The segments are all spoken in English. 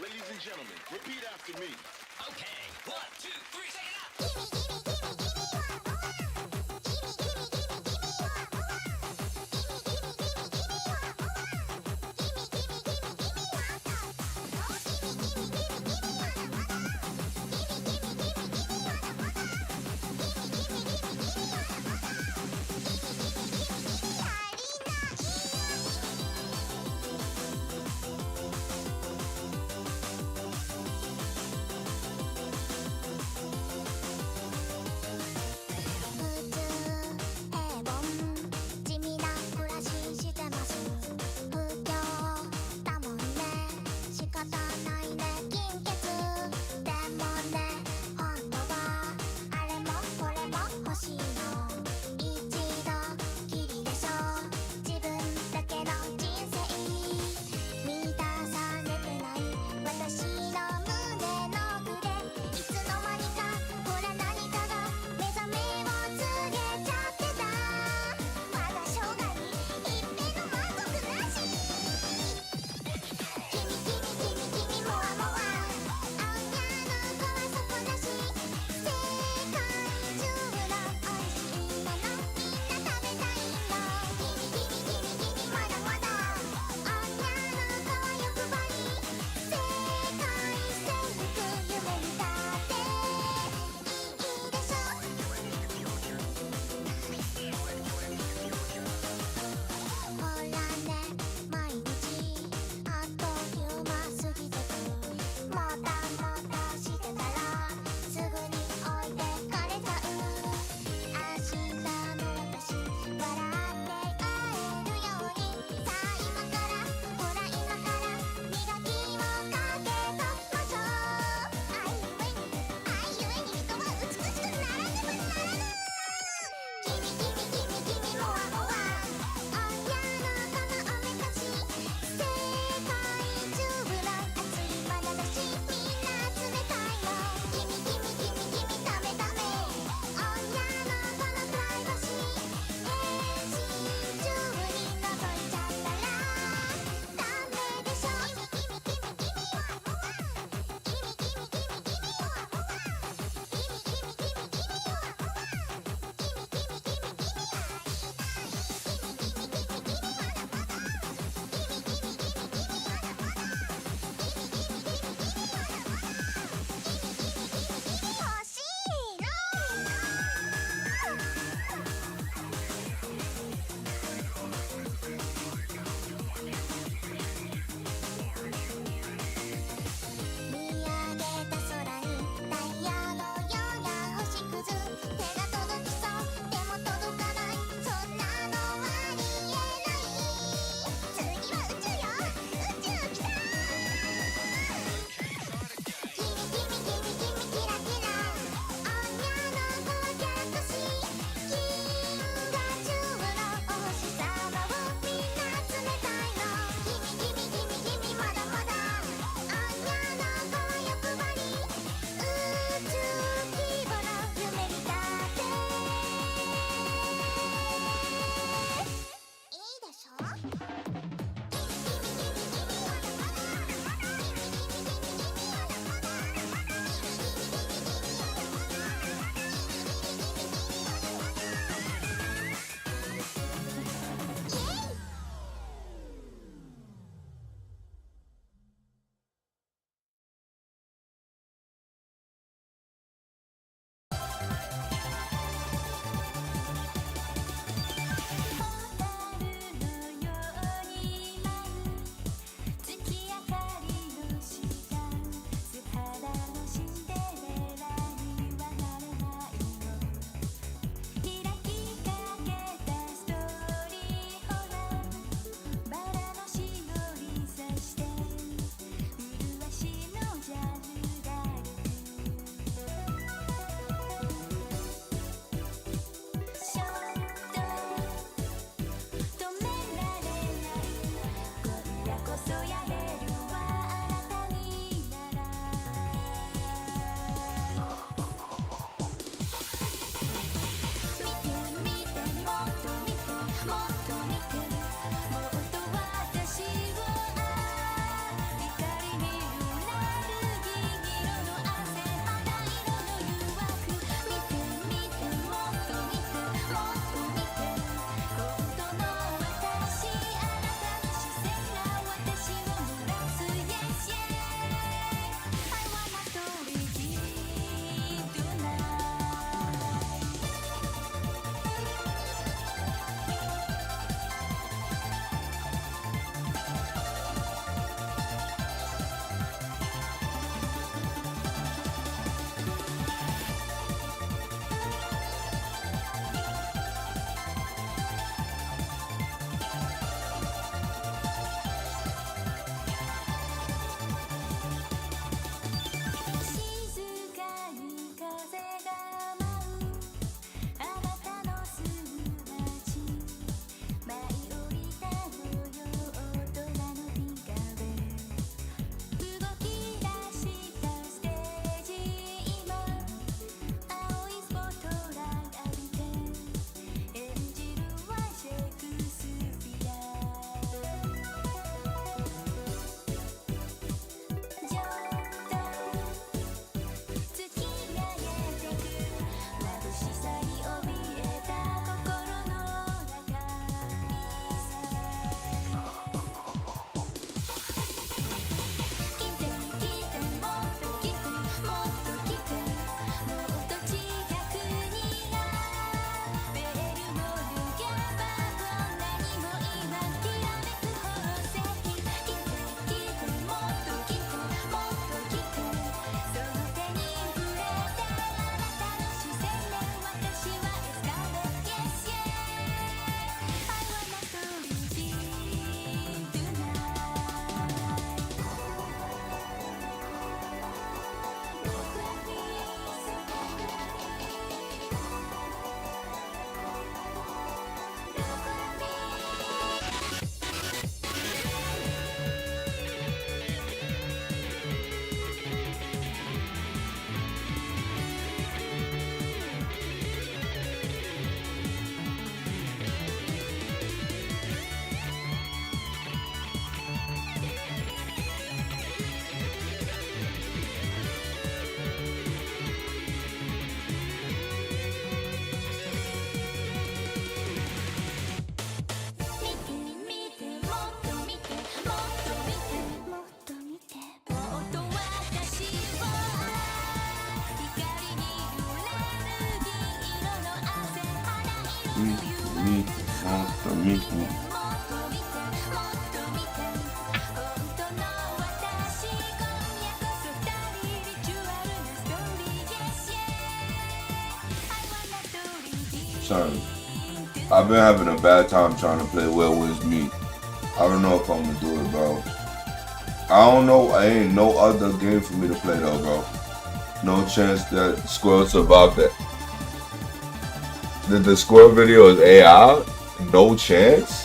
Ladies and gentlemen, repeat after me. Okay, 1, 2, 3, say it out. Me, me. Son, I've been having a bad time trying to play Well Wins Me. I don't know if I'm gonna do it, bro. I don't know. I ain't no other game for me to play though, bro. No chance that Squirrel survived that. The Squirrel video is AI. No chance.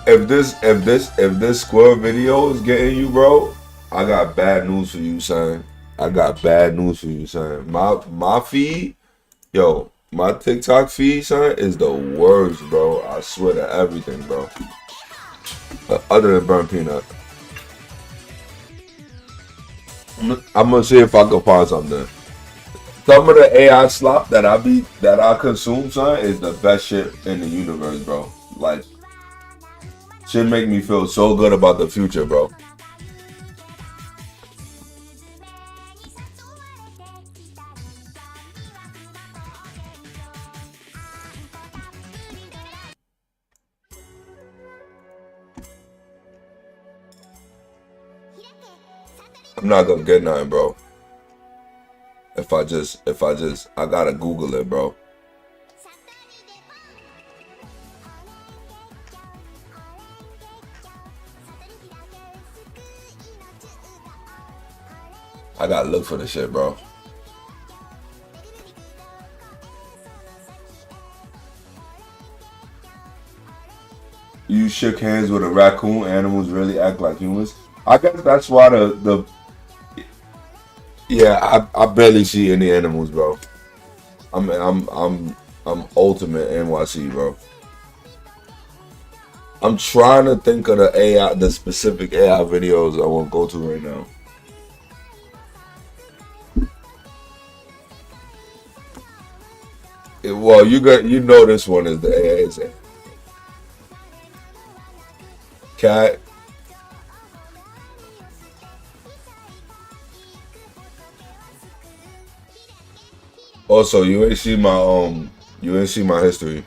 If this Squirrel video is getting you, bro, I got bad news for you, son. I got bad news for you, son. My feed, yo, my TikTok feed, son, is the worst, bro. I swear to everything, bro. Other than burnt peanut. I'm gonna see if I can find something. Some of the AI slop that I consume, son, is the best shit in the universe, bro. Like, shit make me feel so good about the future, bro. I'm not gonna get nothing, bro. If I gotta Google it, bro. I gotta look for the shit, bro. You shook hands with a raccoon. Animals really act like humans. I guess that's why yeah, I barely see any animals, bro. I'm ultimate NYC, bro. I'm trying to think of the specific AI videos I want to go to right now. Well, you know this one is the AI is cat. Also, you ain't see my history.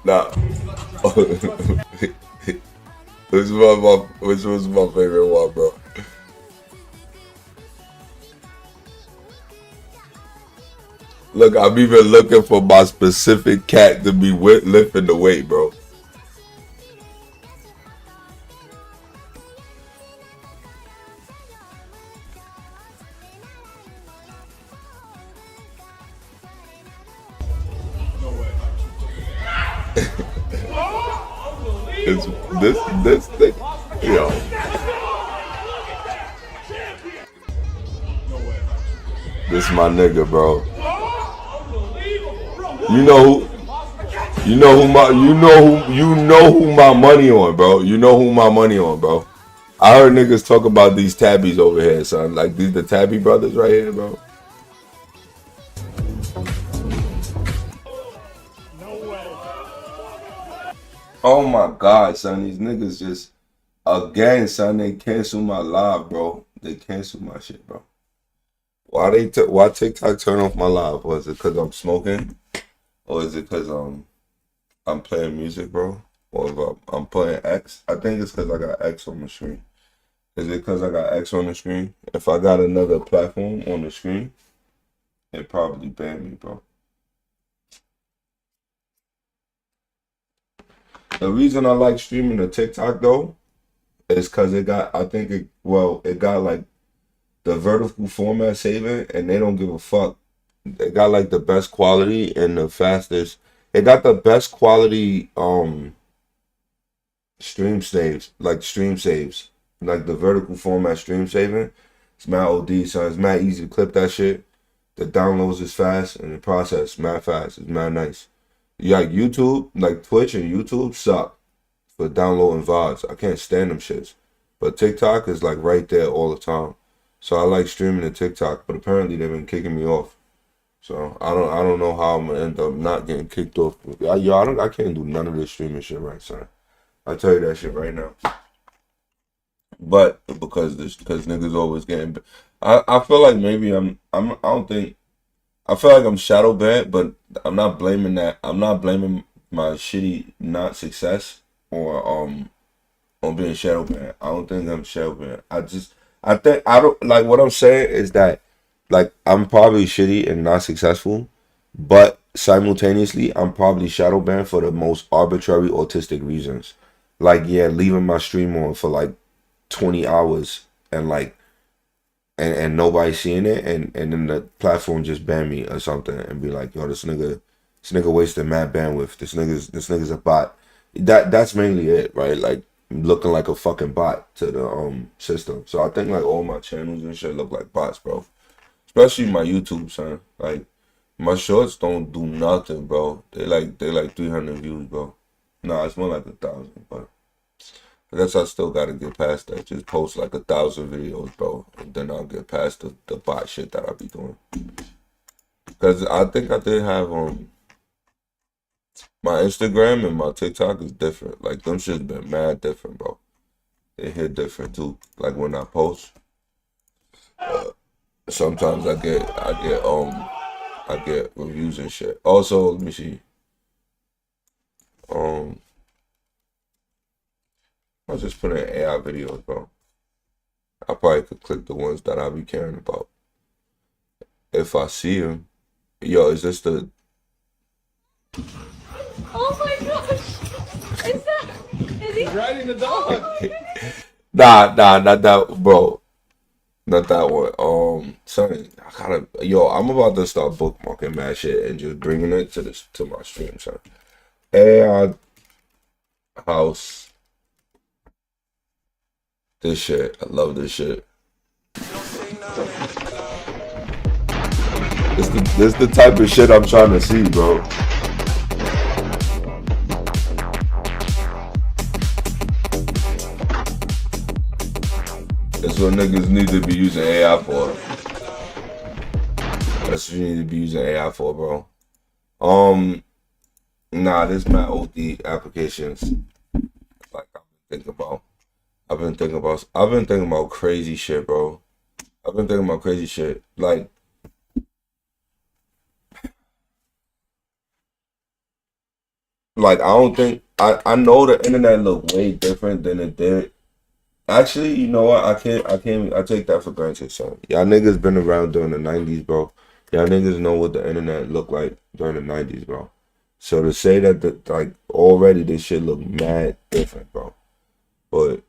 Nah. Which was my favorite one, bro? Look, I'm even looking for my specific cat to be lifting the weight, bro. It's this thing, yo. This my nigga, bro. You know who my money on, bro. You know who my money on, bro. I heard niggas talk about these tabbies over here, son. Like these the tabby brothers right here, bro. Oh my god, son. These niggas just again, son. They cancel my live, bro. They cancel my shit, bro. Why TikTok turn off my live? Was it because I'm smoking, or is it because I'm playing music, bro? Or if I'm playing X? I think it's because I got X on the screen. Is it because I got X on the screen? If I got another platform on the screen, it probably ban me, bro. The reason I like streaming the TikTok though is because it got like the vertical format saving, and they don't give a fuck. They got like the best quality and the fastest. It got the best quality stream saves, like the vertical format stream saving. It's mad OD, so it's mad easy to clip that shit. The downloads is fast and the process mad fast. It's mad nice. Yeah, like YouTube, like Twitch and YouTube suck for downloading VODs. I can't stand them shits. But TikTok is like right there all the time. So I like streaming to TikTok, but apparently they've been kicking me off. So I don't know how I'm gonna end up not getting kicked off. I can't do none of this streaming shit right, son. I tell you that shit right now. But because niggas always getting, I feel like maybe I don't think I feel like I'm shadow banned, but I'm not blaming that. I'm not blaming my shitty not success or on being shadow banned. I don't think I'm shadow banned. I think I don't like what I'm saying is that like I'm probably shitty and not successful, but simultaneously I'm probably shadow banned for the most arbitrary autistic reasons. Like yeah, leaving my stream on for like 20 hours and like and nobody seeing it and then the platform just ban me or something and be like, yo, this nigga wasted mad bandwidth. This nigga's a bot. That's mainly it, right? Like looking like a fucking bot to the system. So I think like all my channels and shit look like bots, bro. Especially my YouTube, son. Like my shorts don't do nothing, bro. They like 300 views, bro. Nah, it's more like 1,000, but I guess I still gotta get past that. Just post like 1,000 videos, bro, and then I'll get past the bot shit that I be doing. Cause I think I did have my Instagram and my TikTok is different. Like them shit's been mad different, bro. They hit different too. Like when I post, sometimes I get reviews and shit. Also, let me see. I'll just put in AI videos, bro. I probably could click the ones that I be caring about. If I see them. Yo, is this the... Oh my gosh! Is he Riding the dog. Nah, not that, bro. Not that one. Son, I'm about to start bookmarking mad shit and just bringing it to my stream, son. AI house. This shit, I love this shit. This the type of shit I'm trying to see, bro. That's what niggas need to be using AI for. That's what you need to be using AI for, bro. Nah, this my OD applications. Like I've been thinking about crazy shit, bro. I've been thinking about crazy shit. Like I don't think I know the internet look way different than it did. Actually, you know what? I take that for granted, son. Y'all niggas been around during the 90s, bro. Y'all niggas know what the internet looked like during the 90s, bro. So to say that like already this shit look mad different, bro. But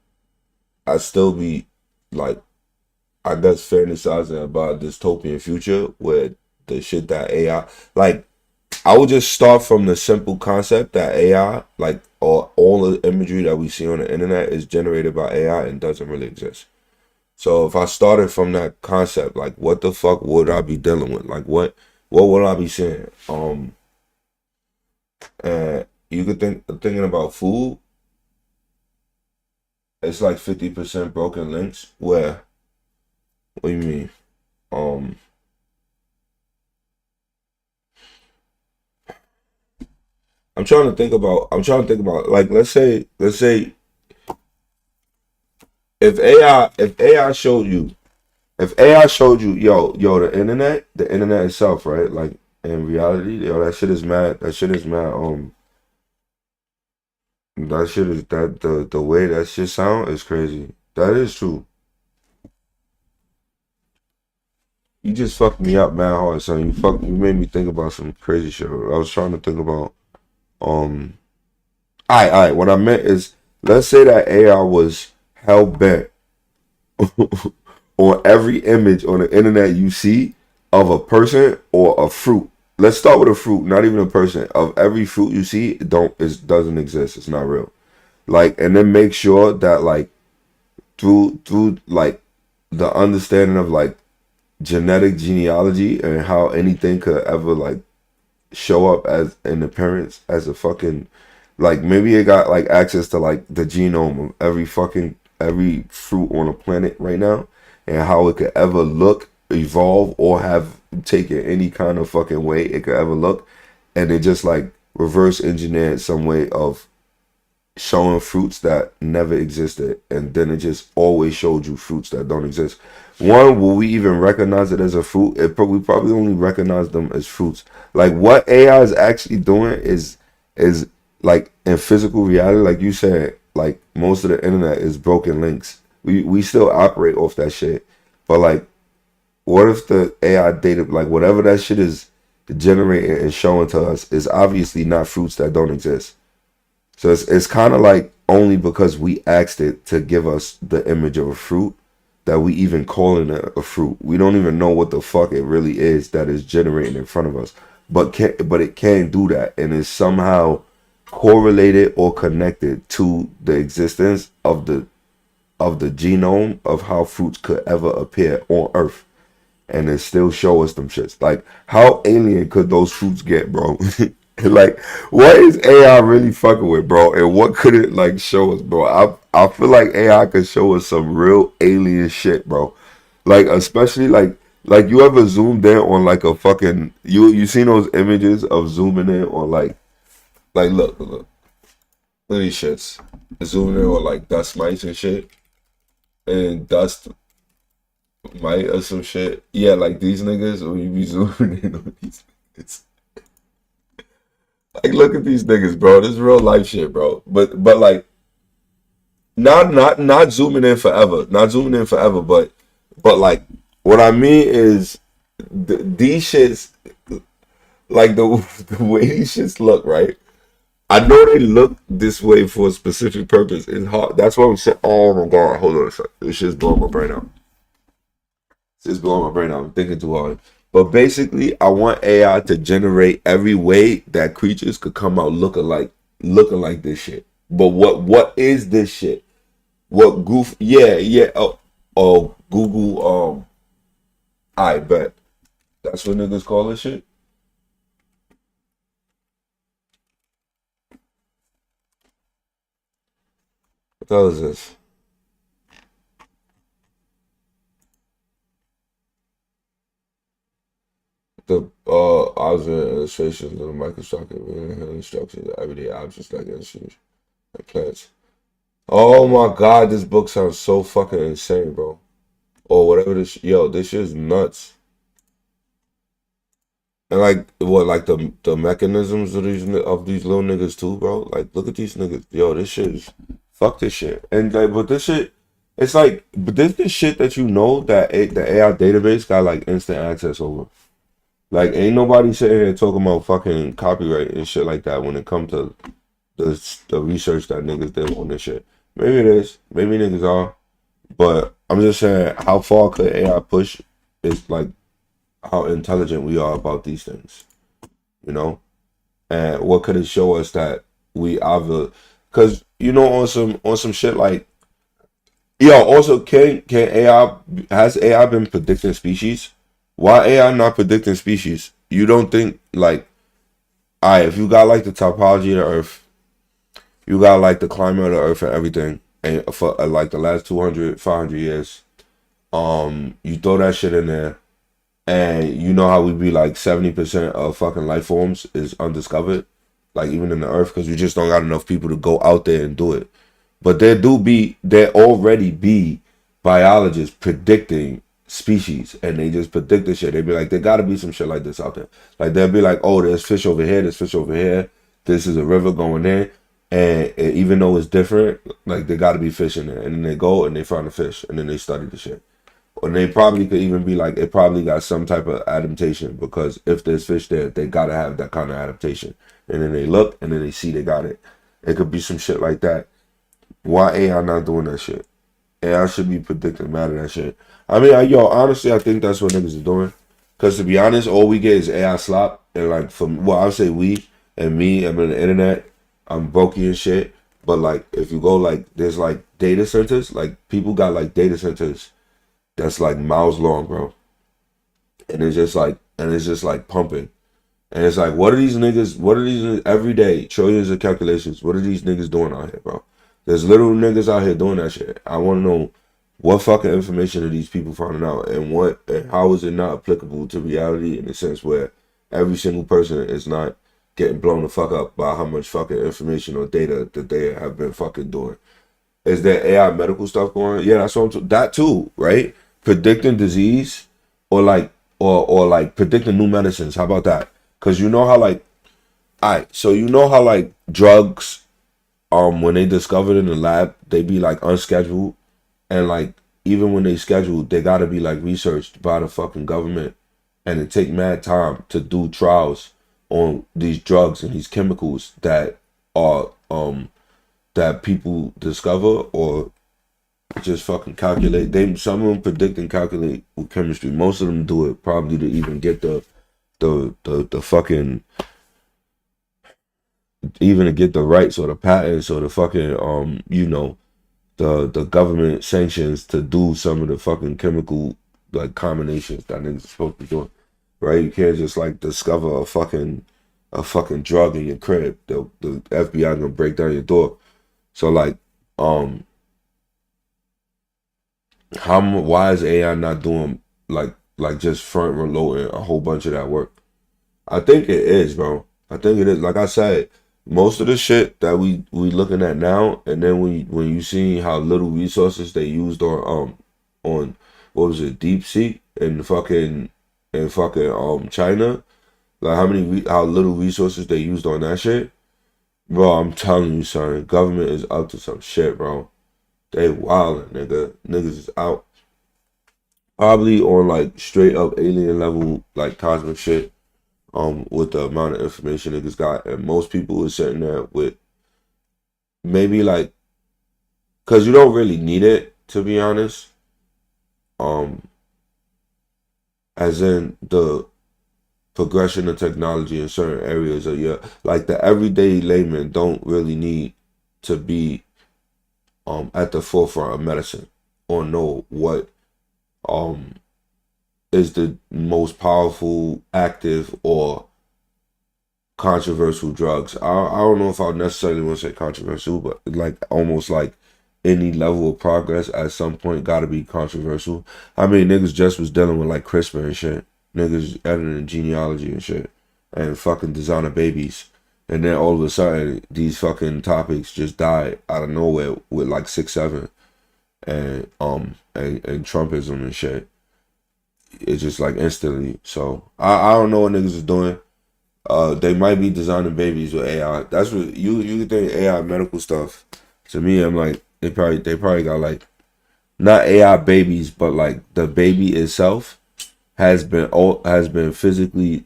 I still be like, I guess fantasizing about a dystopian future where the shit that AI, like, I would just start from the simple concept that AI, like, or all the imagery that we see on the internet is generated by AI and doesn't really exist. So if I started from that concept, like, what the fuck would I be dealing with? Like, what would I be seeing? And you could thinking about food. It's like 50% broken links. Where? What do you mean? I'm trying to think about like let's say if AI showed you yo the internet itself, right? Like in reality, yo, that shit is mad. That shit is the way that shit sound is crazy. That is true. You just fucked me up mad hard, son. You made me think about some crazy shit. I was trying to think about alright. What I meant is, let's say that AI was hell bent on every image on the internet you see of a person or a fruit. Let's start with a fruit, not even a person. Of every fruit you see, it doesn't exist. It's not real. Like, and then make sure that like through like the understanding of like genetic genealogy and how anything could ever like show up as an appearance as a fucking like maybe it got like access to like the genome of every fruit on the planet right now and how it could ever look, evolve, or have taken any kind of fucking way it could ever look, and it just like reverse engineered some way of showing fruits that never existed, and then it just always showed you fruits that don't exist. One, will we even recognize it as a fruit? We probably only recognize them as fruits. Like what AI is actually doing is like in physical reality, like you said, like most of the internet is broken links. We still operate off that shit, but like, what if the AI data, like whatever that shit is generating and showing to us, is obviously not fruits that don't exist? So it's kind of like only because we asked it to give us the image of a fruit that we even calling it a fruit. We don't even know what the fuck it really is that is generating in front of us. But it can do that, and is somehow correlated or connected to the existence of the genome of how fruits could ever appear on Earth, and then still show us them shits. Like, how alien could those fruits get, bro? Like, what is AI really fucking with, bro? And what could it like show us, bro? I feel like AI could show us some real alien shit, bro. Like, especially like you ever zoomed in on like a fucking you seen those images of zooming in on like look at these shits, zooming in on like dust mites and shit, and dust mite or some shit. Yeah, like these niggas, when you be zooming in on these niggas. Like, look at these niggas, bro. This is real life shit, bro. But like, not zooming in forever, not zooming in forever. But like, what I mean is, these shits, like the way these shits look, right? I know they look this way for a specific purpose. It's hard. That's why I'm saying, oh my god, hold on a second. This shit's blowing my brain out. It's blowing my brain out. I'm thinking too hard. But basically, I want AI to generate every way that creatures could come out looking like this shit. But what is this shit? What goof? Yeah. Oh, Google. I bet that's what niggas call this shit. What the hell is this? The observant illustrations of the microscopic structures, everyday objects like instruments and plants. Oh my god, this book sounds so fucking insane, bro. Or whatever this, yo, this shit's nuts. And like what, like the mechanisms of these little niggas too, bro. Like, look at these niggas, yo. This shit is fuck this shit. And like, but this shit, it's like, but this shit that you know that the AI database got like instant access over. Like, ain't nobody sitting here talking about fucking copyright and shit like that when it comes to the research that niggas did on this shit. Maybe it is. Maybe niggas are. But I'm just saying, how far could AI push is like how intelligent we are about these things, you know? And what could it show us that we either, because you know, on some shit like, yo, also can AI, has AI been predicting species? Why AI not predicting species? You don't think like, alright, if you got like the topology of the Earth, you got like the climate of the Earth and everything, and for like the last 200, 500 years, you throw that shit in there, and you know how we be like 70% of fucking life forms is undiscovered, like even in the Earth, because we just don't got enough people to go out there and do it. But there already be biologists predicting species, and they just predict the shit. They be like, there gotta be some shit like this out there. Like they'll be like, oh, there's fish over here, there's fish over here, this is a river going in, and even though it's different, like there gotta be fish in there. And then they go and they find the fish, and then they study the shit. And they probably could even be like, it probably got some type of adaptation, because if there's fish there, they gotta have that kind of adaptation. And then they look, and then they see they got it. It could be some shit like that. Why AI not doing that shit? AI should be predicting mad at that shit. I mean, yo, honestly, I think that's what niggas are doing. Because to be honest, all we get is AI slop. And like, I'll say we and me, I'm on the internet, I'm brokey and shit. But like, if you go like, there's like data centers, like people got like data centers that's like miles long, bro. and it's just like pumping. And it's like, what are these niggas every day, trillions of calculations, what are these niggas doing out here, bro? There's little niggas out here doing that shit. I want to know what fucking information are these people finding out, and how is it not applicable to reality in the sense where every single person is not getting blown the fuck up by how much fucking information or data that they have been fucking doing. Is there AI medical stuff going on? Yeah, that's what that too, right? Predicting disease or like predicting new medicines. How about that? Because you know how like, alright, so you know how like drugs, when they discovered in the lab, they be like unscheduled, and like even when they scheduled, they gotta be like researched by the fucking government, and it take mad time to do trials on these drugs and these chemicals that are that people discover or just fucking calculate. Some of them predict and calculate with chemistry. Most of them do it probably to even get the fucking, even to get the rights or the patents or the fucking the government sanctions to do some of the fucking chemical like combinations that niggas are supposed to be doing. Right? You can't just like discover a fucking drug in your crib. The FBI gonna break down your door. So like why is AI not doing like just front loading a whole bunch of that work? I think it is, bro. I think it is. Like I said, most of the shit that we looking at now, and then when you see how little resources they used on what was it, Deep Sea in fucking China, like how little resources they used on that shit, bro. I'm telling you, son, government is up to some shit, bro. They wildin', nigga. Niggas is out. Probably on like straight up alien level, like cosmic shit. With the amount of information niggas got, and most people are sitting there with maybe like, cause you don't really need it, to be honest. As in the progression of technology in certain areas of like the everyday layman don't really need to be at the forefront of medicine or know what is the most powerful, active, or controversial drugs. I don't know if I necessarily want to say controversial, but like almost like any level of progress at some point got to be controversial. I mean, niggas just was dealing with like CRISPR and shit. Niggas editing genealogy and shit, and fucking designer babies. And then all of a sudden, these fucking topics just died out of nowhere with like 6-7 and Trumpism and shit. It's just like instantly. So I don't know what niggas is doing. They might be designing babies with AI. That's what you think AI medical stuff. To me, I'm like they probably got like not AI babies, but like the baby itself has been physically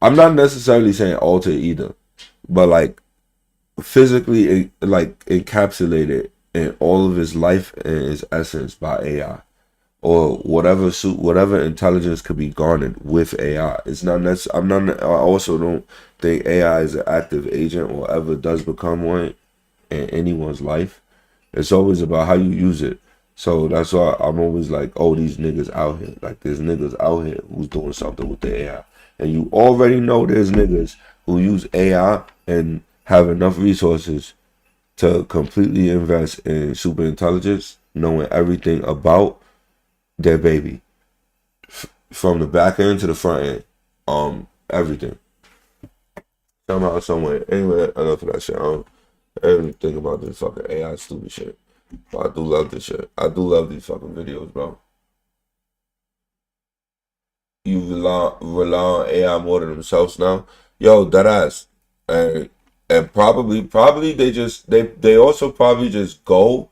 I'm not necessarily saying altered either, but like physically like encapsulated in all of his life and his essence by AI or whatever intelligence could be garnered with AI. It's not necessarily. I also don't think AI is an active agent or ever does become one in anyone's life. It's always about how you use it. So that's why I'm always like, oh, these niggas out here. Like, there's niggas out here who's doing something with the AI. And you already know there's niggas who use AI and have enough resources to completely invest in super intelligence, knowing everything about their baby. From the back end to the front end. Everything. Somehow, somewhere. Anyway, enough of that shit. I don't even think about this fucking AI stupid shit. But I do love this shit. I do love these fucking videos, bro. You rely on AI more than themselves now. Yo, that ass. And probably they also probably just go.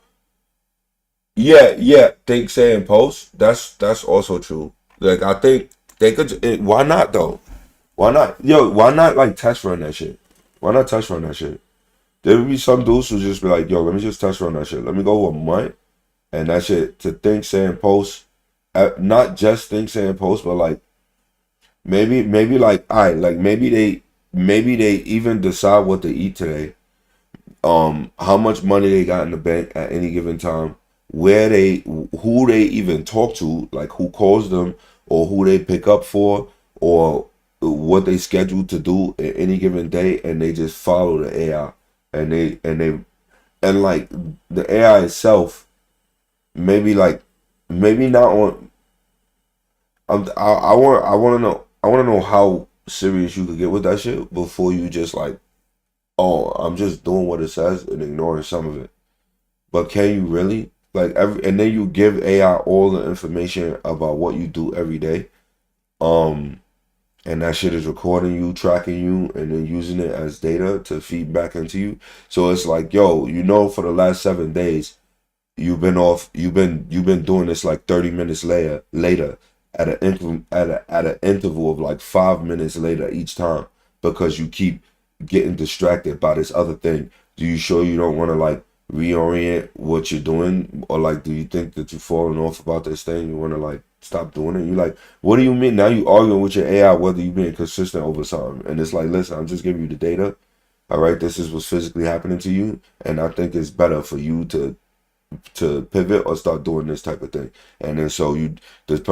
Yeah, think, say, and post. That's also true. Like, I think they could. Why not though? Why not? Yo, why not like test run that shit? Why not test run that shit? There would be some dudes who just be like, yo, let me just test run that shit. Let me go a month and that shit to think, say, and post. Not just think, say, and post, but like maybe like like maybe they even decide what to eat today. How much money they got in the bank at any given time, who they even talk to, like who calls them or who they pick up for or what they scheduled to do at any given day, and they just follow the AI, and like the AI itself, maybe like maybe not on. I want to know how serious you could get with that shit before you just like, oh, I'm just doing what it says and ignoring some of it. But can you really? Like and then you give AI all the information about what you do every day. Um, and that shit is recording you, tracking you, and then using it as data to feed back into you. So it's like, yo, for the last 7 days, you've been doing this like 30 minutes later at an interval of like 5 minutes later each time because you keep getting distracted by this other thing. Do you sure you don't want to like reorient what you're doing, or like do you think that you're falling off about this thing? You want to like stop doing it? You like, what do you mean? Now you arguing with your AI whether you being consistent over time, and it's like, listen, I'm just giving you the data. All right, this is what's physically happening to you, and I think it's better for you to pivot or start doing this type of thing. And then so you just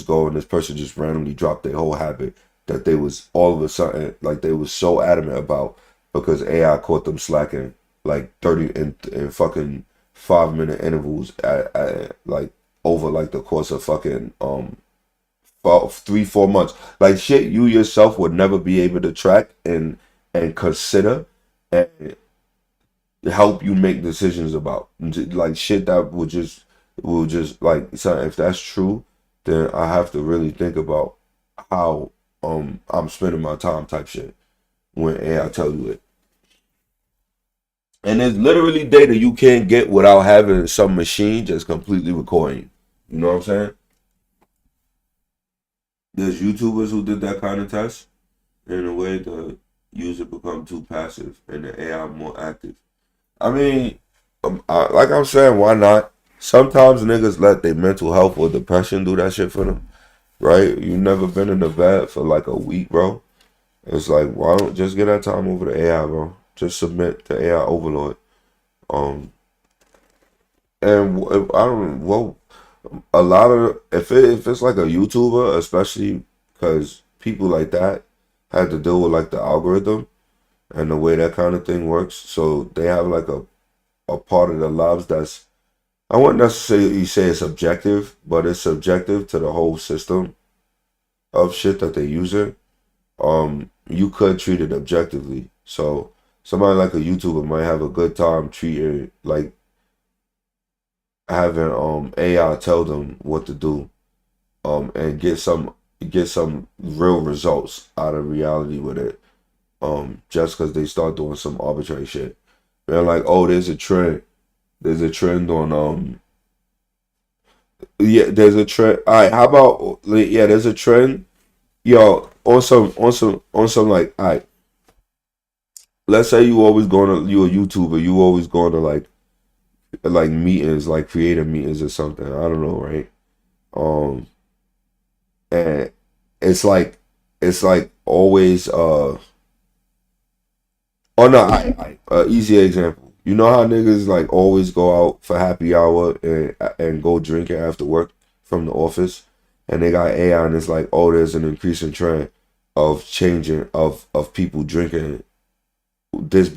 go and this person just randomly dropped their whole habit that they was all of a sudden like they was so adamant about because AI caught them slacking like 30 and fucking 5 minute intervals at like over like the course of fucking 3-4 months, like shit you yourself would never be able to track and consider and help you make decisions about, like shit that will just like, so if that's true, then I have to really think about how I'm spending my time type shit when AI tell you it. And there's literally data you can't get without having some machine just completely recording you. You know what I'm saying? There's YouTubers who did that kind of test. In a way, the user become too passive and the AI more active. I mean, like I'm saying, why not? Sometimes niggas let their mental health or depression do that shit for them, right? You never been in the vet for like a week, bro. It's like, why don't just get that time over the AI, bro? Just submit to AI overload. Um, and I don't well, a lot of if it's like a YouTuber, especially because people like that had to deal with like the algorithm and the way that kind of thing works. So they have like a part of their lives that's, I wouldn't necessarily say it's objective, but it's subjective to the whole system of shit that they're using. You could treat it objectively. So somebody like a YouTuber might have a good time treating like having AI tell them what to do and get some real results out of reality with it. Just because they start doing some arbitrary shit. They're like, oh, there's a trend. There's a trend on yeah, there's a trend. All right, how about yeah, there's a trend. Yo, on some like, all right. Let's say you a YouTuber, you always going to like meetings, like creative meetings or something. I don't know, right? Um, and it's like always oh no, easy example. You know how niggas like always go out for happy hour and go drinking after work from the office, and they got AI, and it's like, oh, there's an increasing trend of changing of people drinking this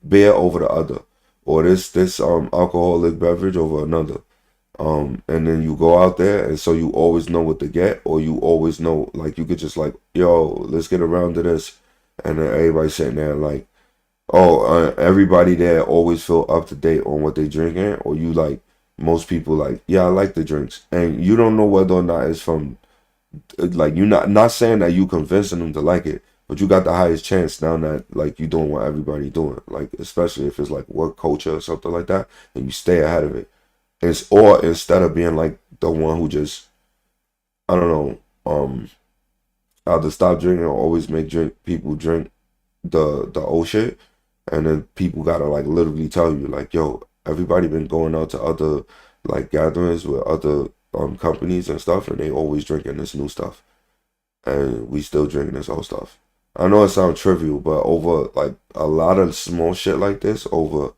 beer over the other, or this alcoholic beverage over another. And then you go out there, and so you always know what to get, or you always know, like, you could just like, yo, let's get around to this, and then everybody sitting there like, oh, everybody there always feel up to date on what they drinking, or you like, most people like, yeah, I like the drinks, and you don't know whether or not it's from, like, you're not saying that you convincing them to like it, but you got the highest chance now that like you doing what everybody doing, like especially if it's like work culture or something like that, and you stay ahead of it. Or instead of being like the one who just, I don't know, either stop drinking or always make people drink the old shit, and then people gotta like literally tell you like, yo, everybody been going out to other like gatherings with other companies and stuff, and they always drinking this new stuff, and we still drinking this old stuff. I know it sounds trivial, but over like a lot of small shit like this, over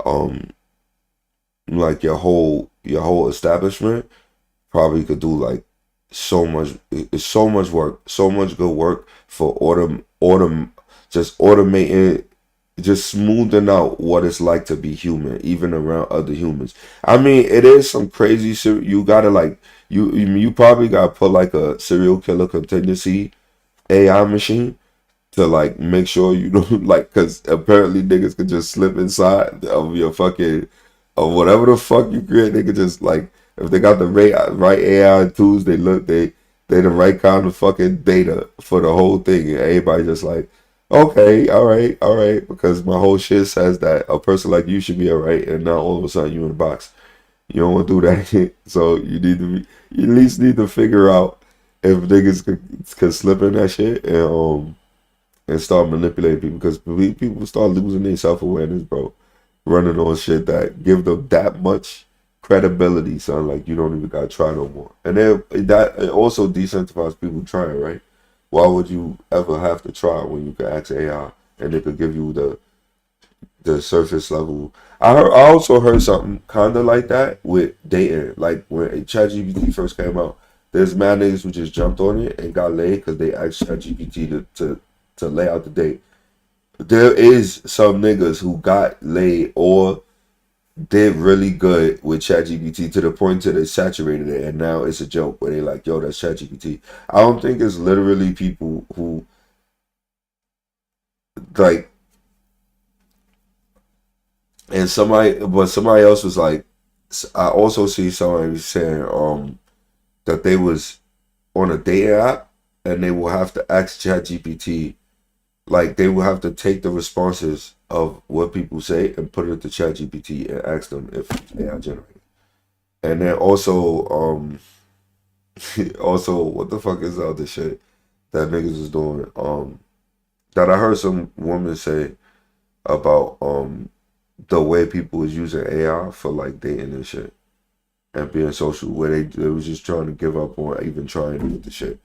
um like your whole establishment probably could do like so much. It's so much work, so much good work for just automating, just smoothing out what it's like to be human, even around other humans. I mean, it is some crazy shit. You gotta like you probably gotta put like a serial killer contingency AI machine to like make sure you don't like, because apparently niggas could just slip inside of your fucking of whatever the fuck you create. They could just like, if they got the right AI tools, they the right kind of fucking data for the whole thing, and everybody just like, okay, all right, because my whole shit says that a person like you should be alright, and now all of a sudden you in a box. You don't want to do that. So you at least need to figure out if niggas could slip in that shit and start manipulating people, because people start losing their self awareness, bro. Running on shit that give them that much credibility, son. Like you don't even gotta try no more. And then that it also decentralizes people trying, right? Why would you ever have to try when you can ask AI and it could give you the surface level? I also heard something kind of like that with dating. Like when ChatGPT first came out, there's mad niggas who just jumped on it and got laid because they asked ChatGPT to lay out the date. There is some niggas who got laid or did really good with ChatGPT to the point that they saturated it, and now it's a joke where they like, yo, that's ChatGPT. I don't think it's literally people who like, and somebody else was like, I also see somebody saying that they was on a dating app and they will have to ask ChatGPT, like they will have to take the responses of what people say and put it into ChatGPT and ask them if AI generated. And then also also what the fuck is the other shit that niggas is doing? That I heard some woman say about the way people was using AI for like dating and shit and being social, where they was just trying to give up on even trying with the shit.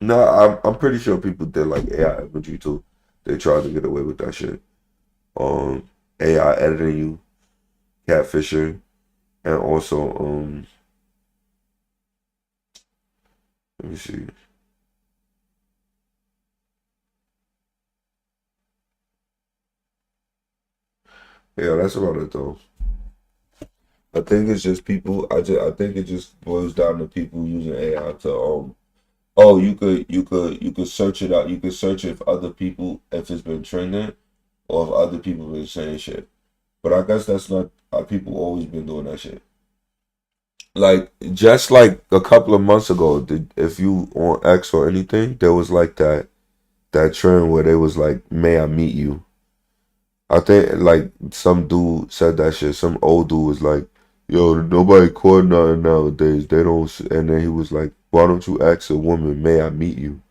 No, I'm pretty sure people did like AI imagery too. They tried to get away with that shit. AI editing you, catfishing, and also let me see. Yeah, that's about it though. I think it's just people. I think it just boils down to people using AI to oh, you could search it out. You could search if other people, if it's been trending or if other people been saying shit. But I guess that's not people always been doing that shit. Like just like a couple of months ago, if you on X or anything, there was like that trend where they was like, "May I meet you?" I think like some dude said that shit. Some old dude was like, "Yo, nobody court nothing nowadays. They don't." And then he was like, "Why don't you ask a woman, may I meet you?"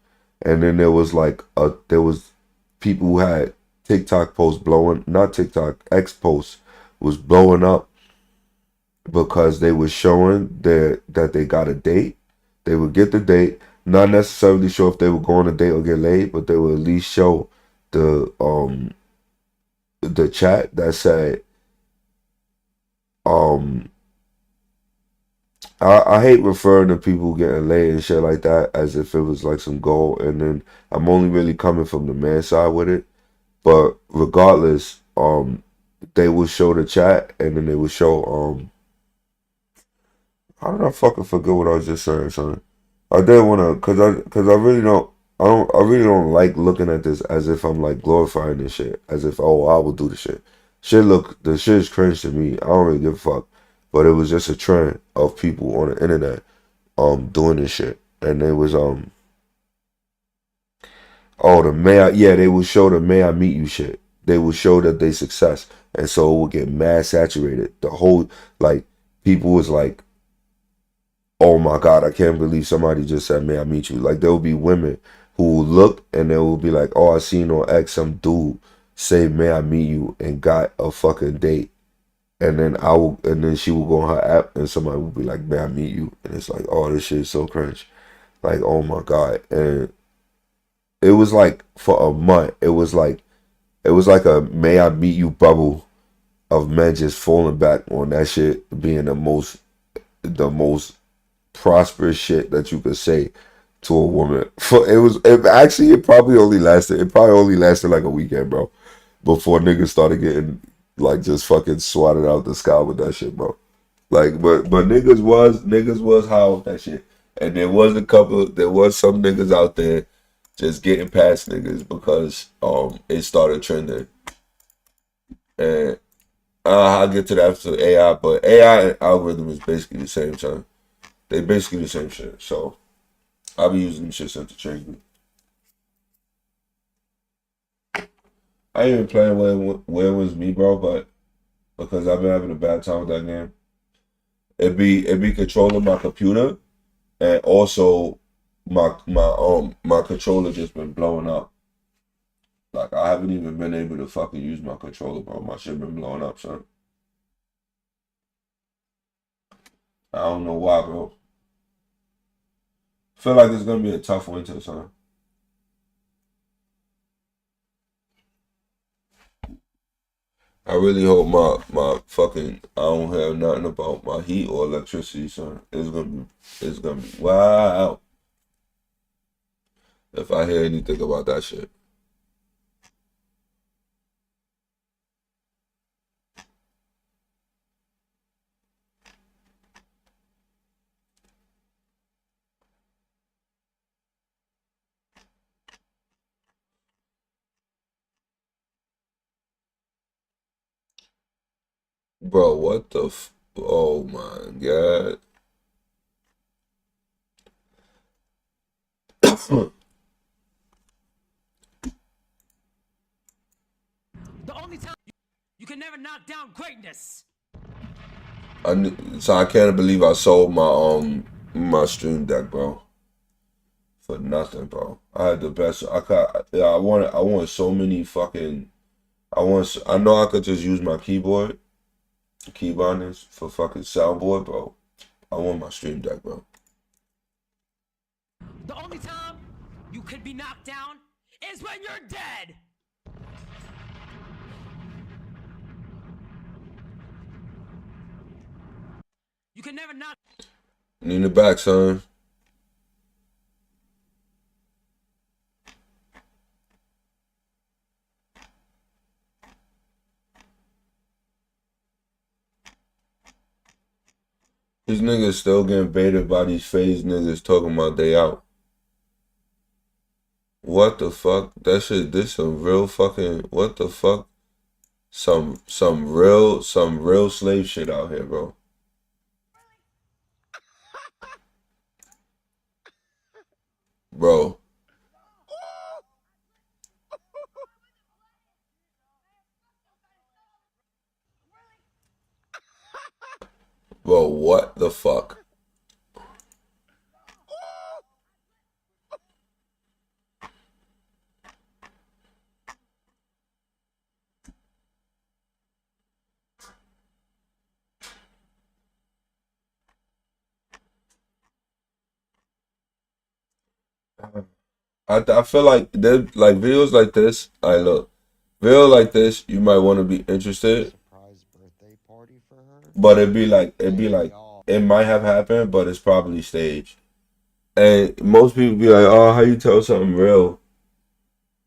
And then there was like there was people who had TikTok posts blowing, not TikTok, X posts was blowing up because they were showing that they got a date. They would get the date, not necessarily sure if they would go on a date or get laid, but they would at least show the chat that said um I hate referring to people getting laid and shit like that as if it was like some goal, and then I'm only really coming from the man side with it. But regardless, they will show the chat and then they will show how did I fucking forget what I was just saying, son? I did wanna, cause I really don't, I really don't like looking at this as if I'm like glorifying this shit, as if oh I will do the shit. The shit is cringe to me. I don't really give a fuck. But it was just a trend of people on the internet doing this shit, and they was oh they would show the may I meet you shit. They would show that they success, and so it would get mad saturated. The whole like people was like, oh my God, I can't believe somebody just said, may I meet you? Like there will be women who will look and they will be like, oh, I seen on X some dude say, may I meet you, and got a fucking date. And then she will go on her app and somebody will be like, may I meet you? And it's like, oh, this shit is so cringe. Like, oh my God. And it was like for a month, it was like It was like a "May I Meet You" bubble of men just falling back on that shit being the most prosperous shit that you could say to a woman. It probably only lasted like a weekend, bro, before niggas started getting like just fucking swatted out the sky with that shit, bro. Like, but niggas was high off that shit, and there was some niggas out there just getting past niggas because it started trending, and I'll get to that after AI, but AI and algorithm is basically the same time. They basically the same shit, so I'll be using them shits interchangeably. I ain't even playing where it was me, bro, but because I've been having a bad time with that game. It be controlling my computer, and also my controller just been blowing up. Like I haven't even been able to fucking use my controller, bro. My shit been blowing up, son. I don't know why, bro. Feel like it's gonna be a tough winter, son. I really hope my fucking I don't have nothing about my heat or electricity, son. It's gonna be wow if I hear anything about that shit. Bro, what the oh my god. The only time you can never knock down greatness. So I can't believe I sold my stream deck, bro. For nothing, bro. I had the best. Yeah, I wanted so many fucking. I know I could just use my key binders for fucking soundboard, bro. I want my stream deck, bro. The only time you could be knocked down is when you're dead. You can never knock. Need it back, son. These niggas still getting baited by these phase niggas talking about they out. What the fuck? That shit, this some real fucking, what the fuck? Some real slave shit out here, bro. Bro. Bro, what the fuck? I feel like like videos like this. I look video like this. You might want to be interested, but it'd be like it might have happened, but it's probably staged. And most people be like, "Oh, how you tell something real?"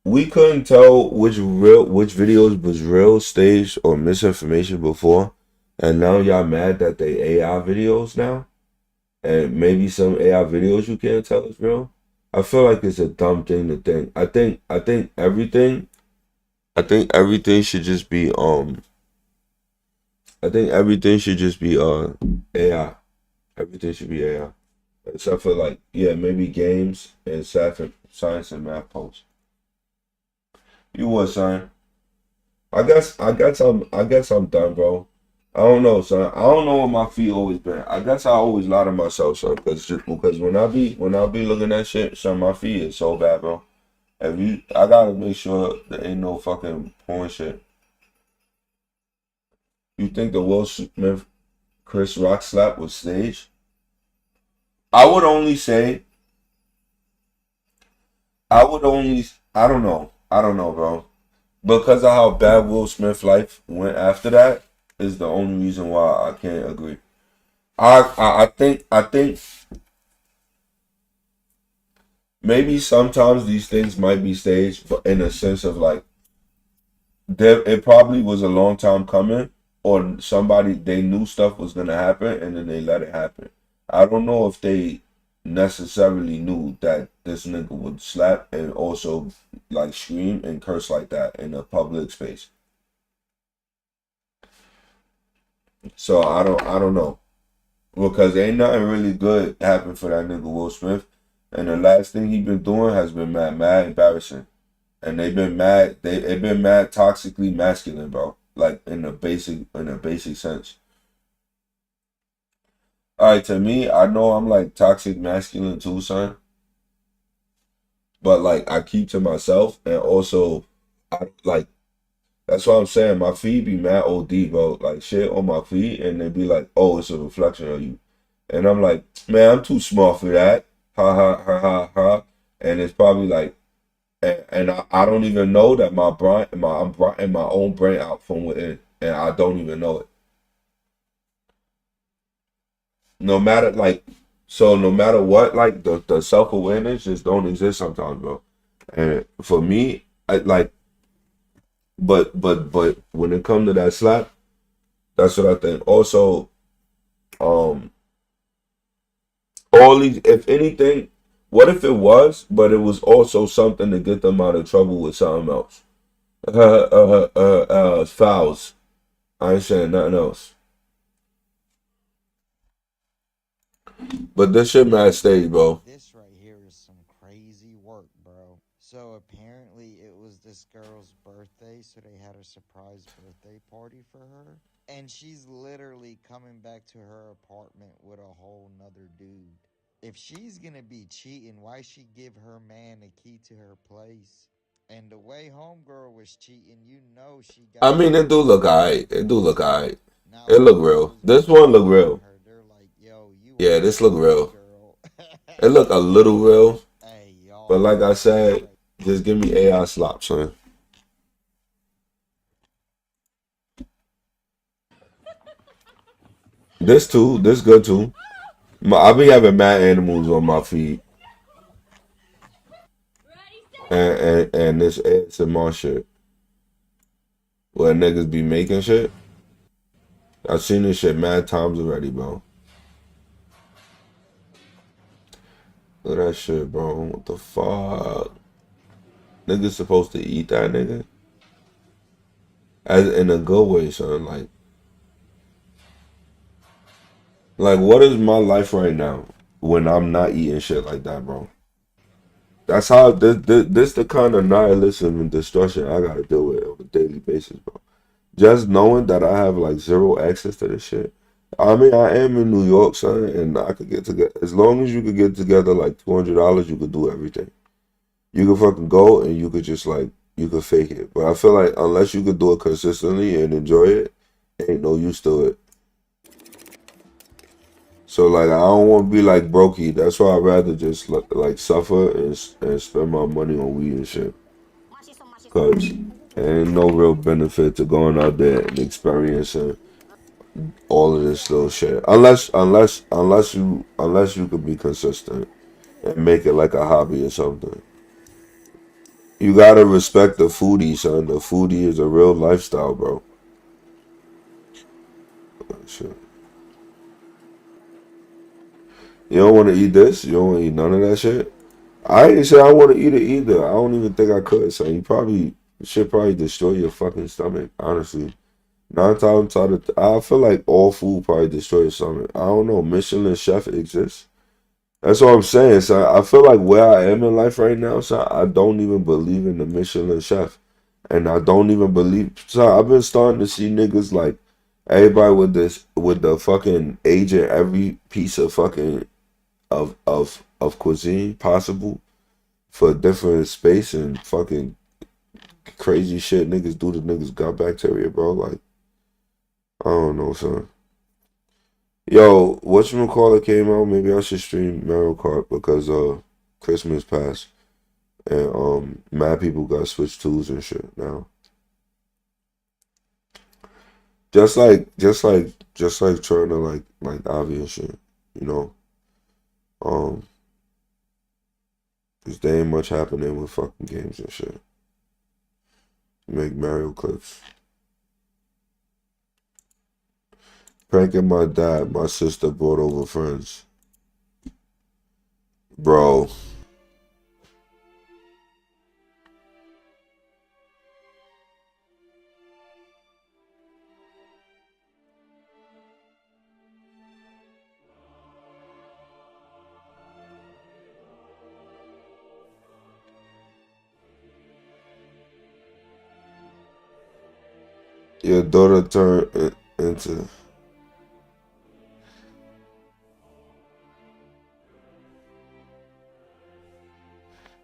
We couldn't tell which videos was real, staged, or misinformation before, and now y'all mad that they AI videos now, and maybe some AI videos you can't tell is real. I feel like it's a dumb thing to think. I think everything should just be AI. Everything should be AI. Except for like yeah, maybe games and science and math posts. You what, son? I guess I'm done, bro. I don't know, son. I don't know what my feet always been. I guess I always lie to myself, son. Because when I be looking at shit, son, my feet is so bad, bro. I gotta make sure there ain't no fucking porn shit. You think the Will Smith Chris Rock slap was staged? I would only say. I don't know, bro. because of how bad Will Smith's life went after that is the only reason why I can't agree. I think maybe sometimes these things might be staged, but in a sense of like it probably was a long time coming, or somebody they knew stuff was gonna happen and then they let it happen. I don't know if they necessarily knew that this nigga would slap and also like scream and curse like that in a public space. So I don't know. Because ain't nothing really good happened for that nigga Will Smith. And the last thing he been doing has been mad embarrassing. And they been mad toxically masculine, bro. Like in a basic sense. Alright, to me, I know I'm like toxic masculine too, son. But like I keep to myself and also I like that's what I'm saying. My feed be mad OD, bro. Like shit on my feed and they be like, oh, it's a reflection of you. And I'm like, man, I'm too smart for that. Ha ha ha ha ha. And it's probably like and I don't even know that I'm writing my own brain out from within. And I don't even know it. No matter like so no matter what, like the self awareness just don't exist sometimes, bro. And for me, I like but when it comes to that slap, that's what I think. Also, um all these if anything, what if it was, but it was also something to get them out of trouble with something else? Fouls. I ain't saying nothing else. But this shit mad stage, bro. This right here is some crazy work, bro. So apparently it was this girl's birthday, so they had a surprise birthday party for her. And she's literally coming back to her apartment with a whole nother dude. If she's gonna be cheating, why she give her man a key to her place? And the way homegirl was cheating, you know she got I mean, some it do money look on alright. her. It do look alright. Now It look her real. hoes This be one look DMing real. her. They're like, yo, you a Yeah, this look bad real. girl. It look a little real. Hey, But y'all, like I this said, right. just give me AI slop, son. This too, this good too. I be having mad animals on my feed. And this ASMR shit. Where niggas be making shit. I've seen this shit mad times already, bro. Look at that shit, bro. What the fuck? Niggas supposed to eat that nigga? As in a good way, son. Like what is my life right now when I'm not eating shit like that, bro? That's how this the kind of nihilism and destruction I gotta deal with on a daily basis, bro. Just knowing that I have like zero access to this shit. I mean, I am in New York, son, and I could get together. As long as you could get together like $200, you could do everything. You could fucking go and you could just like, you could fake it. But I feel like unless you could do it consistently and enjoy it, ain't no use to it. So like, I don't want to be like brokey. That's why I'd rather just like suffer and spend my money on weed and shit. Cause ain't no real benefit to going out there and experiencing all of this little shit. Unless you could be consistent and make it like a hobby or something. You gotta respect the foodie, son. The foodie is a real lifestyle, bro. Shit. You don't want to eat this? You don't want to eat none of that shit? I ain't say I want to eat it either. I don't even think I could, son. You probably should probably destroy your fucking stomach, honestly. Nine times out of I feel like all food probably destroys your stomach. I don't know. Michelin chef exists. That's what I'm saying. So I feel like where I am in life right now, so I don't even believe in the Michelin chef. And I don't even believe so I've been starting to see niggas like everybody with the fucking age in every piece of fucking of cuisine possible for different space and fucking crazy shit niggas do to niggas gut bacteria, bro. Like I don't know, son. Yo, whatchamacallit came out? Maybe I should stream Mario Kart because Christmas passed and mad people got Switch 2s and shit now. just like trying to like obvious shit, you know. Um, cause there ain't much happening with fucking games and shit. Make Mario clips. Pranking my dad, my sister brought over friends. Bro, your daughter turned into.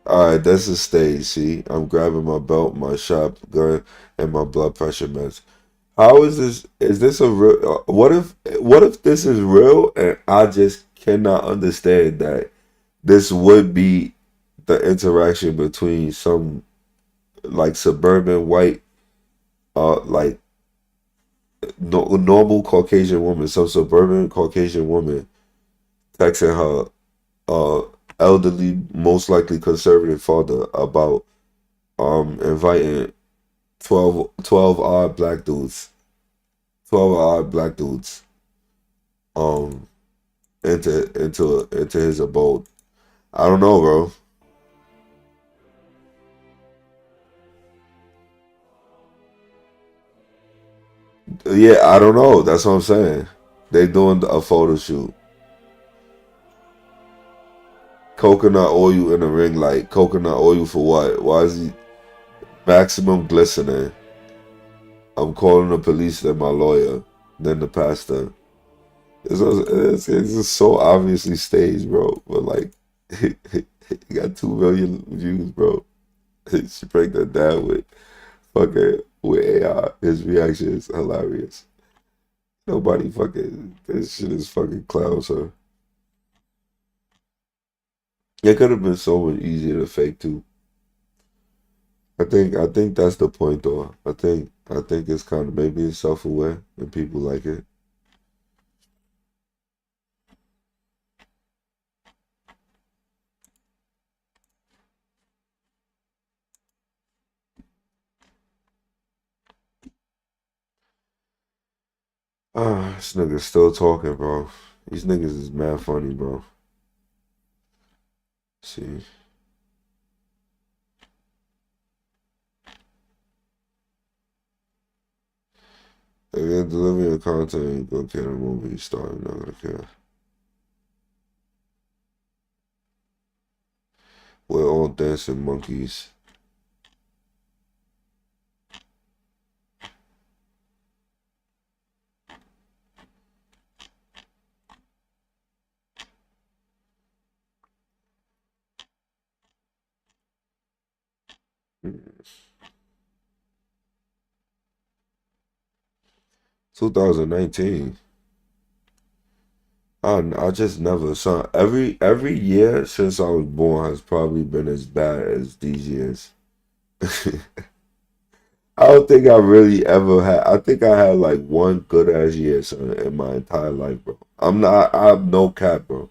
Alright, that's a stage, see? I'm grabbing my belt, my shotgun, and my blood pressure meds. How is this? Is this a real? What if this is real and I just cannot understand that this would be the interaction between some like suburban white, like no, normal Caucasian woman, some suburban Caucasian woman texting her elderly, most likely conservative father about inviting 12 odd black dudes, 12 odd black dudes um into his abode. I don't know, bro. Yeah, I don't know. That's what I'm saying. They doing a photo shoot. Coconut oil in the ring light. Coconut oil for what? Why is he maximum glistening? I'm calling the police, then my lawyer, then the pastor. It's just so obviously staged, bro. But like, he got 2 million views, bro. She break that down with AI. His reaction is hilarious. Nobody fucking this shit is fucking clowns, huh? It could have been so much easier to fake too. I think that's the point though. I think it's kind of maybe it's self aware and people like it. Ah, this nigga's still talking, bro. These niggas is mad funny, bro. See. If you're delivering your content, you gonna care the moment you start, you're not gonna care. We're all dancing monkeys. 2019. I just never saw every year since I was born has probably been as bad as these years. I don't think I really ever had. I think I had like one good ass year, son, in my entire life, bro. I'm not. I have no cap, bro.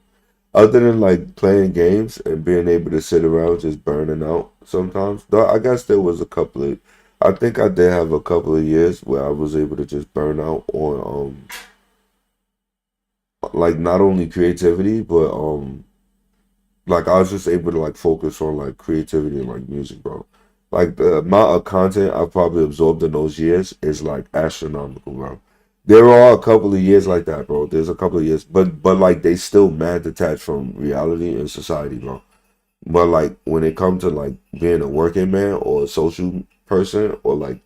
Other than like playing games and being able to sit around just burning out sometimes. Though I guess there was a couple of. I think I did have a couple of years where I was able to just burn out on like not only creativity but like I was just able to like focus on like creativity and like music, bro. Like the amount of content I've probably absorbed in those years is like astronomical, bro. There are a couple of years like that, bro. There's a couple of years, but like they still mad detached from reality and society, bro. But like when it comes to like being a working man or a social person or like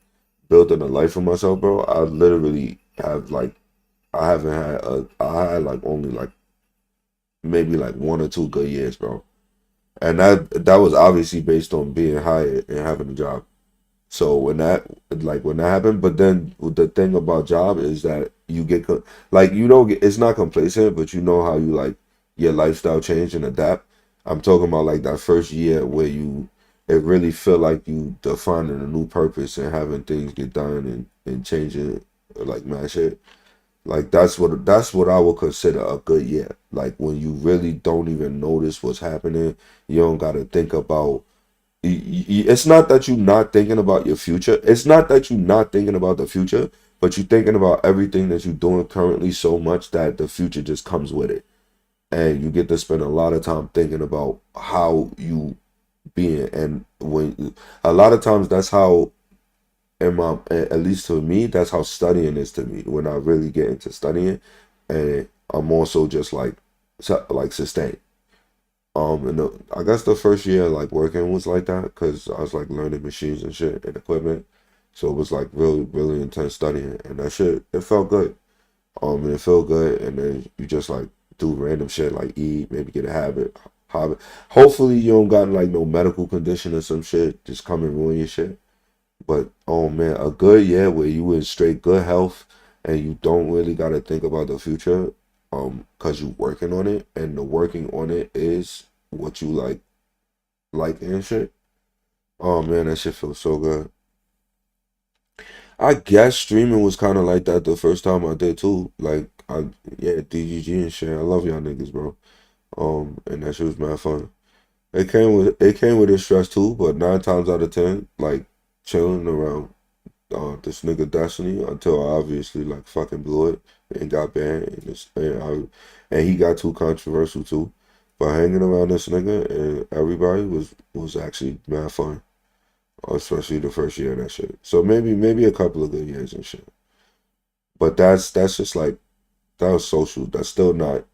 building a life for myself, bro, I literally have like I haven't had I had like only like maybe like 1 or 2 good years, bro. And that was obviously based on being hired and having a job. So when that happened, but then the thing about job is that you get like you don't get it's not complacent, but you know how you like your lifestyle change and adapt. I'm talking about like that first year where you it really feel like you defining a new purpose and having things get done and changing like mad shit. Like that's what I would consider a good year. Like when you really don't even notice what's happening, you don't gotta think about. It's not that you're not thinking about your future. It's not that you're not thinking about the future, but you're thinking about everything that you're doing currently so much that the future just comes with it, and you get to spend a lot of time thinking about how you being. And when a lot of times that's how, in my, at least to me, that's how studying is to me. When I really get into studying, and I'm also just like sustained. And I guess the first year like working was like that because I was like learning machines and shit and equipment, so it was like really really intense studying, and that shit it felt good. And it felt good, and then you just like do random shit like eat, maybe get a habit. Hopefully you don't got like no medical condition or some shit just come and ruin your shit. But oh man, a good year where you in straight good health and you don't really gotta think about the future, cause you working on it, and the working on it is what you like and shit. Oh man, that shit feels so good. I guess streaming was kind of like that the first time I did too. Like yeah, DGG and shit. I love y'all niggas, bro. And that shit was mad fun. It came with its stress too, but 9 times out of 10, like chilling around this nigga Destiny until I obviously like fucking blew it and got banned, and he got too controversial too. But hanging around this nigga and everybody was actually mad fun, especially the first year of that shit. So maybe a couple of good years and shit. But that's just like that was social. That's still not.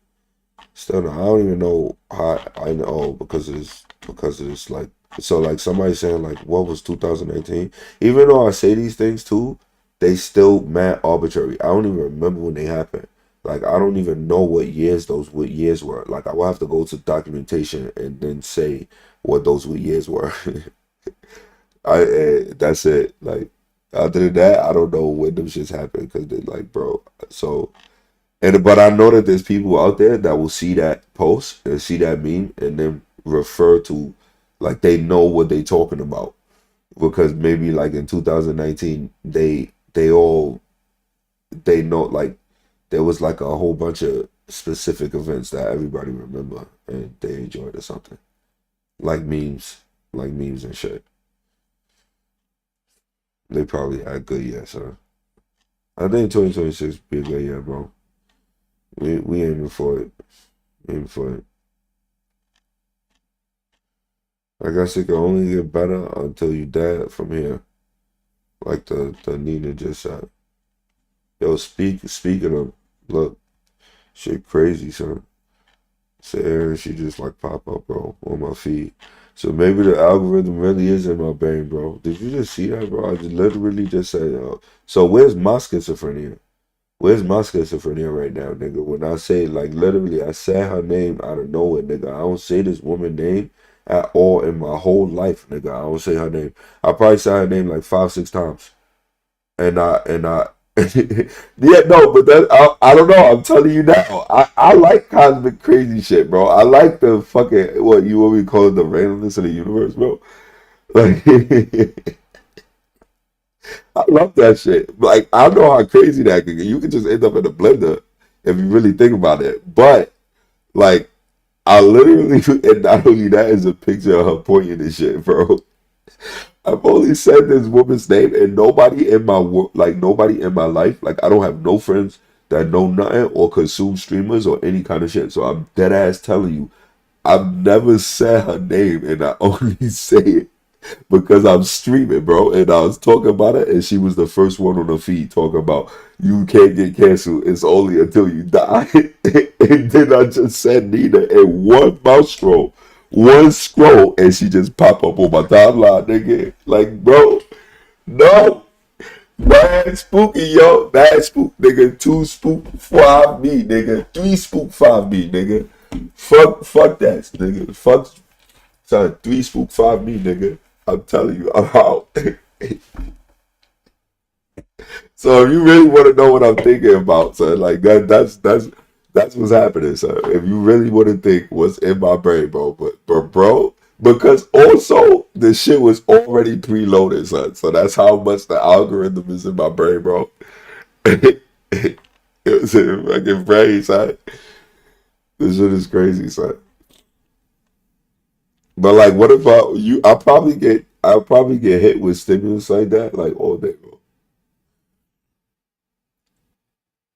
I don't even know how I know because it's like so like somebody saying like what was 2018. Even though I say these things too, they still mad arbitrary. I don't even remember when they happened. Like I don't even know what years were. Like I will have to go to documentation and then say what those years were. That's it. Like other than that, I don't know when them shits happened because they like bro. So. But I know that there's people out there that will see that post and see that meme and then refer to like they know what they talking about because maybe like in 2019 they know like there was like a whole bunch of specific events that everybody remember and they enjoyed or something like memes and shit. They probably had good years, huh? I think 2026 be a good year, bro. We aiming for it. Aiming for it. I guess it can only get better until you dead from here. Like the Nina just said. Yo, speaking of look, shit crazy, son. Sarah, she just like pop up, bro, on my feed. So maybe the algorithm really is in my brain, bro. Did you just see that, bro? I just literally just said, so where's my schizophrenia? Where's my schizophrenia right now, nigga? When I say, like, literally, I said her name out of nowhere, nigga. I don't say this woman name at all in my whole life, nigga. I don't say her name. I probably said her name like 5, 6 times. And I, yeah, no, but I don't know. I'm telling you now. I like cosmic crazy shit, bro. I like the fucking, what we call it, the randomness of the universe, bro. Like, I love that shit. Like, I know how crazy that can get. You can just end up in a blender if you really think about it. But, like, I literally, and not only that is a picture of her pointing and shit, bro. I've only said this woman's name, and nobody in my nobody in my life, like, I don't have no friends that know nothing or consume streamers or any kind of shit. So I'm dead ass telling you, I've never said her name, and I only say it because I'm streaming, bro. And I was talking about it, and she was the first one on the feed talking about you can't get canceled. It's only until you die. And then I just said Nina in one scroll, and she just pop up on my timeline, nigga. Like, bro, no. Mad spooky, yo. Mad spook, nigga. 2 spook, 5 me, nigga. 3 spook, 5 me, nigga. Fuck that, nigga. Fuck, son. 3 spook, 5 me, nigga. I'm telling you, I'm out. So if you really want to know what I'm thinking about, son, like that's what's happening, son. If you really want to think what's in my brain, but bro, because also the shit was already preloaded, son. So that's how much the algorithm is in my brain, bro. It was in her fucking brain, son. This shit is crazy, son. But like, what about you? I'll probably get hit with stimulus like that, like all day, bro.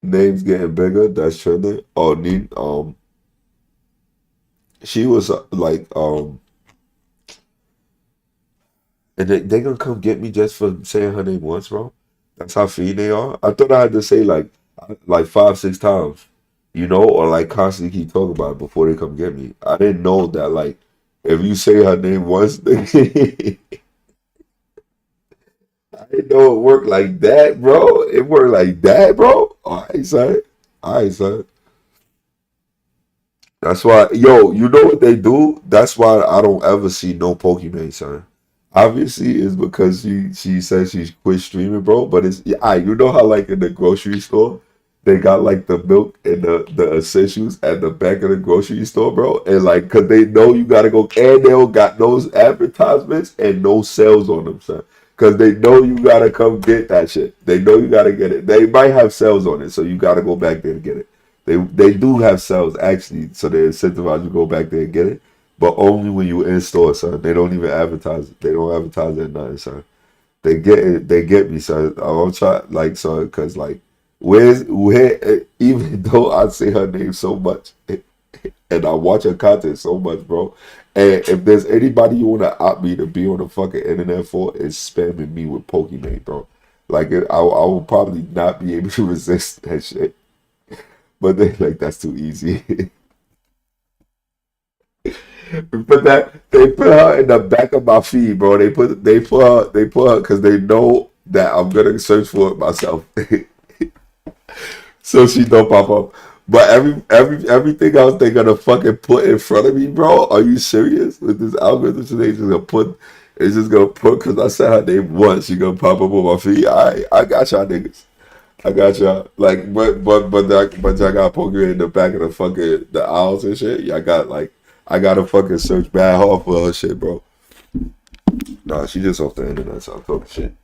Names getting bigger. That's trending. Oh, need she was and they gonna come get me just for saying her name once, bro. That's how fiend they are. I thought I had to say like 5, 6 times, or like constantly keep talking about it before they come get me. I didn't know that like if you say her name once, I didn't know it worked like that, bro. It worked like that, bro. All right, son. All right, son. That's why, yo, you know what they do? That's why I don't ever see no Pokemon, son. Obviously, it's because she says she's quit streaming, bro. But it's yeah, you know how like in the grocery store, they got like the milk and the essentials at the back of the grocery store, bro. And like, cause they know you gotta go, and they don't got those advertisements and no sales on them, son. Cause they know you gotta come get that shit. They know you gotta get it. They might have sales on it, so you gotta go back there and get it. They do have sales actually, so they incentivize you to go back there and get it, but only when you in store, son. They don't even advertise it. They don't advertise it at nothing, son. They get it. They get me, son. I'm try like son, cause like where even though I say her name so much and I watch her content so much, bro. And if there's anybody you wanna opt me to be on the fucking internet for, it's spamming me with Pokemon, bro. Like I will probably not be able to resist that shit. But they like that's too easy. But that they put her in the back of my feed, bro. They put her because they know that I'm gonna search for it myself, so she don't pop up. But everything else they gonna fucking put in front of me, bro. Are you serious with this algorithm? So they just gonna put, it's just gonna put because I said her name once. She gonna pop up on my feed. I got y'all niggas. I got y'all. Like, but y'all got Pokemon in the back of the fucking the owls and shit. Y'all got like, I gotta fucking search bad hard for her shit, bro. Nah, she just off the internet, so I'm talking shit.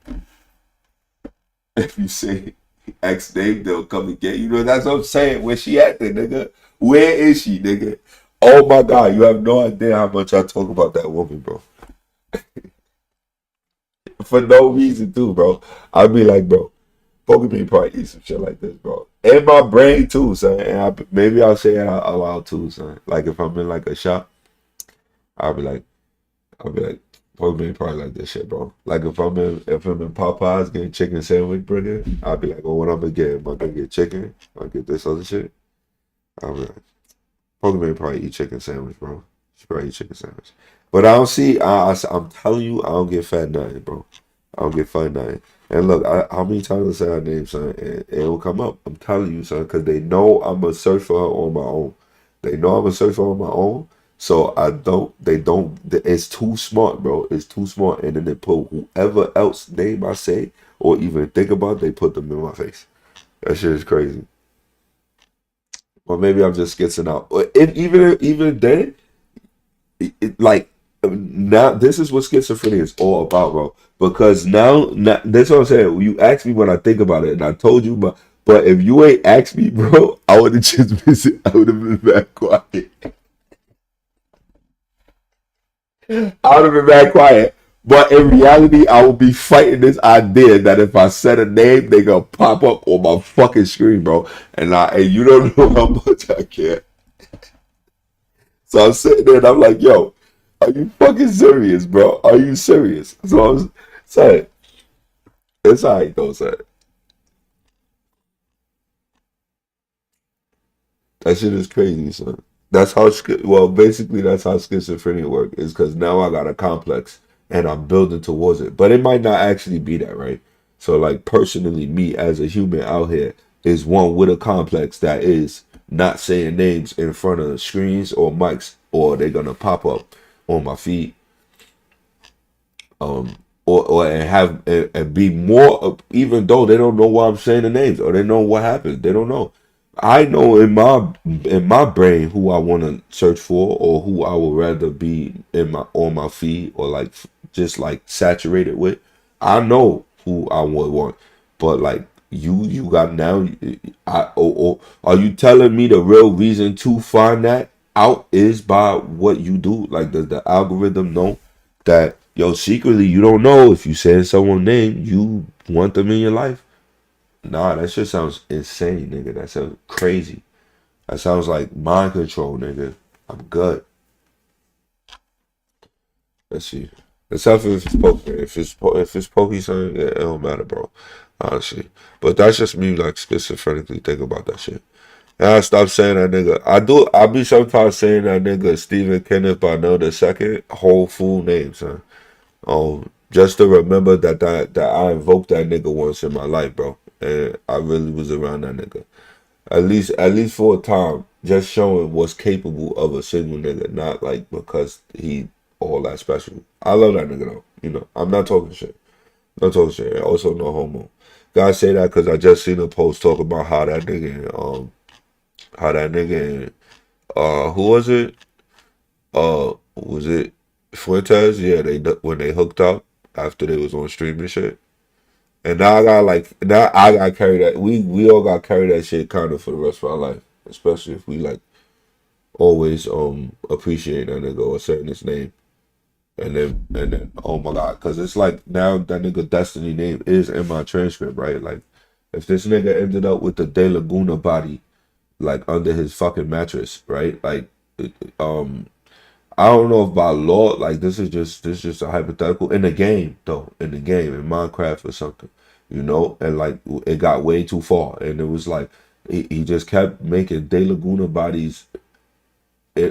If you say X name, they'll come and get you. That's what I'm saying. Where she at, then, nigga? Where is she, nigga? Oh my god, you have no idea how much I talk about that woman, bro. For no reason, too, bro. I'll be like, bro. Pokemon probably eat some shit like this, bro. In my brain too, son. And maybe I'll say it out loud too, son. Like if I'm in like a shop, I'll be like, Pokemon probably like this shit, bro. Like if I'm in Popeyes getting chicken sandwich burger, I'll be like, oh, what I'm gonna get? Am I gonna get chicken? I'll get this other shit. I'll be like, Pokemon probably eat chicken sandwich, bro. She probably eat chicken sandwich. But I don't see. I'm telling you, I don't get fat nothing, bro. I don't get fat nothing. And look, how many times I say her name, son, and it'll come up. I'm telling you, son, because they know I'm gonna search for her on my own. They know I'm gonna search for her on my own. So I don't. They don't. It's too smart, bro. It's too smart. And then they put whoever else name I say or even think about, they put them in my face. That shit is crazy. Or maybe I'm just skitzing out. Even then, like now this is what schizophrenia is all about, bro. Because now that's what I'm saying. You asked me when I think about it, and I told you, but if you ain't asked me, bro, I would have just been, I would have been back quiet. I would have been back quiet. But in reality, I would be fighting this idea that if I said a name, they gonna pop up on my fucking screen, bro. And you don't know how much I care. So I'm sitting there and I'm like, yo, are you fucking serious, bro? Are you serious? So I was saying, it's alright though, son. That shit is crazy, son. That's how, well, basically, that's how schizophrenia works, is because now I got a complex and I'm building towards it. But it might not actually be that, right? So, like, personally, me as a human out here is one with a complex that is not saying names in front of screens or mics, or they're gonna pop up on my feed, um, or and have and be more, even though they don't know why I'm saying the names or they know what happens, they don't know. I know in my brain who I want to search for or who I would rather be in my on my feed or just like saturated with. I know who I would want, but like you got now. Are you telling me the real reason to find that out is by what you do? Like, does the algorithm know that yo secretly you don't know if you say someone's name you want them in your life? Nah, that shit sounds insane, nigga. That sounds crazy. That sounds like mind control, nigga. I'm good. Let's see. Except if it's poker. If it's pokey, son, yeah, it don't matter, bro. Honestly. But that's just me, like, schizophreniquely thinking about that shit. And I stopped saying that nigga. I be sometimes saying that nigga Stephen Kenneth, but I know the second whole full name, son. Just to remember that I invoked that nigga once in my life, bro. And I really was around that nigga. At least for a time, just showing what's capable of a single nigga, not like because he all that special. I love that nigga though. You know, I'm not talking shit. Not talking shit. Also no homo. Gotta say that because I just seen a post talk about who was it Fuentes? Yeah, when they hooked up after they was on stream and shit. And now I got carried that we all got carried that shit kind of for the rest of our life, especially if we like always appreciate that nigga or saying his name, and then oh my god, because it's like now that nigga Destiny name is in my transcript, right? Like if this nigga ended up with the De Laguna body like under his fucking mattress, right? Like um I don't know if by law, like this is just a hypothetical in the game though, in Minecraft or something, and like it got way too far, and it was like he just kept making De Laguna bodies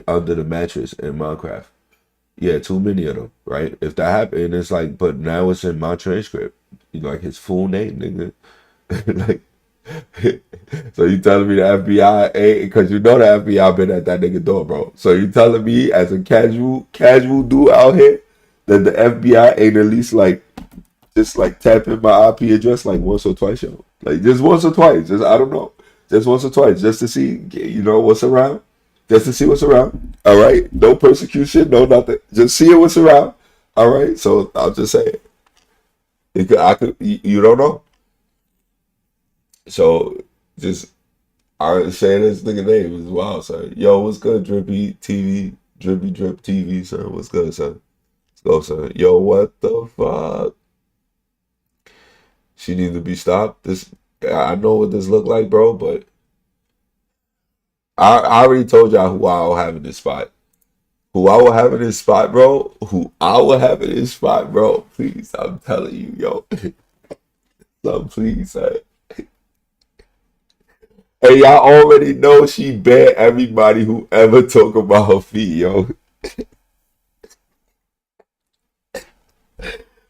under the mattress in Minecraft. Yeah, too many of them, right? If that happened, it's like, but now it's in my transcript, like his full name, nigga, like. So you telling me the FBI ain't because the FBI been at that nigga door, bro. So you telling me as a casual dude out here that the FBI ain't at least like just like tapping my IP address like once or twice, yo. Like just once or twice. Just I don't know. Just once or twice. Just to see what's around. Just to see what's around. All right. No persecution, no nothing. Just see what's around. All right. So I'll just say you don't know. So just I saying this nigga name is wild, son. Yo, what's good, Drippy TV, Drippy Drip TV, son? What's good, son? Let's go, son. Yo, what the fuck? She needs to be stopped. I know what this look like, bro, but I already told y'all who I will have in this spot. Who I will have in this spot, bro. Who I will have in this spot, bro. Please, I'm telling you, yo. So please, son. Hey, y'all already know she banned everybody who ever talk about her feet, yo.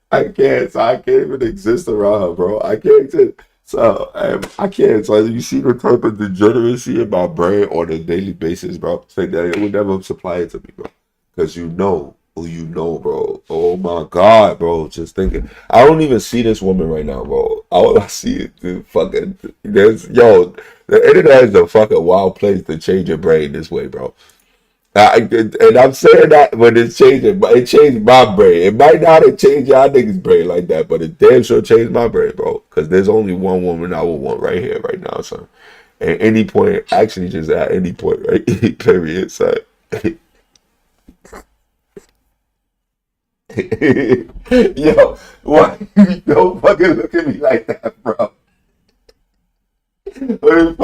I can't even exist around her, bro. I can't exist. So, I can't. So, you see the type of degeneracy in my brain on a daily basis, bro. It's like that it would never supply it to me, bro. Because you know who you know, bro. Oh my God, bro. Just thinking. I don't even see this woman right now, bro. All I see is the fucking. The internet is a fucking wild place to change your brain this way, bro. And I'm saying that when it's changing, but it changed my brain. It might not have changed y'all niggas' brain like that, but it damn sure changed my brain, bro. Because there's only one woman I would want right here, right now, son. At any point, actually, just at any point, right? Period, son. Yo, why you don't fucking look at me like that, bro? This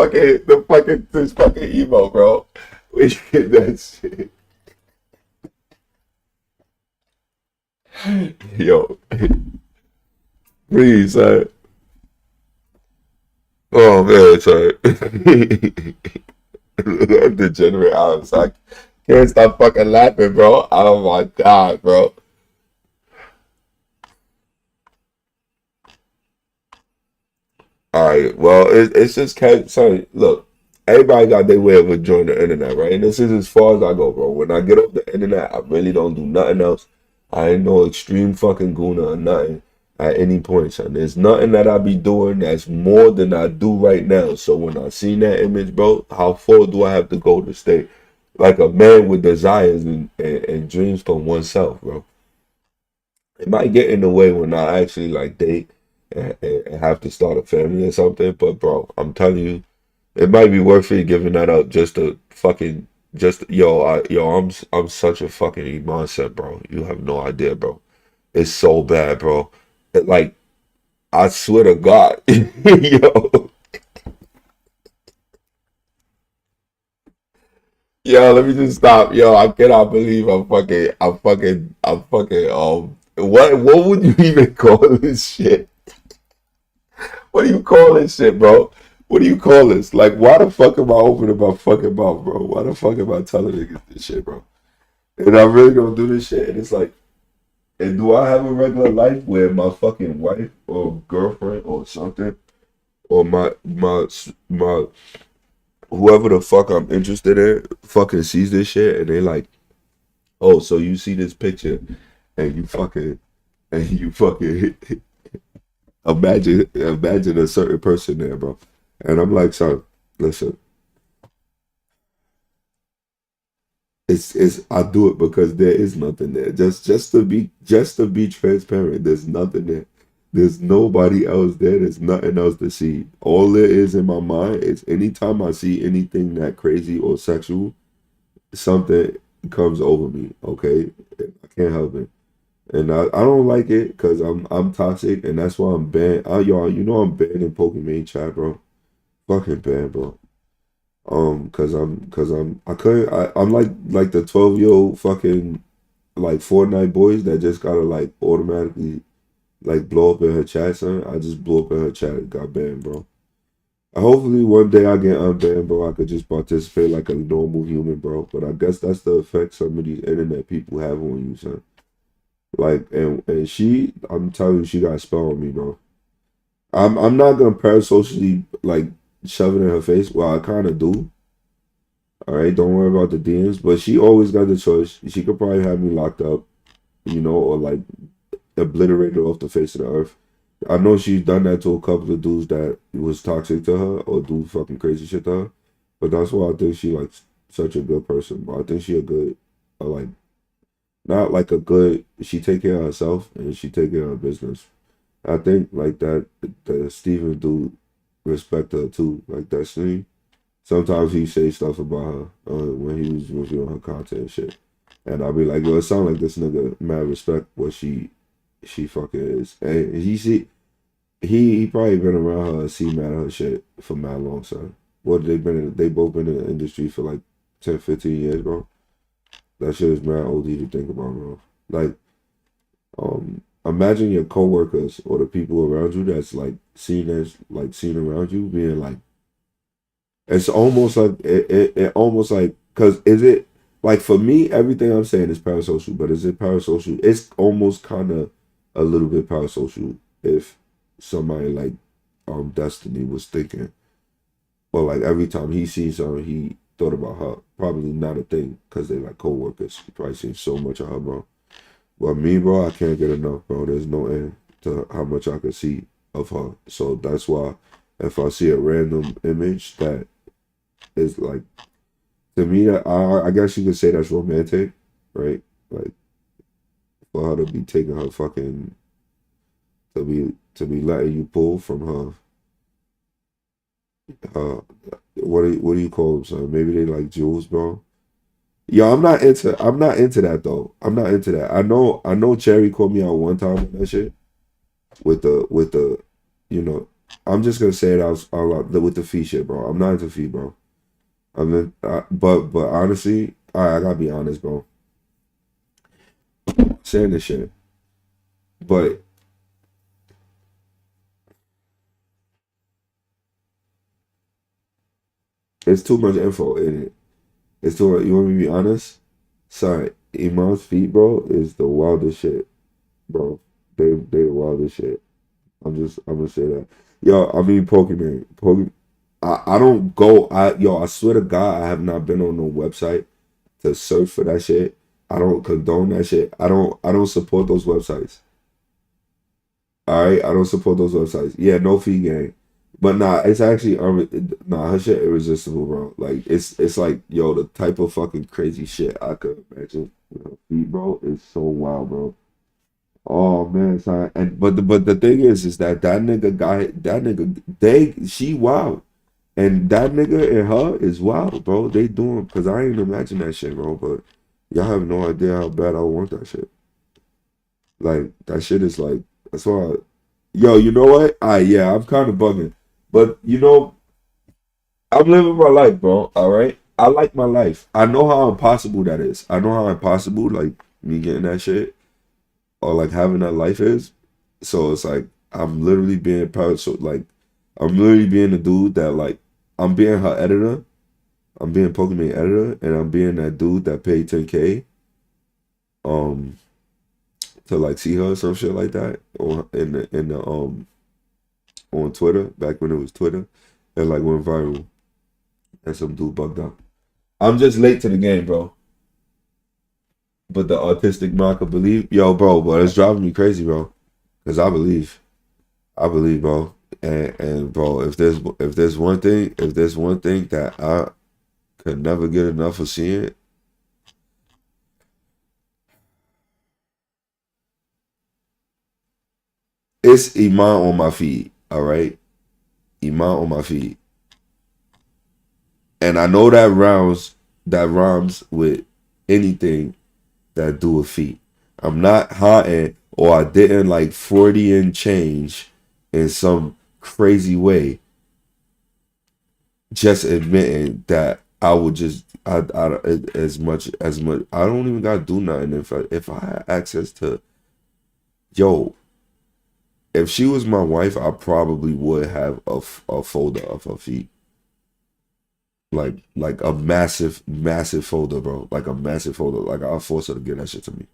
fucking emo, bro. We get that shit. Yo, please, son. Oh man, son. I'm degenerate. I can't stop fucking laughing, bro. Oh my God, bro. All right. Well, it's just sorry. Look, everybody got their way of enjoying the internet, right? And this is as far as I go, bro. When I get off the internet, I really don't do nothing else. I ain't no extreme fucking gooner or nothing at any point, son. There's nothing that I be doing that's more than I do right now. So when I seen that image, bro, how far do I have to go to stay like a man with desires and dreams for oneself, bro? It might get in the way when I actually like date and have to start a family or something. But bro, I'm telling you, it might be worth it giving that up just to fucking just I'm such a fucking mindset, bro. You have no idea, bro. It's so bad, bro. Like I swear to God, yo, yo, let me just stop, yo. I cannot believe I'm fucking. What would you even call this shit? What do you call this shit, bro? What do you call this? Like, why the fuck am I opening my fucking mouth, bro? Why the fuck am I telling niggas this shit, bro? And I'm really gonna do this shit, and it's like, and do I have a regular life where my fucking wife or girlfriend or something or my whoever the fuck I'm interested in fucking sees this shit and they like, oh, so you see this picture and you fucking imagine a certain person there, bro. And I'm like, son, listen, it's I do it because there is nothing there. Just to be transparent, there's nothing there. There's nobody else there. There's nothing else to see. All there is in my mind is anytime I see anything that crazy or sexual, something comes over me. Okay, I can't help it, and I don't like it because I'm toxic, and that's why I'm banned. Y'all, I'm banned in Pokemon chat, bro. Fucking banned, bro. Cause I'm like the 12-year-old fucking like Fortnite boys that just gotta like automatically like blow up in her chat, son. I just blew up in her chat and got banned, bro. Hopefully one day I get unbanned, bro. I could just participate like a normal human, bro. But I guess that's the effect some of these internet people have on you, son. Like and I'm telling you, she got a spell on me, bro. I'm not gonna parasocially like shove it in her face. Well, I kind of do. All right, don't worry about the DMs. But she always got the choice. She could probably have me locked up, or like obliterated off the face of the earth. I know she's done that to a couple of dudes that was toxic to her or do fucking crazy shit to her. But that's why I think she like such a good person. But I think she a good, like not like a good. She take care of herself and she take care of her business. I think like that Steven dude respect her too. Like that scene. Sometimes he say stuff about her when he was reviewing her content and shit. And I'll be like, yo, it sound like this nigga mad respect what she fucking is. And he probably been around her and see mad at her shit for mad long, son. What they both been in the industry for like 10, 15 years, bro. That shit is mad OD to think about, bro. Like, imagine your coworkers or the people around you that's like seen around you being like, it's almost like it almost like because is it like for me everything I'm saying is parasocial, but is it parasocial? It's almost kind of a little bit parasocial if somebody like Destiny was thinking, or like every time he sees something he thought about her. Probably not a thing because they like co-workers. He probably seen so much of her, bro. But me, bro, I can't get enough, bro. There's no end to how much I could see of her. So that's why if I see a random image that is like, to me, I guess you could say that's romantic, right? Like for her to be taking her fucking to be letting you pull from her what do you call them, son? Maybe they like jewels, bro. Yo, I'm not into that though. I'm not into that. I know Cherry called me out one time on that shit with the you know I'm just gonna say it out loud with the fee shit, bro. I'm not into fee, bro. But honestly, I gotta be honest, bro. Saying this shit, but it's too much info in it. It's too. You want me to be honest? Sorry, Iman's feet, bro, is the wildest shit, bro. They the wildest shit. I'm gonna say that. Yo, I mean Pokemon. I don't go. I swear to God, I have not been on no website to search for that shit. I don't condone that shit. I don't support those websites. All right, I don't support those websites. Yeah, no fee gang. But nah, it's actually nah, her shit irresistible, bro. Like it's like yo, the type of fucking crazy shit I could imagine with her feet, bro, is so wild, bro. Oh man, son. And but the thing is that she wild. And that nigga and her is wild, bro. They doing, cause I ain't imagine that shit, bro. But y'all have no idea how bad I want that shit. Like that shit is like, that's why. Yo, you know what? Yeah, I'm kind of bugging, but I'm living my life, bro. All right, I like my life. I know how impossible that is. I know how impossible like me getting that shit or like having that life is. So it's like I'm literally being proud. So like I'm literally being the dude that like I'm being her editor. I'm being Pokemon editor, and I'm being that dude that paid 10K um to like see her or some shit like that on in the on Twitter back when it was Twitter, and like went viral, and some dude bugged out. I'm just late to the game, bro. But the autistic mind could believe, yo, bro, it's driving me crazy, bro. Cause I believe, bro. And bro, if there's one thing that I could never get enough of seeing, it's Iman on my feed. All right, Iman on my feed, and I know that rhymes with anything that do with feet. I'm not hiding, or I didn't like 40 and change in some crazy way. Just admitting that I would just I as much I don't even gotta do nothing if I had access to, yo, if she was my wife, I probably would have a folder of her feet, like a massive folder, bro, like a massive folder. Like I'll force her to get that shit to me,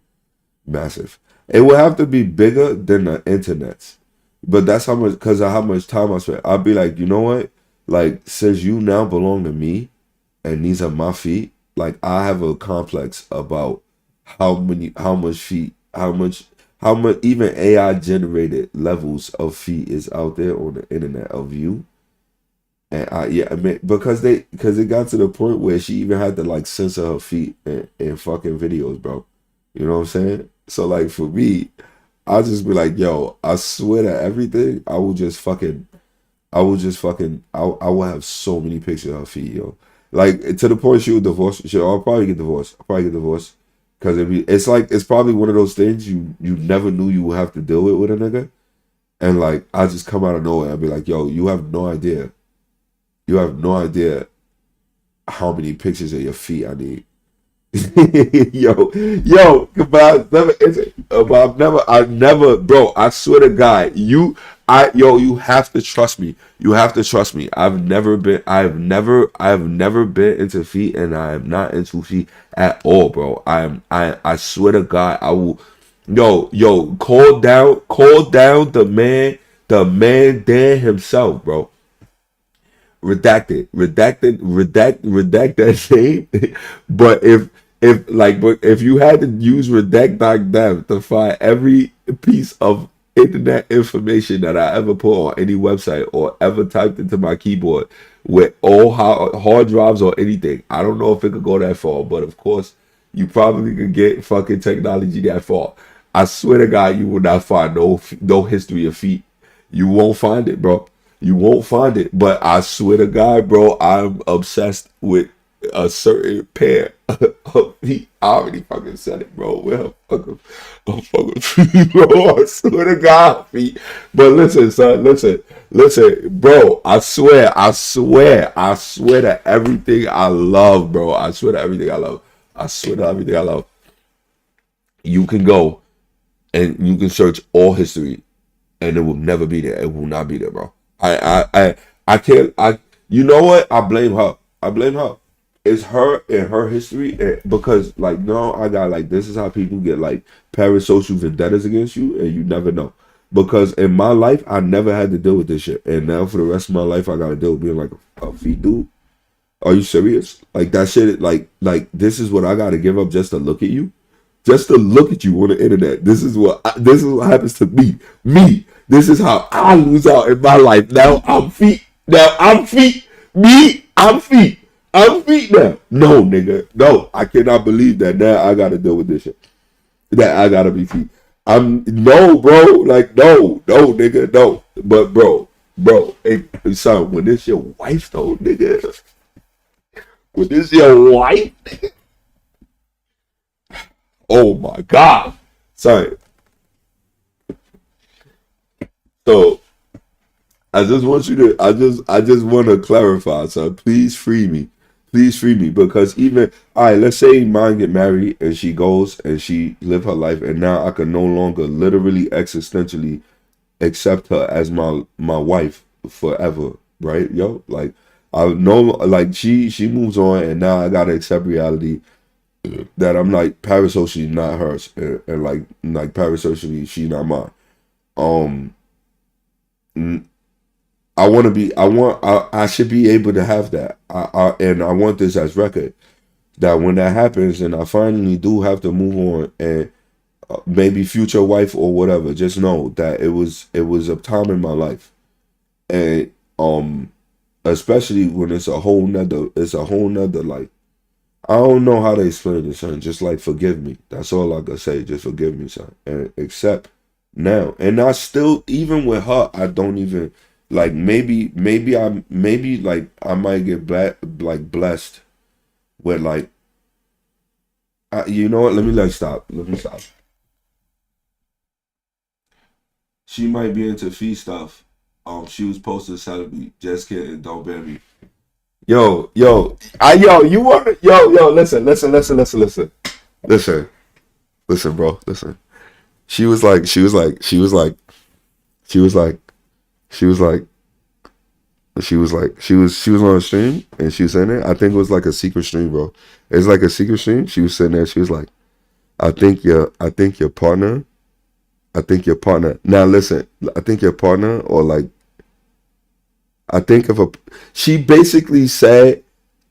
massive. It would have to be bigger than the internet's, but that's how much, because of how much time I spent. I'd be like, you know what, like since you now belong to me and these are my feet, like I have a complex about how much even AI generated levels of feet is out there on the internet of you. And I mean, because it got to the point where she even had to like censor her feet in fucking videos, bro. You know what I'm saying? So like for me, I'll just be like, yo, I swear that everything, I will have so many pictures of her feet, yo. Like to the point she would divorce. I'll probably get divorced. Because it's probably one of those things you never knew you would have to deal with a nigga, and like I just come out of nowhere and be like, yo, you have no idea. You have no idea how many pictures of your feet I need. I've never, bro. I swear to God, you have to trust me. You have to trust me. I've never been into feet, and I am not into feet at all, bro. I swear to God, I will. Call down the man Dan himself, bro. Redact that name. But if you had to use redact.dev to find every piece of internet information that I ever put on any website or ever typed into my keyboard with all hard drives or anything, I don't know if it could go that far, but of course you probably could get fucking technology that far. I swear to God, you will not find no history of feet. You won't find it, bro. You won't find it. But I swear to God, bro, I'm obsessed with a certain pair of feet. I already fucking said it, bro. Well, fucking feet, bro. I swear to God, feet. But listen, son, listen, bro. I swear that everything I love, bro. I swear to everything I love. I swear to everything I love. You can go and you can search all history, and it will never be there. It will not be there, bro. I can't. You know what? I blame her. It's her and her history, because like no, I got like this is how people get like parasocial vendettas against you, and you never know. Because in my life, I never had to deal with this shit, and now for the rest of my life, I gotta deal with being like a feet dude. Are you serious? Like that shit? Like this is what I gotta give up just to look at you, just to look at you on the internet. This is what happens to me. This is how I lose out in my life. Now I'm feet. I'm feet. I'm feet now. No, nigga. No, I cannot believe that now I gotta deal with this shit. That I gotta be feet. I'm no, bro. Like no, nigga, no. But bro, hey, son, when this your wife though, nigga, when this your wife, oh my god, son. So I just want you to, I just want to clarify, son. Please free me, because even, all right, let's say mine get married and she goes and she live her life, and now I can no longer literally existentially accept her as my wife forever, right? Yo, like I know, like she moves on, and now I gotta accept reality that I'm like parasocially not hers, and like parasocially she not mine. Um, I want to be. I should be able to have that. And I want this as record that when that happens, and I finally do have to move on, and maybe future wife or whatever, just know that it was a time in my life, and especially when it's a whole nother like, I don't know how to explain it, son. Just like forgive me. That's all I can say. Just forgive me, son, and accept now. And I still, even with her, I don't even like. Maybe like I might get blessed with like. You know what? Let me stop. Let me stop. She might be into fee stuff. She was posting celebrity. Just kidding. Don't ban me. Yo, you want to, listen, bro, listen. She was like, she was like, she was like, she was like, she was like, she was on a stream and she was saying it. I think it was like a secret stream, bro. It's like a secret stream. She was sitting there. She was like, I think your partner. Now listen, I think your partner, or like, I think if she basically said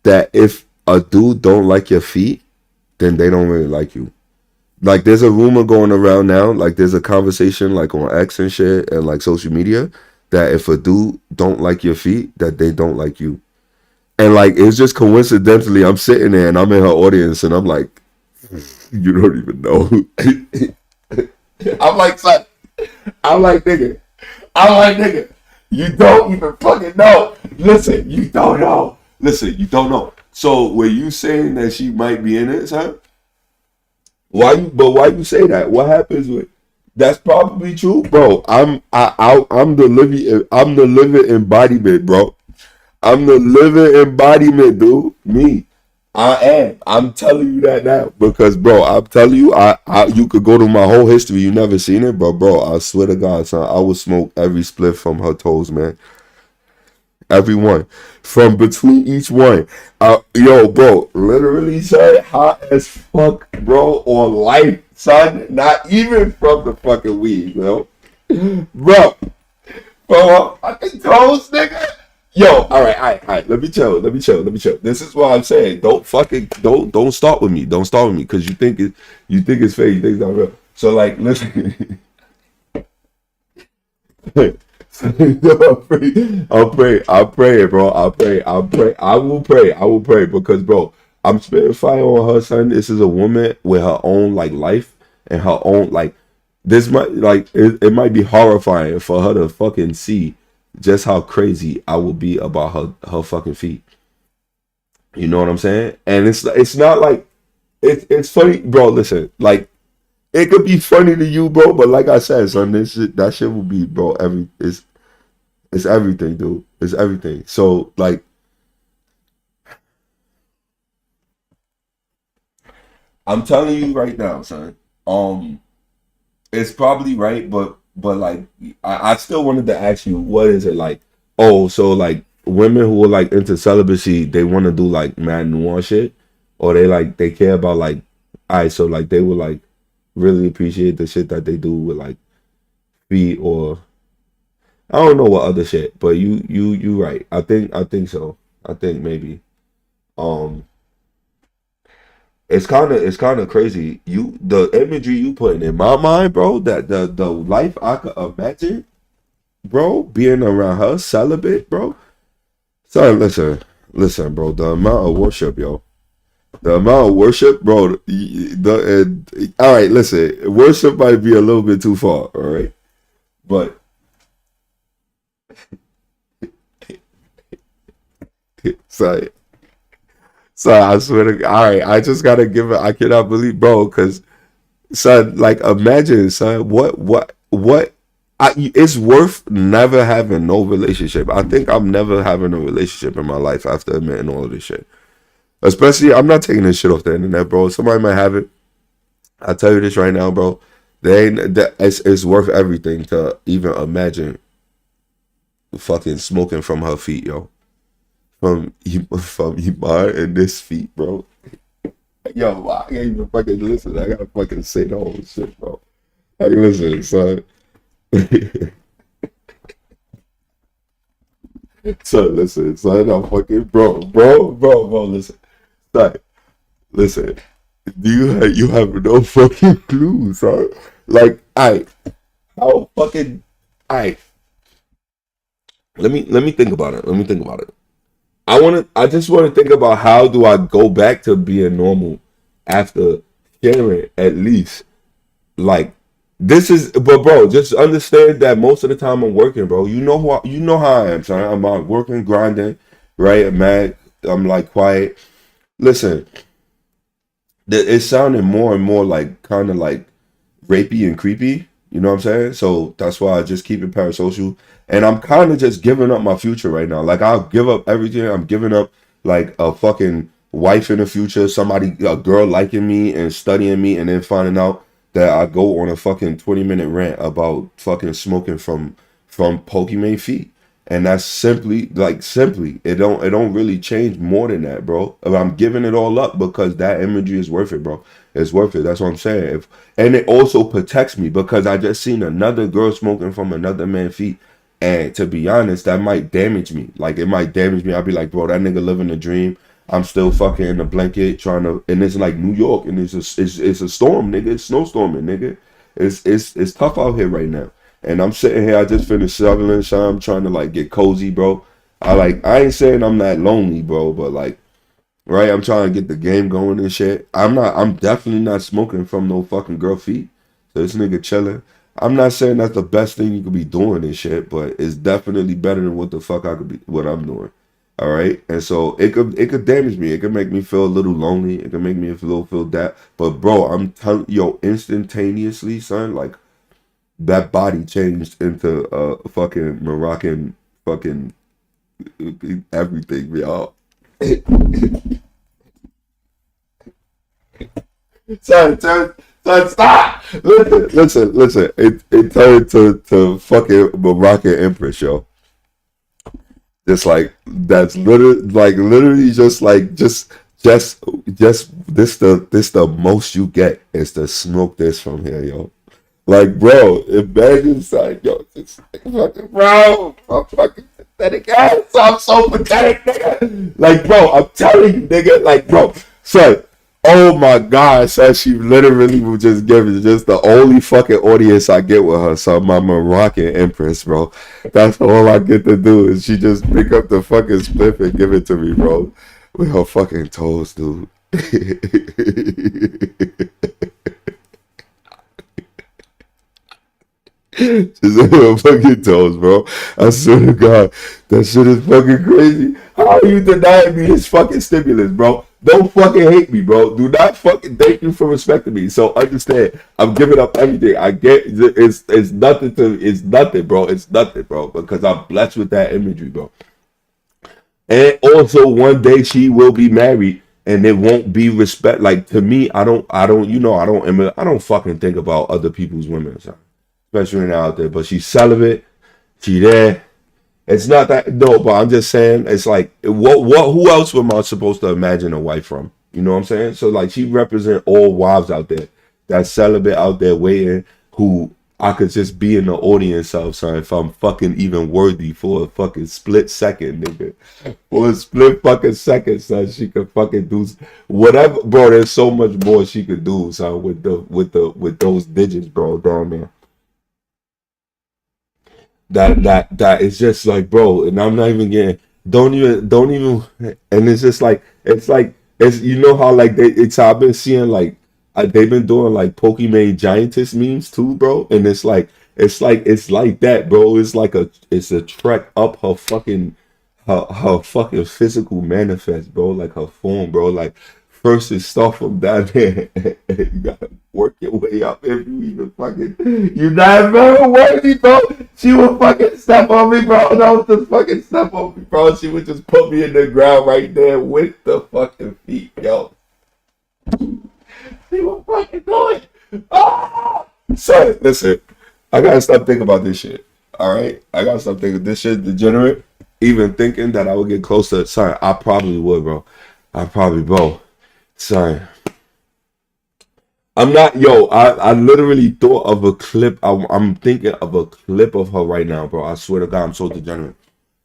that if a dude don't like your feet, then they don't really like you. Like there's a rumor going around now, like there's a conversation like on X and shit and like social media, that if a dude don't like your feet, that they don't like you. And like it's just coincidentally, I'm sitting there and I'm in her audience and I'm like, you don't even know. I'm like, son, I'm like, nigga. I'm like, nigga, you don't even fucking know. Listen, you don't know. Listen, you don't know. So were you saying that she might be in it, son? Why you say that? What happens with? That's probably true, bro. I'm the living embodiment, bro. I'm the living embodiment, dude. Me. I am. I'm telling you that now because, bro, I'm telling you, you could go to my whole history. You never seen it, bro. I swear to God, son, I would smoke every spliff from her toes, man. Every one, from between each one. Yo, bro, literally, son, hot as fuck, bro, on life, son. Not even from the fucking weed, bro. Bro, fucking toes, nigga. Yo, all right. Let me chill. This is what I'm saying. Don't start with me. Don't start with me because you think it's fake. You think it's not real. So like, listen. I'll pray, bro. I will pray because, bro, I'm spitting fire on her, son. This is a woman with her own like life and her own like. This might like it might be horrifying for her to fucking see just how crazy I will be about her fucking feet. You know what I'm saying? And it's not like it's funny, bro. Listen, like it could be funny to you, bro, but like I said, son, that shit will be, bro. It's everything, dude. It's everything. So like, I'm telling you right now, son. It's probably right, but like I still wanted to ask you, what is it like? Oh, so like women who are like into celibacy, they want to do like mad nuance shit, or they care about like, alright, so like they would like really appreciate the shit that they do with like feet, or I don't know what other shit, but you right. I think so. I think maybe. Um, it's kind of crazy. The imagery you putting in my mind, bro. That the life I could imagine, bro, being around her celibate, bro. So listen, bro. The amount of worship, yo. The amount of worship, bro. All right, listen. Worship might be a little bit too far. All right, but sorry. So I swear to God, all right, I just gotta give it. I cannot believe, bro, because son, like, imagine, son, what? It's worth never having no relationship. I think I'm never having a relationship in my life after admitting all of this shit. Especially, I'm not taking this shit off the internet, bro. Somebody might have it. I tell you this right now, bro. They ain't that. It's worth everything to even imagine fucking smoking from her feet, yo. From Iman and this feet, bro. Yo, I can't even fucking listen. I gotta fucking say the whole shit, bro. Like, listen, son. So listen, son. I'm fucking bro. Listen, son. Listen. You have no fucking clue, son. Like, how fucking, I. Let me think about it. Let me think about it. I just want to think about how do I go back to being normal after sharing at least, like, this is, but bro, just understand that most of the time I'm working, bro. You know how I am, son. I'm out working, grinding, right? I'm mad. I'm like quiet. Listen, it's sounding more and more like kind of like rapey and creepy. You know what I'm saying? So that's why I just keep it parasocial. And I'm kind of just giving up my future right now. Like, I'll give up everything. I'm giving up like a fucking wife in the future, somebody, a girl liking me and studying me, and then finding out that I go on a fucking 20-minute rant about fucking smoking from Pokemon feet. And that's simply it don't really change more than that, bro. I'm giving it all up because that imagery is worth it, bro. It's worth it. That's what I'm saying. And it also protects me because I just seen another girl smoking from another man's feet. And to be honest, that might damage me. Like, it might damage me. I'll be like, bro, that nigga living a dream. I'm still fucking in a blanket trying to, and it's like New York, and it's a storm, nigga. It's snowstorming, nigga. It's tough out here right now. And I'm sitting here. I just finished shoveling, so I'm trying to like get cozy, bro. I ain't saying I'm not lonely, bro, but like, right, I'm trying to get the game going and shit. I'm definitely not smoking from no fucking girl feet. So this nigga chilling. I'm not saying that's the best thing you could be doing and shit, but it's definitely better than what the fuck what I'm doing. All right, and so it could damage me. It could make me feel a little lonely. It could make me feel that. But bro, I'm telling yo, instantaneously, son, like, that body changed into a fucking Moroccan fucking everything, y'all. son, stop! Listen. It turned to fucking Moroccan Empress, yo. Just like, that's literally just like just this the most you get is to smoke this from here, yo. Like, bro, imagine, son, yo, just like, fucking, bro, I'm fucking pathetic ass. I'm so pathetic, nigga. Like, bro, I'm telling you, nigga, like, bro, son, oh my God, son, she literally will just give it just the only fucking audience I get with her, son, my Moroccan Empress, bro. That's all I get to do is she just pick up the fucking spliff and give it to me, bro, with her fucking toes, dude. Just in her fucking toes, bro. I swear to God, that shit is fucking crazy. How are you denying me this fucking stimulus, bro? Don't fucking hate me, bro. Do not fucking thank you for respecting me. So understand, I'm giving up everything. I get it's nothing, bro. It's nothing, bro. Because I'm blessed with that imagery, bro. And also, one day she will be married, and it won't be respect. Like, to me, I don't fucking think about other people's women, son, especially now out there. But she's celibate. She there. It's not that, no, but I'm just saying, it's like, who else am I supposed to imagine a wife from? You know what I'm saying? So like, she represent all wives out there that's celibate out there waiting, who I could just be in the audience of, son, if I'm fucking even worthy for a fucking split second, nigga. For a split fucking second, son, she could fucking do whatever, bro. There's so much more she could do, son, with those digits, bro, down there. That is just like, bro, and I'm not even getting, don't even, and it's just like, it's you know how like I've been seeing like they've been doing like Pokemon Giantess memes too, bro, and it's like that, bro. It's a trek up her fucking physical manifest, bro, like her form, bro. Like first it start from down there, you gotta work your way up if you even fucking you not very worthy, bro. She would fucking step on me, bro. No, just fucking step on me, bro. She would just put me in the ground right there with the fucking feet, yo. She would fucking do it. Ah! Son, listen, I gotta stop thinking about this shit. All right, I gotta stop thinking this shit degenerate. Even thinking that I would get closer, son, I probably would, bro. I probably, bro. Son, I'm not, yo. I literally thought of a clip. I'm thinking of a clip of her right now, bro. I swear to God, I'm so degenerate.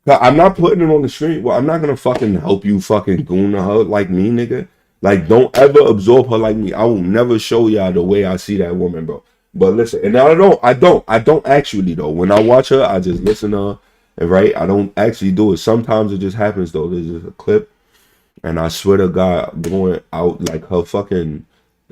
I'm not putting it on the street. Well, I'm not gonna fucking help you fucking goon to her like me, nigga. Like, don't ever absorb her like me. I will never show y'all the way I see that woman, bro. But listen, and I don't actually though. When I watch her, I just listen to her, and right, I don't actually do it. Sometimes it just happens though. There's just a clip, and I swear to God, going out like her fucking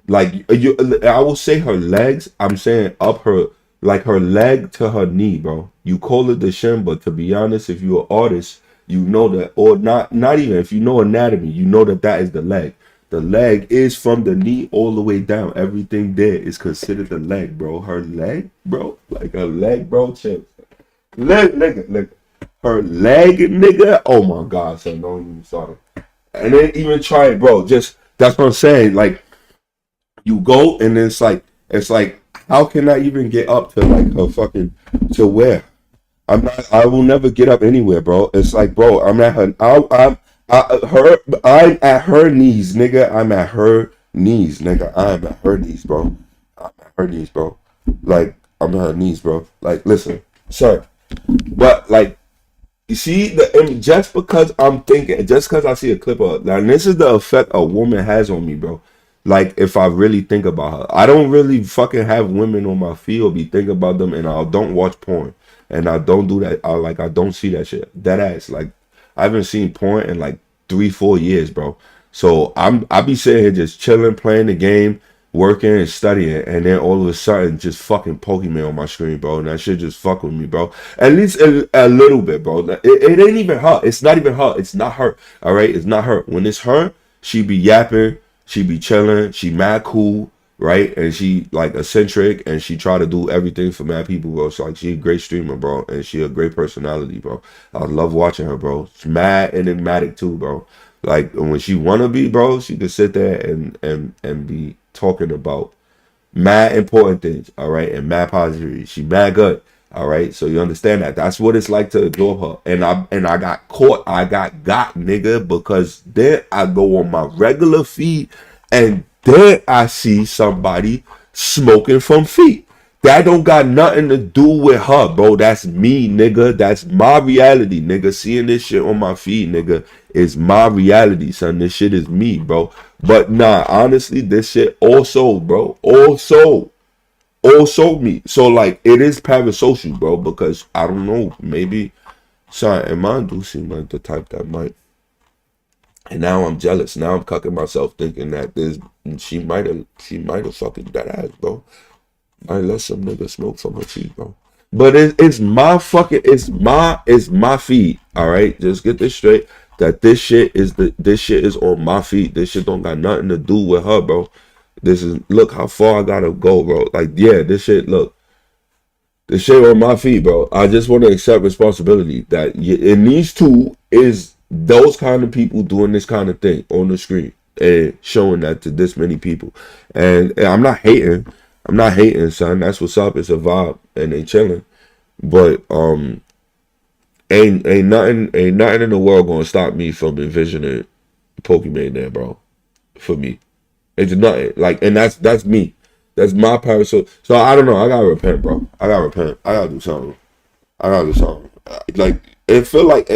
like you, I will say her legs. I'm saying up her like her leg to her knee, bro. You call it the shin, but to be honest, if you're an artist, you know that, or not even if you know anatomy, you know that that is the leg. The leg is from the knee all the way down. Everything there is considered the leg, bro. Her leg, bro, like her leg, bro. Chill. Leg, nigga. Her leg, nigga. Oh my God, son, don't even start it. And then even try it, bro. Just that's what I'm saying. Like you go and it's like how can I even get up to like her fucking to where? I will never get up anywhere, bro. It's like, bro, I'm at her I'm at her knees, nigga. I'm at her knees, nigga. I'm at her knees, bro. I'm at her knees, bro. Like I'm at her knees, bro. Like listen, sir. But like you see, just because I'm thinking, just because I see a clip of, now this is the effect a woman has on me, bro. Like if I really think about her, I don't really fucking have women on my feed or be thinking about them, and I don't watch porn, and I don't do that. I don't see that shit. That ass, like I haven't seen porn in like 3-4 years, bro. So I be sitting here just chilling, playing the game, working and studying, and then all of a sudden just fucking Pokemon on my screen, bro. And that shit just fuck with me, bro. At least a little bit, bro. It ain't even her. It's not even her. It's not her. All right, it's not her. When it's her, she be yapping, she be chilling, she mad cool, right? And she like eccentric, and she try to do everything for mad people, bro. So like she a great streamer, bro, and she a great personality, bro. I love watching her, bro. She's mad enigmatic too, bro. Like when she wanna be, bro, she can sit there and be talking about mad important things, all right, and mad positivity. She mad good, all right. So you understand that. That's what it's like to adore her. And I got caught. I got nigga, because then I go on my regular feed, and then I see somebody smoking from feet. That don't got nothing to do with her, bro. That's me, nigga. That's my reality, nigga. Seeing this shit on my feed, nigga, is my reality, son. This shit is me, bro. But nah, honestly, this shit also, bro, also me. So like, it is parasocial, bro, because I don't know, maybe, son, and mine do seem like the type that might. And now I'm jealous. Now I'm cucking myself, thinking that she might have fucking that ass, bro. I let some nigga smoke from her feet, bro. But it's my fucking it's my feed. All right, just get this straight. That this shit is on my feet. This shit don't got nothing to do with her, bro. This is look how far I gotta go, bro. Like yeah, this shit on my feet, bro. I just want to accept responsibility that in these two is those kind of people doing this kind of thing on the screen and showing that to this many people. And I'm not hating. I'm not hating, son. That's what's up. It's a vibe, and they chilling. But ain't nothing in the world gonna stop me from envisioning Pokemon there, bro. For me, it's nothing. Like, and that's me. That's my power. So I don't know. I gotta repent, bro. I gotta repent. I gotta do something. Like it feel like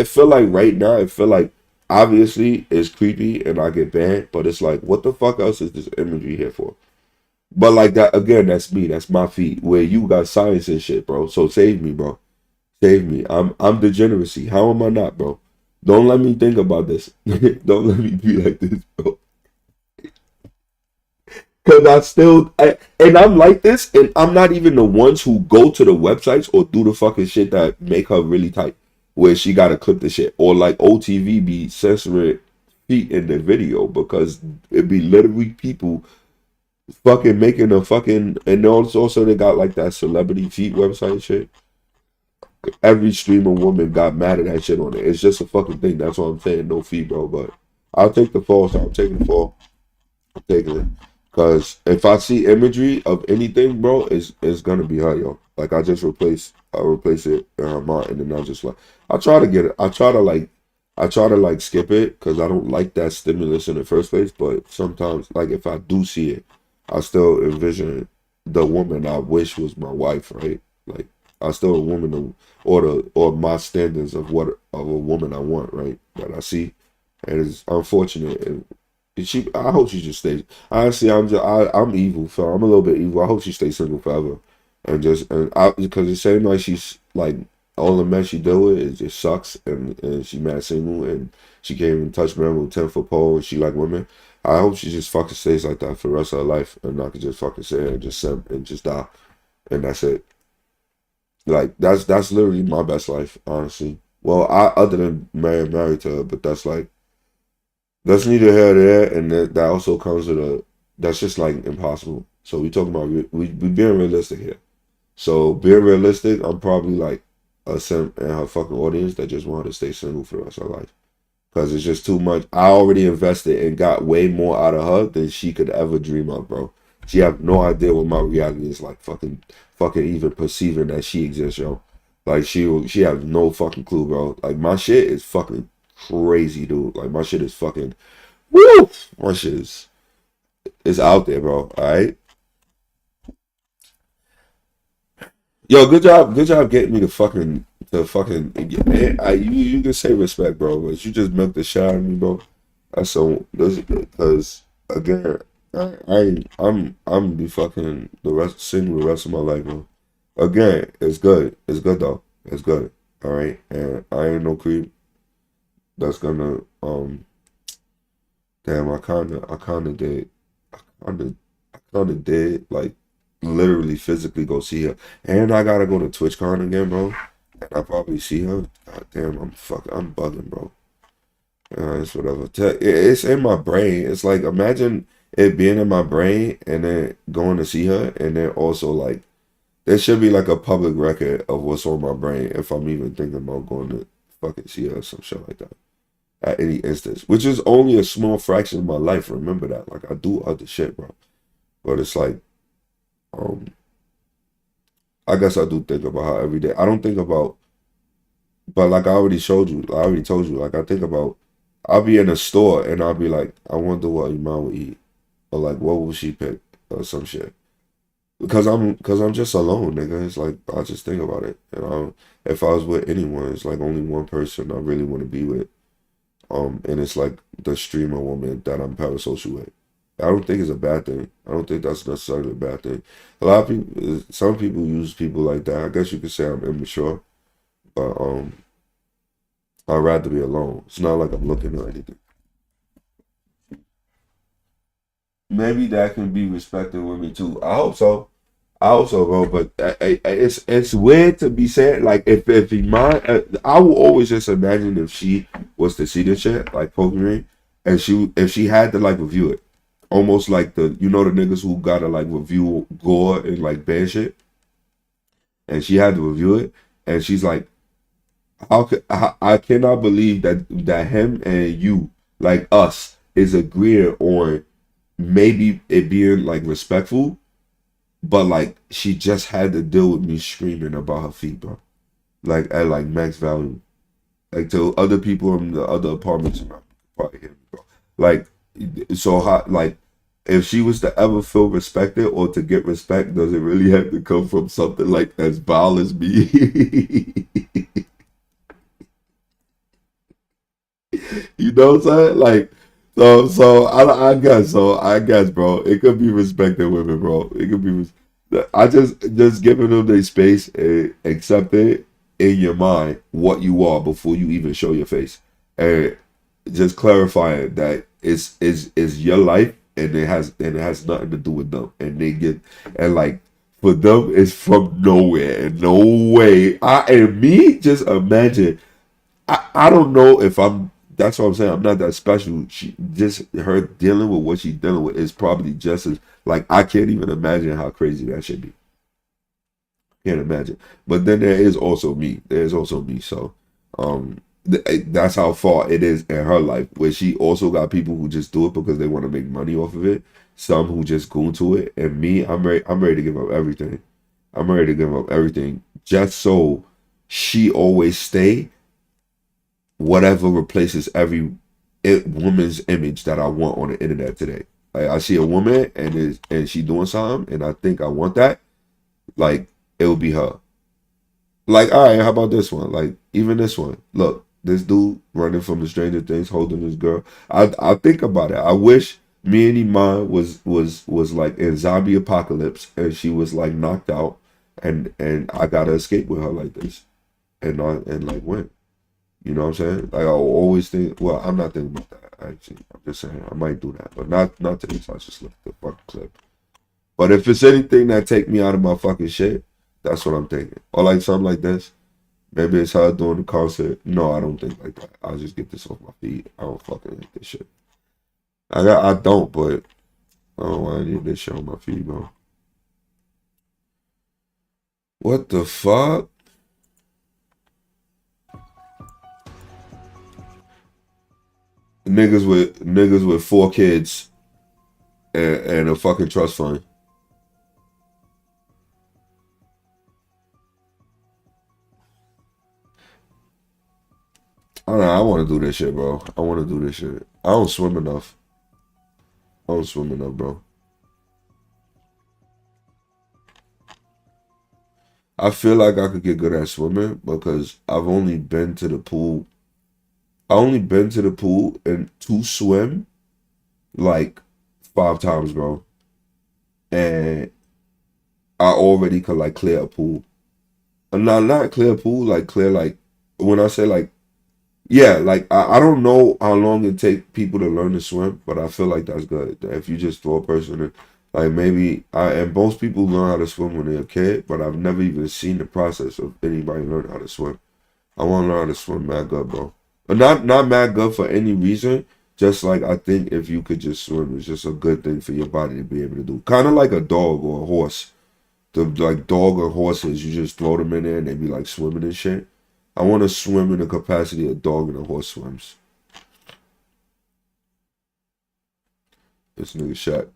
right now. It feel like obviously it's creepy and I get banned, but it's like what the fuck else is this imagery here for? But like that again, that's me. That's my feet. Where you got science and shit, bro. So save me, bro. Save me. I'm degeneracy. How am I not, bro? Don't let me think about this. Don't let me be like this, bro. Cause and I'm like this, and I'm not even the ones who go to the websites or do the fucking shit that make her really tight, where she gotta clip the shit, or like OTV be censoring feet in the video because it be literally people fucking making a fucking, and also they got like that celebrity feet website shit. Every streamer woman got mad at that shit on it. It's just a fucking thing. That's what I'm saying. No feet, bro. But I'll take the fall. So I'm taking the fall. I'm taking it. Cause if I see imagery of anything, bro, it's gonna be her, yo. Like I replace it in her mind, and then I just like, I try to get it. I try to like skip it because I don't like that stimulus in the first place. But sometimes, like if I do see it, I still envision the woman I wish was my wife, right? Like I still a woman or my standards of what of a woman I want, right? That I see, and it's unfortunate. And I hope she just stays. Honestly, I'm evil, so I'm a little bit evil. I hope she stays single forever, because it seems like she's like all the men she deal with, it just sucks, and she mad single, and she can't even touch men with 10-foot pole, and she like women. I hope she just fucking stays like that for the rest of her life, and I can just fucking sit here and just simp and just die, and that's it. Like that's literally my best life, honestly. Well, other than married to her, but that's neither here nor there, and that also comes with that's just like impossible. So we talking about we being realistic here. So being realistic, I'm probably like a simp and her fucking audience that just wanted to stay single for the rest of her life. Because it's just too much. I already invested and got way more out of her than she could ever dream of, bro. She have no idea what my reality is like. Fucking even perceiving that she exists, yo. Like she has no fucking clue, bro. Like my shit is fucking crazy, dude. Like my shit is fucking woo. My shit is out there, bro. All right. Yo, good job getting me you can say respect, bro, but you just milked the shit out of me, bro. That's so because again, I'm gonna be fucking the rest single the rest of my life, bro. Again, it's good. It's good though. It's good. All right, and I ain't no creep that's gonna damn. I kinda did like literally physically go see her, and I gotta go to TwitchCon again, bro. And I probably see her. God damn, I'm bugging, bro. It's whatever. It's in my brain. It's like imagine it being in my brain and then going to see her, and then also like there should be like a public record of what's on my brain if I'm even thinking about going to fucking see her or some shit like that at any instance, which is only a small fraction of my life. Remember that. Like I do other shit, bro. But it's like, um, I guess I do think about her every day. I don't think about, but like I already told you, like I think about, I'll be in a store and I'll be like, I wonder what Iman would eat, or like what will she pick, or some shit. Because I'm just alone, nigga. It's like I just think about it, and if I was with anyone, it's like only one person I really want to be with. And it's like the streamer woman that I'm parasocial with. I don't think it's a bad thing. I don't think that's necessarily a bad thing. A lot of people, some people use people like that. I guess you could say I'm immature, but I'd rather be alone. It's not like I'm looking or anything. Maybe that can be respected with me too. I hope so. I also wrote, but it's weird to be saying like if he mind, I will always just imagine if she was to see this shit like Pokemon, and if she had to like review it, almost like the the niggas who gotta like review gore and like bad shit, and she had to review it, and she's like, I cannot believe that him and you like us is agreeing on maybe it being like respectful, but like she just had to deal with me screaming about her feet, bro. Like at like max value. Like to other people in the other apartments around probably hear me, bro. Like so hot like if she was to ever feel respected or to get respect, does it really have to come from something like as vile as me? You know what I'm saying? Like I guess, bro, it could be respecting women, bro. It could be. I just giving them their space and accept it in your mind what you are before you even show your face, and just clarifying that it's your life and it has nothing to do with them, and they get and like for them it's from nowhere and no way. And me just imagine. I don't know if I'm. That's what I'm saying. I'm not that special. She just her dealing with what she's dealing with is probably just as like I can't even imagine how crazy that should be. Can't imagine. But then there is also me. There's also me. So, that's how far it is in her life. Where she also got people who just do it because they want to make money off of it. Some who just go to it. And me, I'm ready. I'm ready to give up everything. I'm ready to give up everything just so she always stay whatever replaces every woman's image that I want on the internet today. Like I see a woman and she doing something, and I think I want that. Like it would be her. Like all right, how about this one? Like even this one. Look, this dude running from the Stranger Things, holding this girl. I think about it. I wish me and Iman was like in zombie apocalypse, and she was like knocked out, and I gotta escape with her like this, and like win. You know what I'm saying? Like I always think. Well, I'm not thinking about that. Actually, I'm just saying I might do that, but not today. So I just look at the fucking clip. But if it's anything that take me out of my fucking shit, that's what I'm thinking. Or like something like this. Maybe it's her doing the concert. No, I don't think like that. I'll just get this off my feet. I don't fucking hate this shit. I don't, but I don't want to need this shit on my feet, bro. What the fuck? Niggas with 4 kids and a fucking trust fund. I don't know. I want to do this shit, bro. I want to do this shit. I don't swim enough. I don't swim enough, bro. I feel like I could get good at swimming because I've only been to the pool. I only been to the pool and to swim like 5 times, bro. And I already could like clear a pool. Not clear a pool, like clear like when I say like yeah, like I don't know how long it take people to learn to swim, but I feel like that's good. If you just throw a person in, like maybe and most people learn how to swim when they're a kid, but I've never even seen the process of anybody learn how to swim. I want to learn how to swim mad good, bro. But not mad good for any reason. Just like I think if you could just swim, it's just a good thing for your body to be able to do. Kind of like a dog or a horse. The like dog or horses, you just throw them in there and they be like swimming and shit. I want to swim in the capacity a dog and a horse swims. This nigga shot.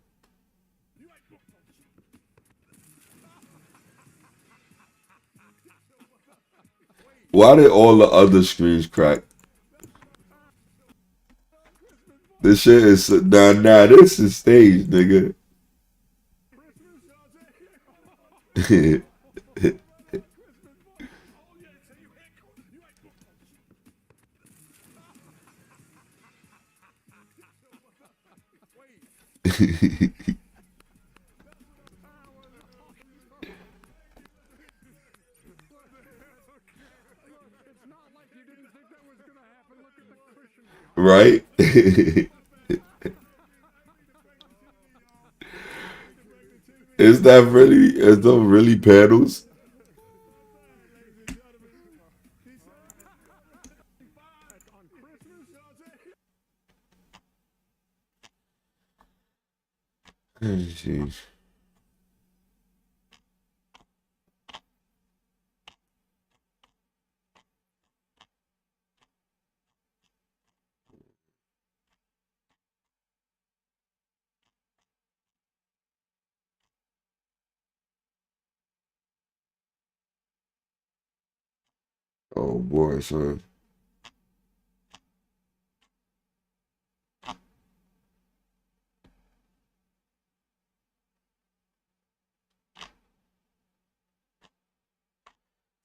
Why did all the other screens crack? This shit is nah. This is staged, nigga. Right? Is those really panels? Jeez. Oh boy, son.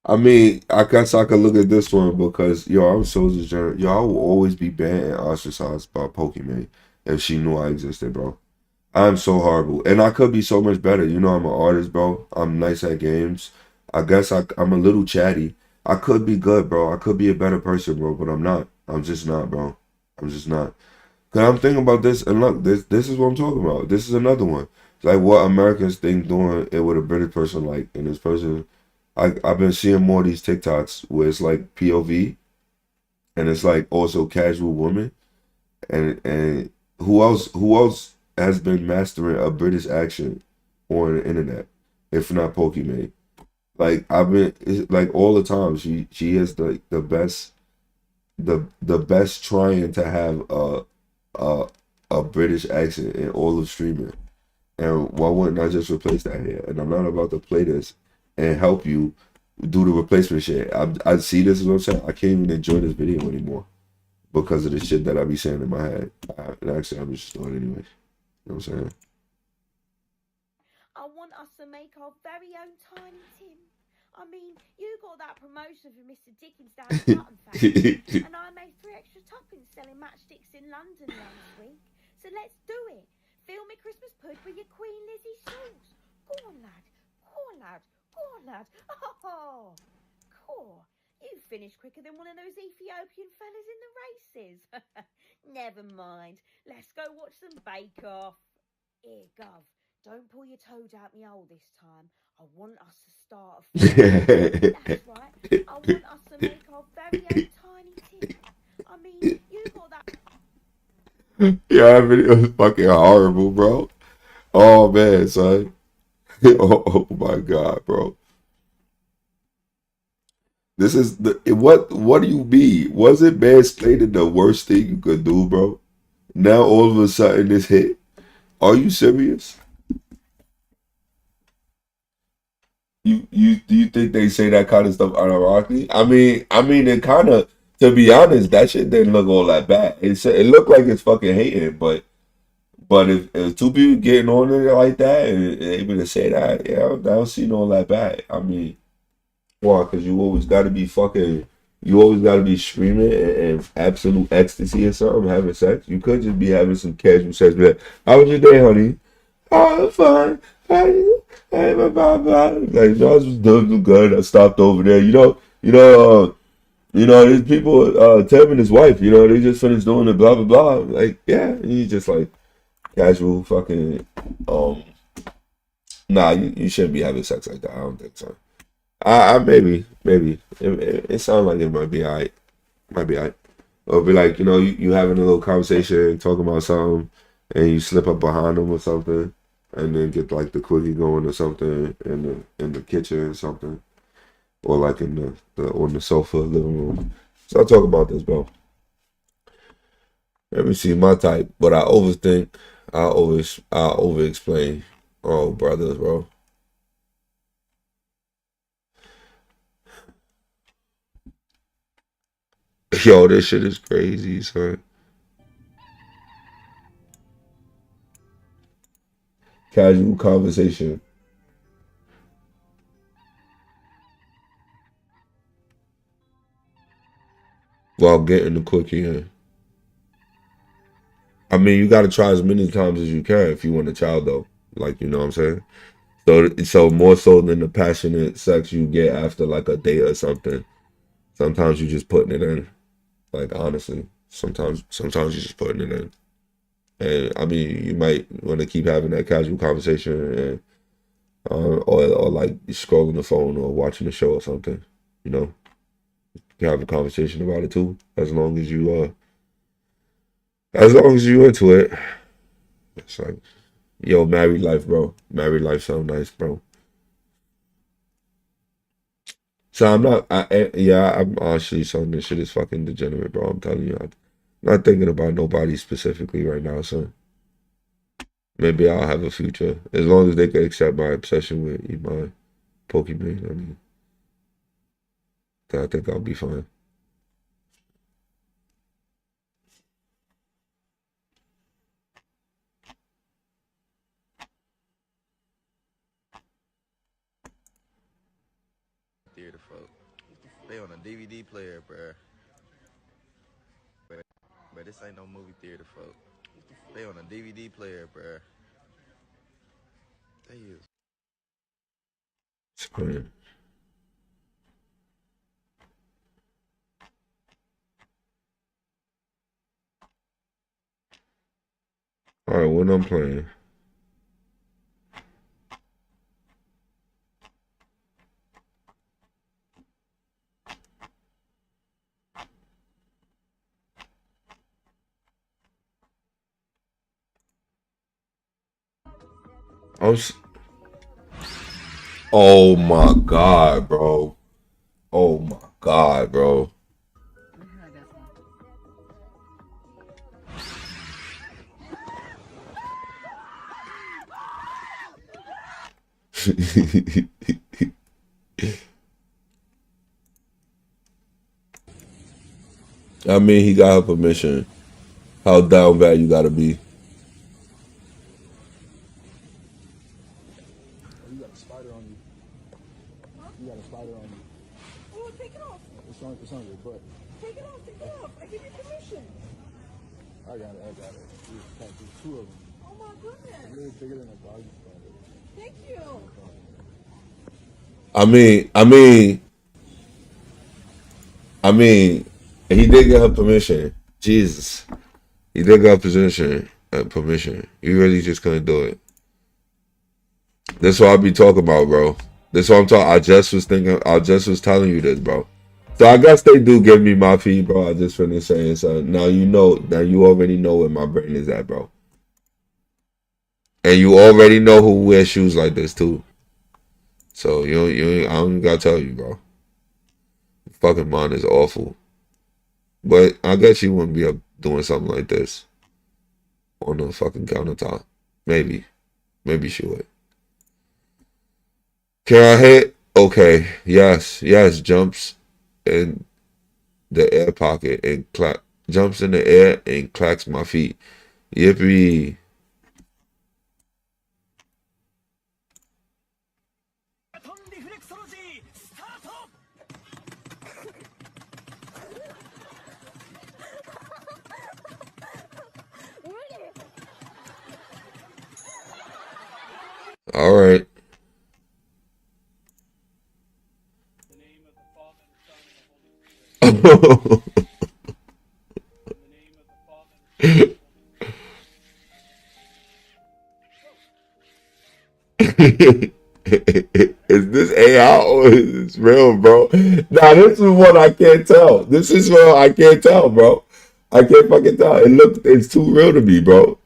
I mean, I guess I could look at this one because yo, I'm so degenerate. Yo, I will always be banned and ostracized by Pokemon if she knew I existed, bro. I'm so horrible, and I could be so much better. You know, I'm an artist, bro. I'm nice at games. I guess I'm a little chatty. I could be good, bro. I could be a better person, bro, but I'm not. I'm just not, bro. I'm just not. Cause I'm thinking about this, and look, this is what I'm talking about. This is another one. It's like what Americans think doing it with a British person like, and this person, I've been seeing more of these TikToks where it's like POV, and it's like also casual women, and who else has been mastering a British accent on the internet, if not Pokimane? Like I've been it's like all the time. She is the best the best trying to have a a British accent in all of streaming. And why wouldn't I just replace that here? And I'm not about to play this and help you do the replacement shit. I see this is what I'm saying. I can't even enjoy this video anymore because of the shit that I be saying in my head. And actually, I'm just doing it anyways. You know what I'm saying? I want us to make our very own Tiny Tim. I mean, you got that promotion for Mr. Dickens down at Button Factory, and I made 3 extra tuppence selling matchsticks in London last week. So let's do it. Fill me Christmas pud with your Queen Lizzie sauce. Go on, lad. Go on, lad. Go on, lad. Oh, cool. You finished quicker than one of those Ethiopian fellas in the races. Never mind. Let's go watch some Bake Off. Here, Gov. Don't pull your toad out me hole this time. I want us to start a fire. That's right. I want us to make our very own Tiny Tim. I mean, you got that. Yeah, that video is fucking horrible, bro. Oh man, son. Oh my god, bro. This is the what do you mean? Was it mansplaining the worst thing you could do, bro? Now all of a sudden this hit. Are you serious? You think they say that kind of stuff unironically? I mean it kind of, to be honest, that shit didn't look all that bad. It looked like it's fucking hating, but if two people getting on it like that and able to say that, yeah, that don't seem all that bad. I mean, why? Because you always got to be screaming and absolute ecstasy or something, having sex. You could just be having some casual sex. Be like, how was your day, honey? Oh, fine. Hey, blah, blah, blah. Like, no, I was just doing good. I stopped over there. These people, Tim and his wife, they just finished doing it, blah, blah, blah. Like, yeah, and you just like casual fucking, nah, you shouldn't be having sex like that. I don't think so. I maybe. It sounds like it might be alright. Might be alright. Or be like, you having a little conversation, talking about something, and you slip up behind them or something, and then get like the quickie going or something in the kitchen or something, or like in the on the sofa living room. So I talk about this, bro. Let me see my type, but I overthink. I over explain. Oh, brothers, bro. Yo, this shit is crazy, son. Casual conversation while getting the quickie in. I mean, you got to try as many times as you can if you want a child, though. Like, you know what I'm saying? So more so than the passionate sex you get after like a date or something. Sometimes you're just putting it in. Like honestly, sometimes you're just putting it in. And I mean, you might want to keep having that casual conversation, and or like scrolling the phone or watching a show or something. You know, you can have a conversation about it too, as long as you into it. It's like, yo, married life, bro. Married life sound nice, bro. So I'm not. I'm honestly, son, this shit is fucking degenerate, bro. I'm telling you, I'm not thinking about nobody specifically right now, son. Maybe I'll have a future as long as they can accept my obsession with my Pokemon. I mean, then I think I'll be fine. Theater folk. They on a DVD player, bruh. But this ain't no movie theater folk. They on a DVD player, bruh. They is. It's fine. All right, what I'm playing. Oh my God, bro. Oh my God, bro. I mean, he got her permission. How down bad you gotta be? You got a spider on you. You got a spider on you. Oh, take it off. It's on your butt. Take it off. Take it off. I give you permission. I got it. There's two of them. Oh my goodness. It's a little bigger than a dog spider. Thank you. I mean, he did get her permission. Jesus, he did get her permission. You really just couldn't do it. That's what I be talking about, bro. That's what I'm talking. I just was telling you this, bro. So I guess they do give me my fee, bro. I just finished saying something. Now you know. Now you already know where my brain is at, bro. And you already know who wears shoes like this too. So I don't gotta tell you, bro. Fucking mine is awful. But I guess you wouldn't be up doing something like this on the fucking countertop. Maybe she would. Can I hit? Okay. Yes. Jumps in the air pocket and jumps in the air and clacks my feet. Yippee. All right. Is this AI or is this real, bro? Nah, this is what I can't tell. This is real. I can't tell, bro. I can't fucking tell. It's too real to me, bro.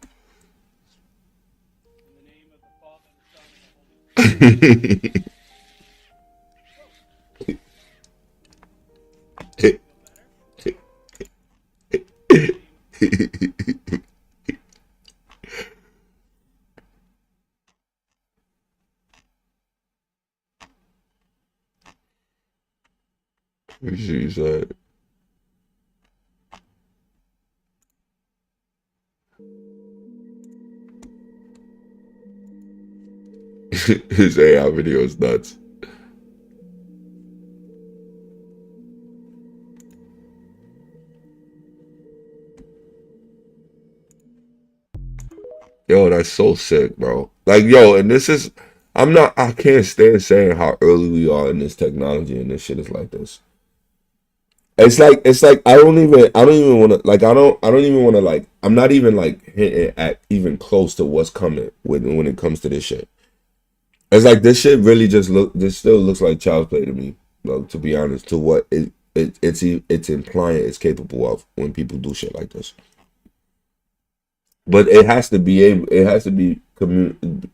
She said. His AI video is nuts. Yo, that's so sick, bro. Like, yo, and I can't stand saying how early we are in this technology and this shit is like this. It's like I don't even want to I don't even want to like I'm not even like hitting at even close to what's coming when it comes to this shit. It's like this shit really this still looks like child's play to me, bro, to be honest, to what it's implying it's capable of when people do shit like this. But it has to be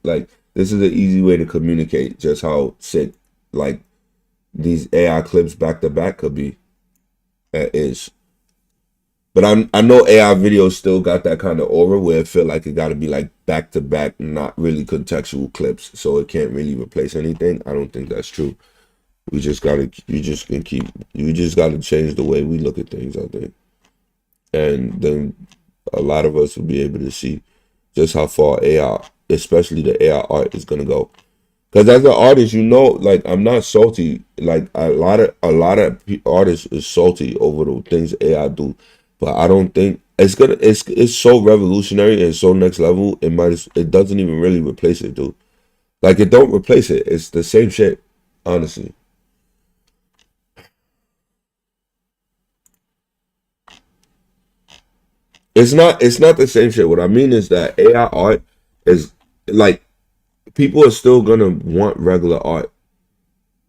like this is an easy way to communicate just how sick like these AI clips back to back could be. That is. But I know AI videos still got that kind of aura where it feel like it got to be like back to back, not really contextual clips, so it can't really replace anything. I don't think that's true. We just gotta change the way we look at things, I think, and then a lot of us will be able to see just how far AI, especially the AI art, is gonna go. Because as an artist, like I'm not salty. Like a lot of artists is salty over the things AI do, but I don't think it's so revolutionary and so next level. It doesn't even really replace it, dude. Like it don't replace it. It's the same shit, honestly. It's not the same shit. What I mean is that AI art is like people are still gonna want regular art.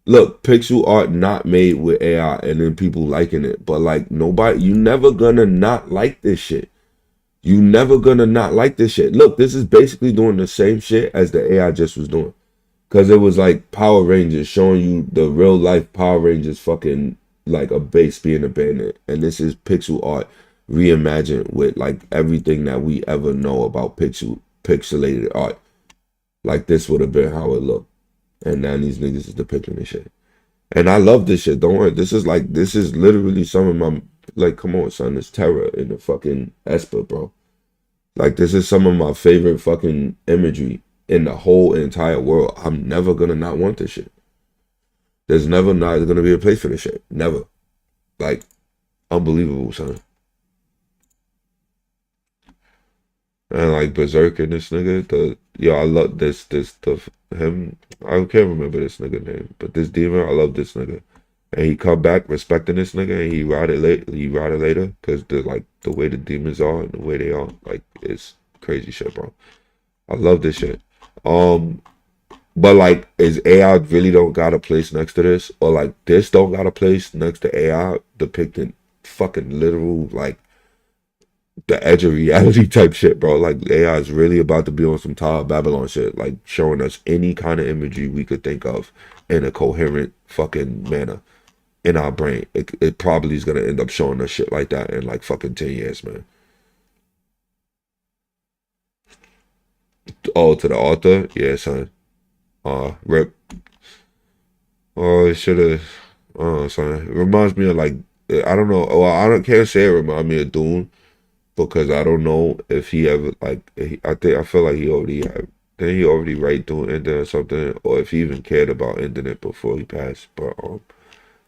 Look, pixel art not made with AI and then people liking it. But like nobody, you never gonna not like this shit. You never gonna not like this shit. Look, this is basically doing the same shit as the AI just was doing. Cause it was like Power Rangers showing you the real life Power Rangers fucking like a base being abandoned. And this is pixel art reimagined with like everything that we ever know about pixelated art. Like this would have been how it looked. And now these niggas is depicting this shit. And I love this shit. Don't worry. This is literally some of my like come on, son. It's terror in the fucking Esper, bro. Like this is some of my favorite fucking imagery in the whole entire world. I'm never gonna not want this shit. There's never not gonna be a place for this shit. Never. Like, unbelievable, son. And like Berserk and this nigga, I love him. I can't remember this nigga name, but this demon, I love this nigga. And he come back respecting this nigga, and he ride it later, because the way the demons are and the way they are, like it's crazy shit, bro. I love this shit. But like, is AI really don't got a place next to this, or like this don't got a place next to AI depicting fucking literal like the edge of reality type shit, bro. Like AI is really about to be on some Tower of Babylon shit, like showing us any kind of imagery we could think of in a coherent fucking manner in our brain. It probably is gonna end up showing us shit like that in like fucking 10 years, man. Oh, to the author, yeah, son. Rip. Oh, it should have. Oh, son. It reminds me of like I don't know. Well, can't say it remind me of Dune, because I don't know if he ever like. I feel like he already had. Then he already write Dune ending or something, or if he even cared about ending it before he passed. But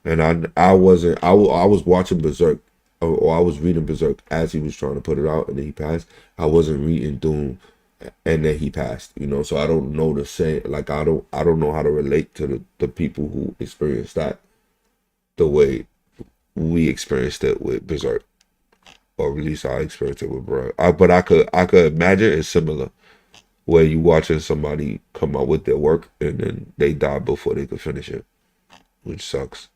and I wasn't. I was watching Berserk, or I was reading Berserk as he was trying to put it out, and then he passed. I wasn't reading Dune, and then he passed. You know, so I don't know the same. Like I don't know how to relate to the people who experienced that the way we experienced it with Berserk, or at least I experienced it with Bro. But I could imagine it's similar, where you watching somebody come out with their work and then they die before they could finish it, which sucks.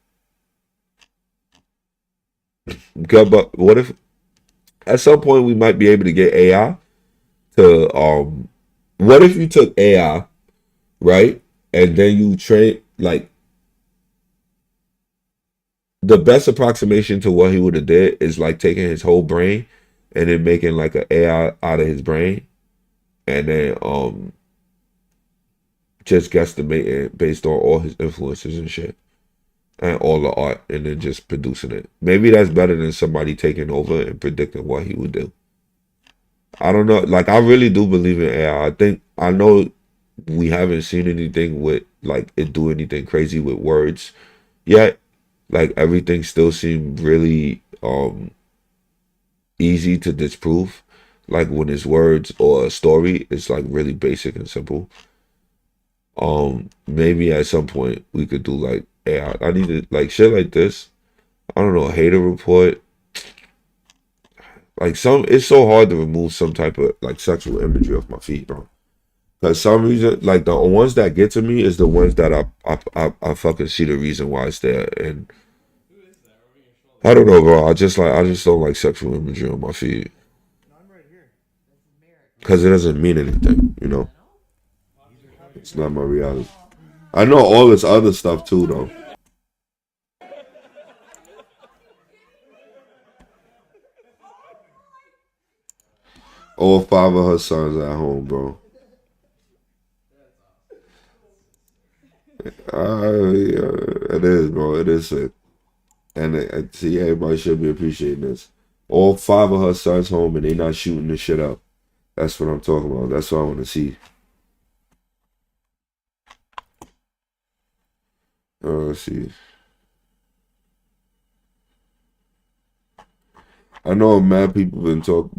But what if at some point we might be able to get AI to what if you took AI, right, and then you train like the best approximation to what he would have did is like taking his whole brain and then making like an AI out of his brain, and then just guesstimating based on all his influences and shit and all the art, and then just producing it. Maybe that's better than somebody taking over and predicting what he would do. I don't know. Like I really do believe in AI. I know we haven't seen anything with like it do anything crazy with words yet. Like everything still seemed really easy to disprove. Like when it's words or a story, it's like really basic and simple. Maybe at some point we could do like AI. I need to like shit like this. I don't know, hater report. Like it's so hard to remove some type of like sexual imagery off my feed, bro. Cause some reason, like the ones that get to me is the ones that I fucking see the reason why it's there, and I don't know, bro. I just don't like sexual imagery on my feed, cause it doesn't mean anything, you know. It's not my reality. I know all this other stuff too, though. All 5 of her sons at home, bro. Yeah, it is, bro. It is sick. And see, everybody should be appreciating this. All 5 of her sons home, and they not shooting this shit up. That's what I'm talking about. That's what I want to see. Let's see. I know mad people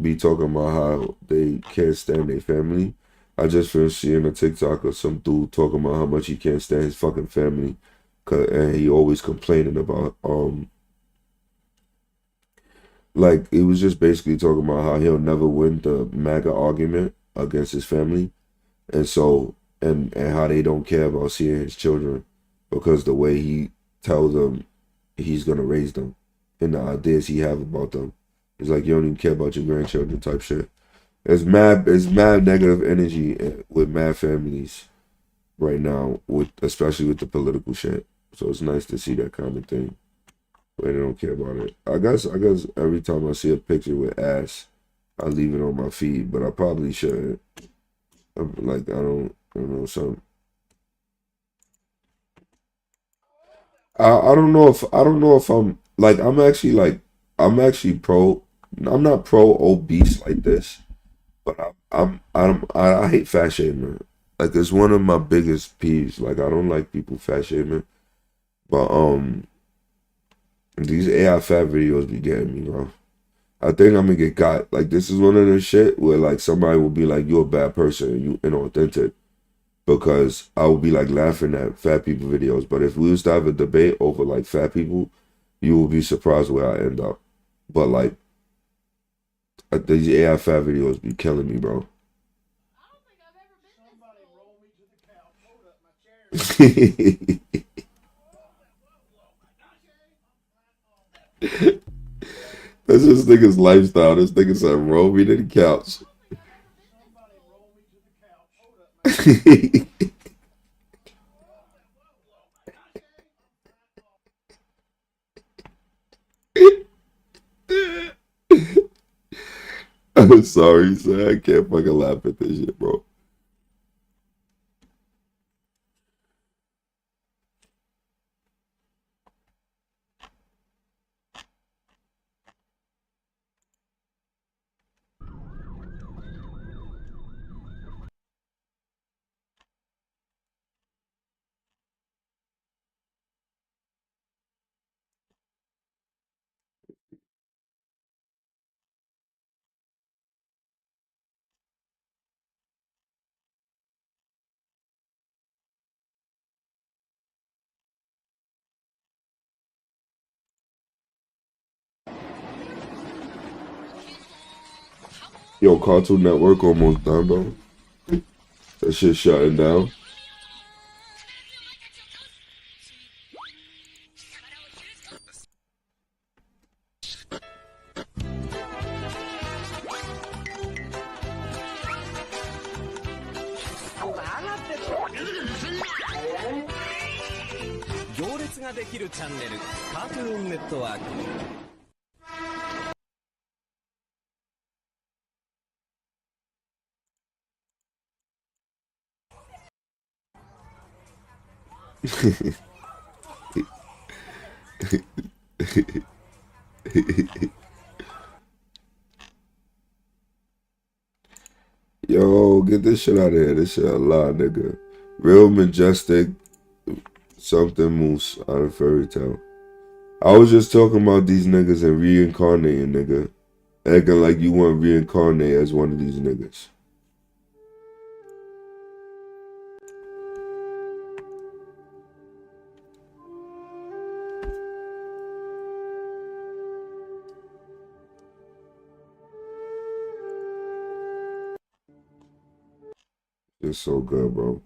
be talking about how they can't stand their family. I just finished seeing a TikTok of some dude talking about how much he can't stand his fucking family, and he always complaining about like he was just basically talking about how he'll never win the MAGA argument against his family, and so and how they don't care about seeing his children because the way he tells them he's gonna raise them and the ideas he have about them. It's like you don't even care about your grandchildren type shit. It's mad negative energy with mad families right now, with especially with the political shit. So it's nice to see that kind of thing where they don't care about it. I guess every time I see a picture with ass, I leave it on my feed, but I probably shouldn't. Like I don't know some. I don't know if I'm like I'm actually pro. I'm not pro obese like this, but I hate fat shaming. Like it's one of my biggest peeves. Like I don't like people fat shaming, but these AI fat videos be getting me, bro. I think I'm gonna get got. Like this is one of the shit where like somebody will be like, "You're a bad person, you inauthentic," because I will be like laughing at fat people videos. But if we was to have a debate over like fat people, you will be surprised where I end up. But like these AI fat videos be killing me, bro. That's this nigga's lifestyle. This nigga said, roll me to the couch. I'm sorry, sir. I can't fucking laugh at this shit, bro. Yo, Cartoon Network almost done, bro. That shit shutting down. Yo, get this shit out of here. This shit a lot, nigga. Real majestic something moose out of fairy tale. I was just talking about these niggas and reincarnating, nigga. Acting like you want to reincarnate as one of these niggas. It's so good, bro.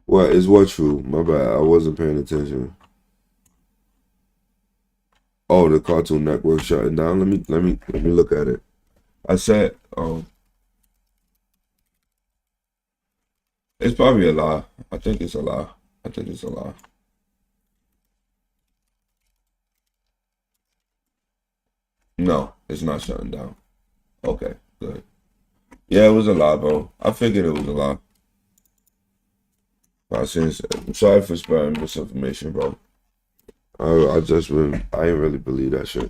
What is what true? My bad. I wasn't paying attention. Oh, the Cartoon Network shutting down. Let me look at it. I said, it's probably a lie. I think it's a lie. I think it's a lie. No, it's not shutting down. Okay, good. Yeah, it was a lie, bro. I figured it was a lie. I'm sorry for spreading misinformation, bro. I didn't really believe that shit.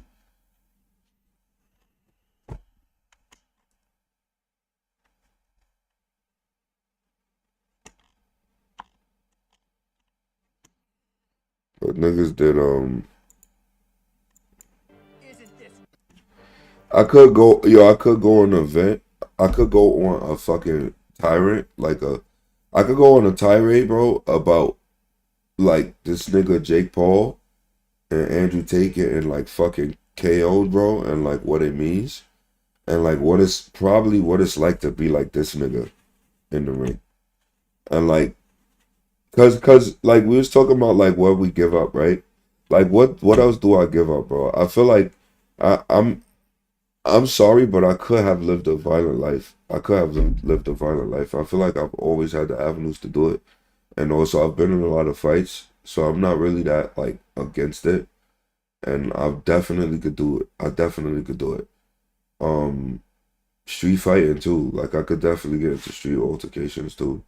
But niggas did I could go on an event. I could go on a fucking tyrant, I could go on a tirade, bro, about like this nigga Jake Paul and Andrew Tate getting like fucking KO'd, bro, and like what it means, and like what it's like to be like this nigga in the ring, and like, cause like we was talking about like what we give up, right? Like what else do I give up, bro? I feel like I, I'm I'm sorry, but I could have lived a violent life. I could have lived a violent life. I feel like I've always had the avenues to do it. And also I've been in a lot of fights, so I'm not really that like against it. And I definitely could do it. I definitely could do it. Um Street fighting too. Like I could definitely get into street altercations too.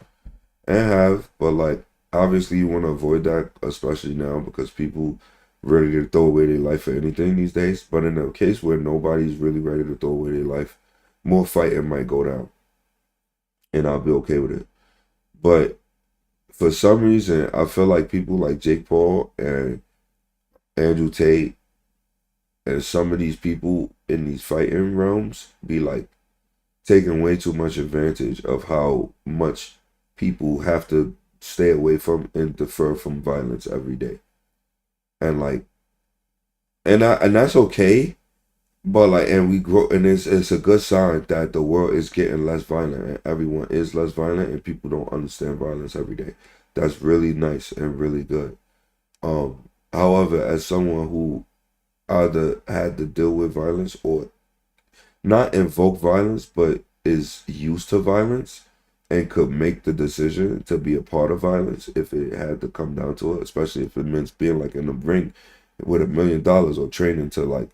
And have, but like obviously you want to avoid that, especially now because people ready to throw away their life for anything these days. But in a case where nobody's really ready to throw away their life, more fighting might go down, and I'll be okay with it. But for some reason, I feel like people like Jake Paul and Andrew Tate and some of these people in these fighting realms be like taking way too much advantage of how much people have to stay away from and defer from violence every day. And like, and that's okay, but like, and we grow, and it's a good sign that the world is getting less violent and everyone is less violent and people don't understand violence every day. That's really nice and really good. However, as someone who either had to deal with violence or not invoke violence, but is used to violence and could make the decision to be a part of violence if it had to come down to it, especially if it means being like in the ring with $1 million or training to like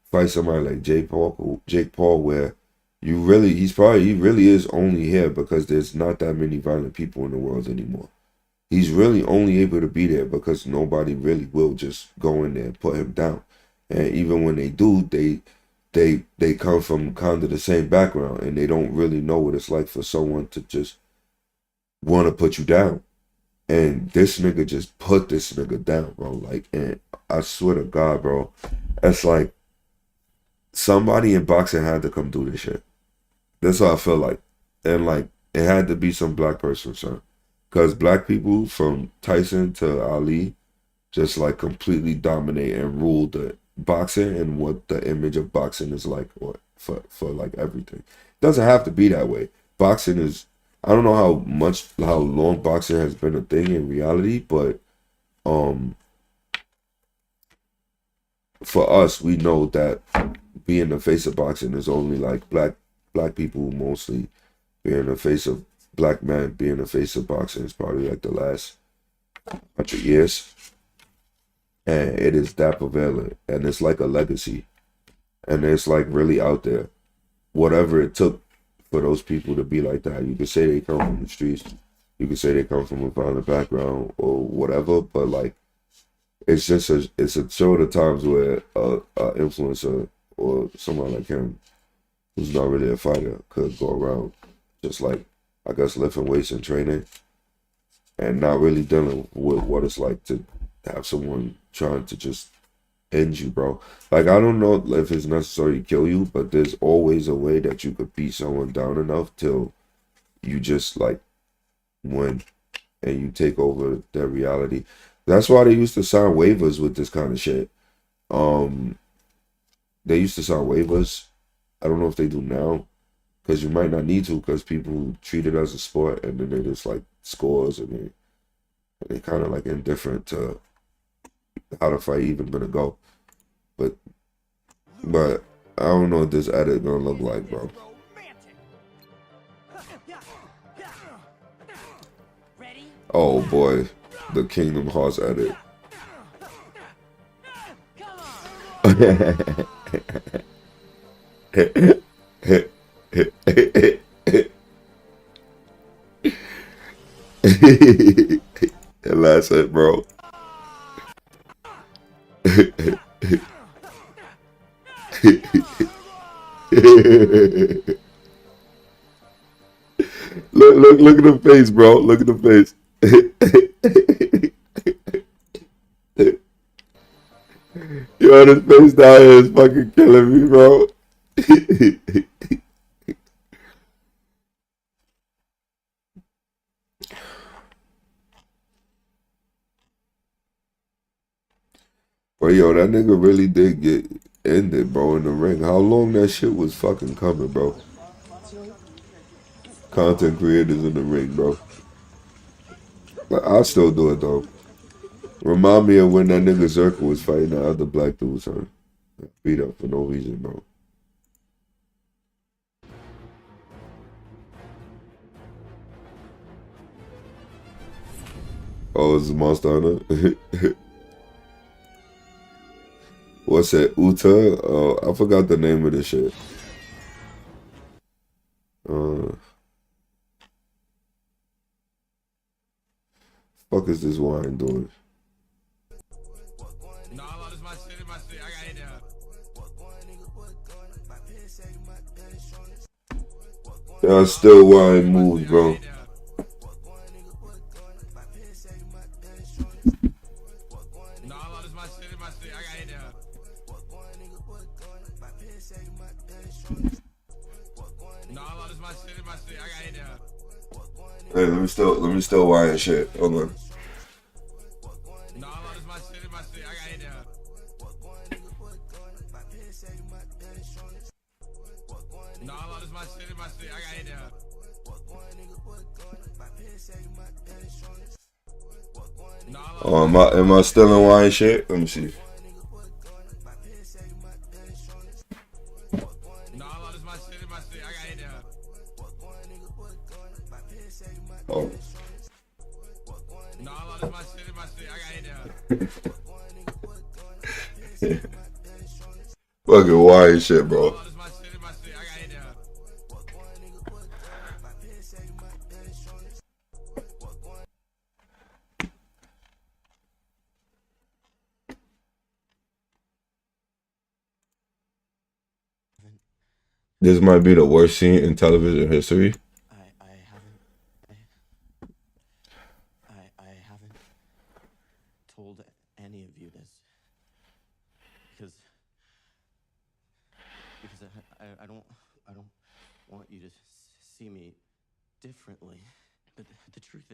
fight somebody like Jake Paul, where he really is only here because there's not that many violent people in the world anymore. He's really only able to be there because nobody really will just go in there and put him down. And even when they do, they come from kind of the same background and they don't really know what it's like for someone to just want to put you down. And this nigga just put this nigga down, bro. Like, and I swear to God, bro, it's like somebody in boxing had to come do this shit. That's how I feel like. And like, it had to be some black person, son. Because black people from Tyson to Ali just like completely dominate and rule the boxing and what the image of boxing is like, or for like everything. It doesn't have to be that way. Boxing is, I don't know how long boxing has been a thing in reality, but for us, we know that being the face of boxing is only like black people mostly being the face of black men being the face of boxing is probably like the last 100 years. And it is that prevalent. And it's like a legacy. And it's like really out there. Whatever it took for those people to be like that. You could say they come from the streets. You could say they come from a violent background or whatever. But like, it's just it's a show of times where a influencer or someone like him who's not really a fighter could go around just like, I guess, lifting weights and training and not really dealing with what it's like to have someone trying to just end you, bro. Like, I don't know if it's necessary to kill you, but there's always a way that you could beat someone down enough till you just like win and you take over their reality. That's why they used to sign waivers with this kind of shit. They used to sign waivers. I don't know if they do now, because you might not need to, because people treat it as a sport and then they just like scores and they kind of like indifferent to how the fight even gonna go. But I don't know what this edit gonna look like, bro. Oh boy, the Kingdom Hearts edit. And that's it, bro. Look at the face, bro. Look at the face. Yo, this face down here is fucking killing me, bro. But yo, that nigga really did get ended, bro, in the ring. How long that shit was fucking coming, bro? Content creators in the ring, bro. Like, I still do it though. Remind me of when that nigga Zerka was fighting the other black dude, son. Beat up for no reason, bro. Oh, it's Monster Hunter. What's that? Uta? I forgot the name of this shit. Fuck is this wine doing? Y'all still wine moves, bro. Hey, let me still wine shit. Hold on. Oh, am I still in wine shit? Let me see. Oh. Fucking wine shit, bro. This might be the worst scene in television history. I haven't told any of you this because I don't want you to see me differently. But the truth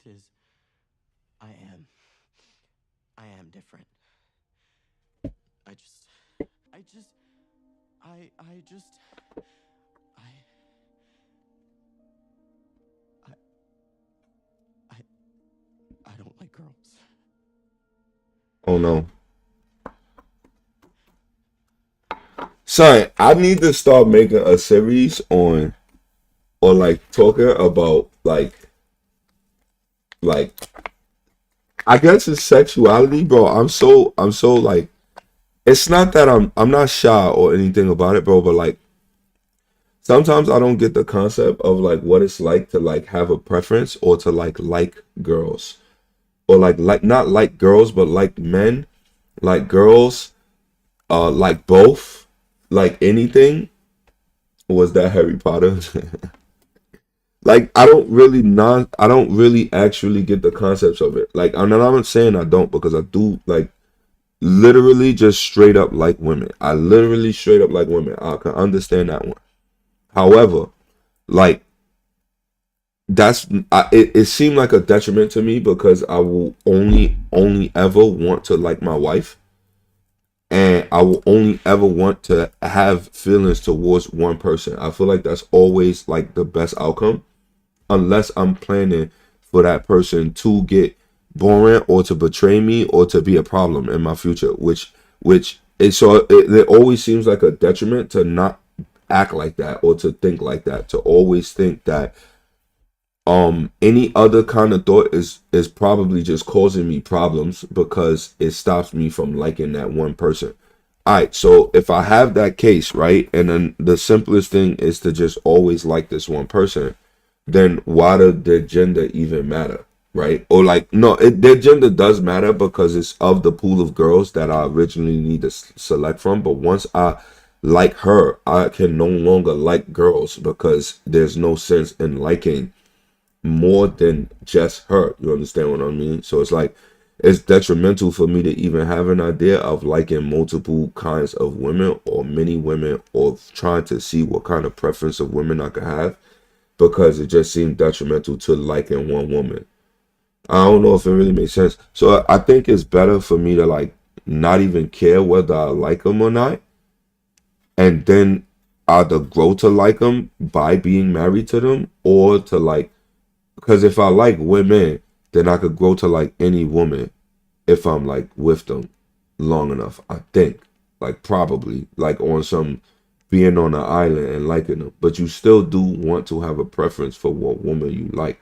is, I am different. I don't like girls. Oh no. Son, I need to start making a series on, or like talking about like I guess it's sexuality, bro. I'm so like, it's not that I'm not shy or anything about it, bro, but like sometimes I don't get the concept of like what it's like to like have a preference or to like girls. Or like not like girls, but like men, like girls, like both, like anything. Was that Harry Potter? Like I don't really actually get the concepts of it. Like I'm not saying I don't, because I do, like literally just straight up like women. I literally straight up like women. I can understand that one. However, like it seemed like a detriment to me, because I will only ever want to like my wife, and I will only ever want to have feelings towards one person. I feel like that's always like the best outcome, unless I'm planning for that person to get boring or to betray me or to be a problem in my future, which it always seems like a detriment to not act like that or to think like that, to always think that any other kind of thought is probably just causing me problems, because it stops me from liking that one person. All right, so if I have that case, right, and then the simplest thing is to just always like this one person, then why does their gender even matter, right? Or like, no, their gender does matter, because it's of the pool of girls that I originally need to select from. But once I like her, I can no longer like girls, because there's no sense in liking more than just her. You understand what I mean? So it's like, it's detrimental for me to even have an idea of liking multiple kinds of women or many women, or trying to see what kind of preference of women I could have, because it just seemed detrimental to liking one woman. I don't know if it really makes sense. So I think it's better for me to like not even care whether I like them or not, and then either grow to like them by being married to them, or to like, because if I like women, then I could grow to like any woman if I'm like with them long enough. I think, like, probably like on some being on an island and liking them, but you still do want to have a preference for what woman you like.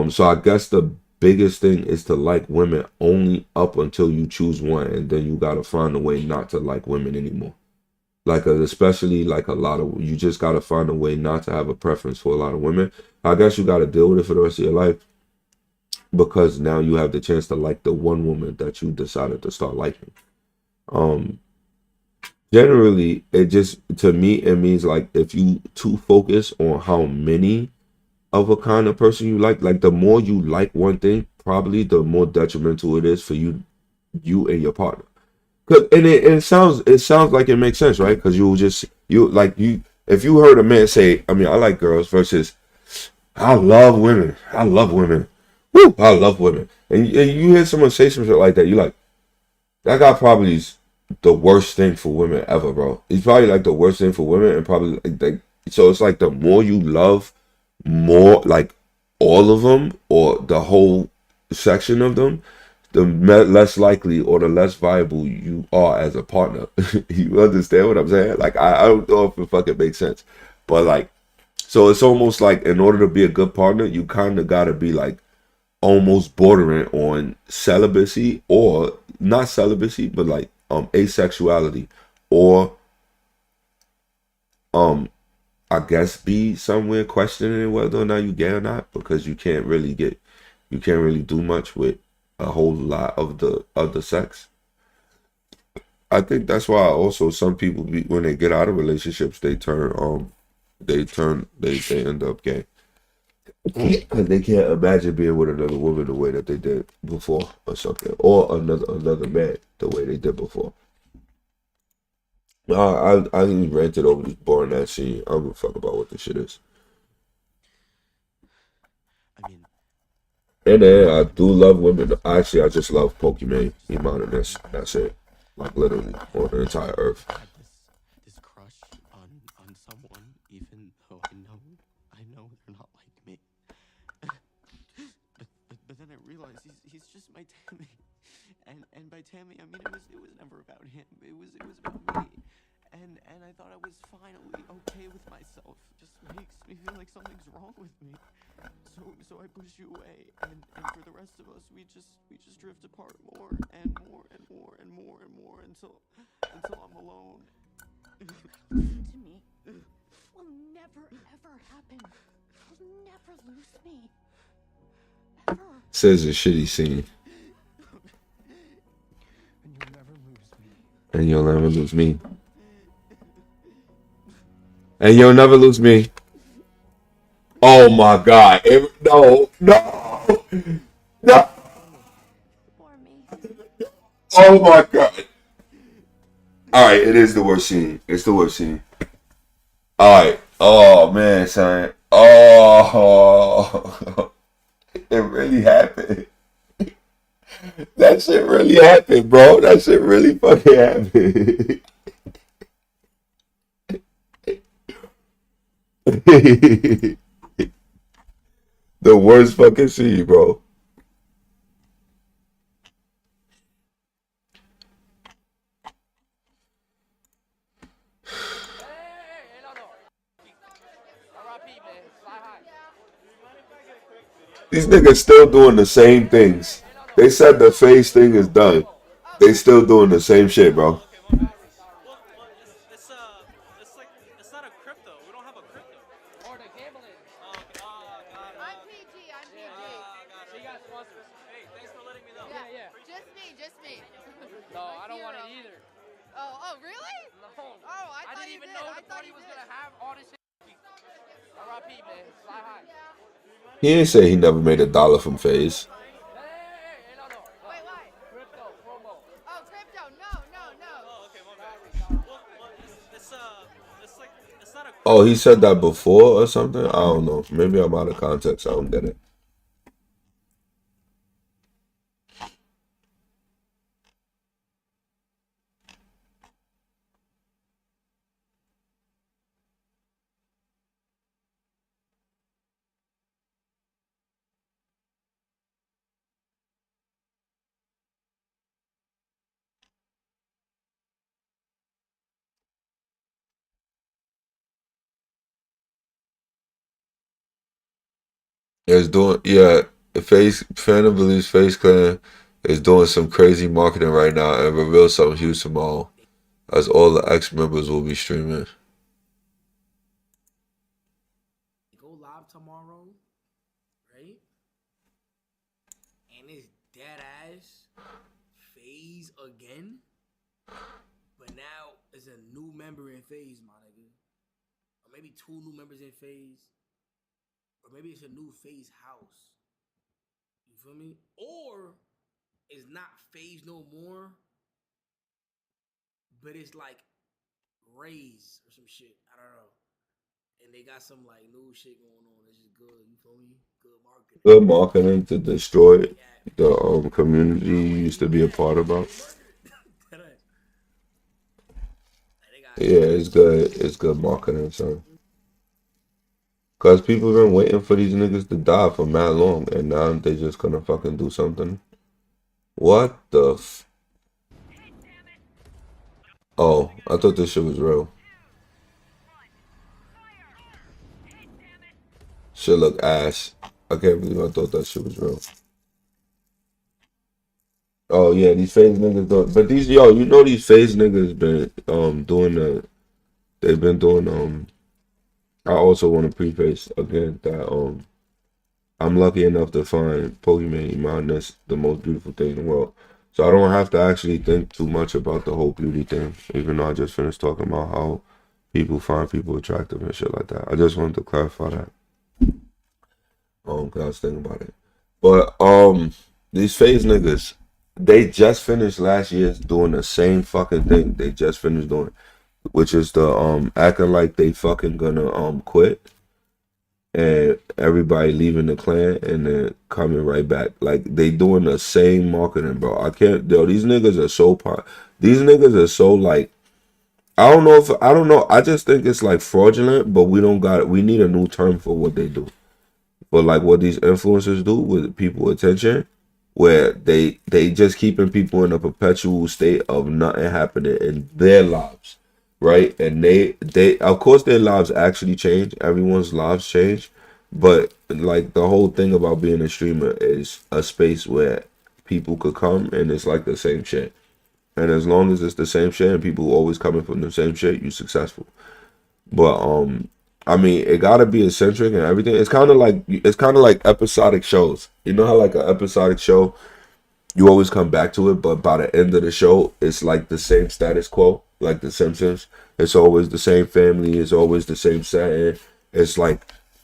So I guess the biggest thing is to like women only up until you choose one, and then you gotta find a way not to like women anymore. Like, especially like a lot of, you just gotta find a way not to have a preference for a lot of women. I guess you gotta deal with it for the rest of your life, because now you have the chance to like the one woman that you decided to start liking. Um, Generally, it just, to me, it means like if you too focus on how many of a kind of person you like the more you like one thing, probably the more detrimental it is for you and your partner. Cause and it sounds like it makes sense, right? Because you like you if you heard a man say, I mean, I like girls versus I love women, I love women, woo, I love women, and you hear someone say some shit like that, you like, that guy probably is the worst thing for women ever, bro. He's probably like the worst thing for women, and probably like so it's like the more you love more, like all of them or the whole section of them, the less likely or the less viable you are as a partner. You understand what I'm saying? Like, I don't know if it fucking makes sense, but like, so it's almost like in order to be a good partner, you kind of got to be like almost bordering on celibacy, or not celibacy, but like asexuality, or um I guess be somewhere questioning whether or not you gay or not, because you can't really do much with a whole lot of the other sex. I think that's why also some people when they get out of relationships, they end up gay, because they can't imagine being with another woman the way that they did before, or something, or another man the way they did before. I just ranted over this boring ass scene. I don't give a fuck about what this shit is. I mean, And then I do love women. Actually, I just love Pokemon. Iman, and that's it. Like, literally on the entire earth. had this crush on someone, even though I know they're not like me. But then I realized he's just my Tammy, and by Tammy I mean it was never about him. It was about me. And I thought I was finally okay with myself. Just makes me feel like something's wrong with me. So I push you away, and for the rest of us, we just drift apart more and more and more and more and more until I'm alone. Listen to me. Will never ever happen. You'll never lose me. Ever. Says a shitty scene. And you'll never lose me. And you'll never lose me. And you'll never lose me. Oh my god. No. No. For me. Oh my god. Alright, it is the worst scene. It's the worst scene. Alright. Oh man, son. Oh. It really happened. That shit really happened, bro. That shit really fucking happened. The worst fucking scene, bro. These niggas still doing the same things. They said the face thing is done. They still doing the same shit, bro. It's not a crypto. We don't have a crypto. Or the gambling. I'm PG. I'm PG. So you guys sponsor us. Hey, thanks for letting me know. Yeah. Just me. No, I don't want it either. Oh, really? No. Oh, I thought didn't you even did. know I the thought party you was did. gonna have all this shit. R.I.P. man. Fly high. He ain't say he never made $1 from FaZe. Hey, no. Wait, why? Crypto promo. Oh, crypto. No. Oh, okay, my bad. Well, it's not a. Oh, he said that before or something? I don't know. Maybe I'm out of context. I don't get it. Is doing Face Phantom Believes Face Clan is doing some crazy marketing right now and reveal something huge tomorrow, as all the ex members will be streaming. Go live tomorrow, right? And it's dead ass phase again. But now it's a new member in phase, my nigga. Or maybe 2 new members in phase. Or maybe it's a new phase house. You feel me? Or it's not phase no more. But it's like Rays or some shit. I don't know. And they got some like new shit going on. It's just good. You feel me? Good marketing. Good marketing to destroy the community you used to be a part about. Yeah, it's good. It's good marketing, son. Cause people been waiting for these niggas to die for mad long, and now they just gonna fucking do something. What the f? Oh, I thought this shit was real. Shit look ass. I can't believe I thought that shit was real. Oh yeah, these phase niggas don't. But these you know these phase niggas been doing the. They've been doing I also want to preface again that I'm lucky enough to find Pokemon Iman that's the most beautiful thing in the world. So I don't have to actually think too much about the whole beauty thing, even though I just finished talking about how people find people attractive and shit like that. I just wanted to clarify that. Cause I was thinking about it. But these phase niggas, they just finished last year doing the same fucking thing. They just finished doing, which is the acting like they fucking gonna quit and everybody leaving the clan and then coming right back. Like they doing the same marketing, bro. I can't. Yo, these niggas are so These niggas are so like. I don't know if I don't know. I just think it's like fraudulent, but we don't got. We need a new term for what they do. But like what these influencers do with people attention, where they just keeping people in a perpetual state of nothing happening in their lives, right? And they of course their lives actually change. Everyone's lives change, but like the whole thing about being a streamer is a space where people could come and it's like the same shit. And as long as it's the same shit and people always coming from the same shit, you successful. But I mean, it gotta be eccentric and everything. It's kind of like episodic shows. You know how like an episodic show, you always come back to it, but by the end of the show, it's like the same status quo, like The Simpsons. It's always the same family. It's always the same setting. It's like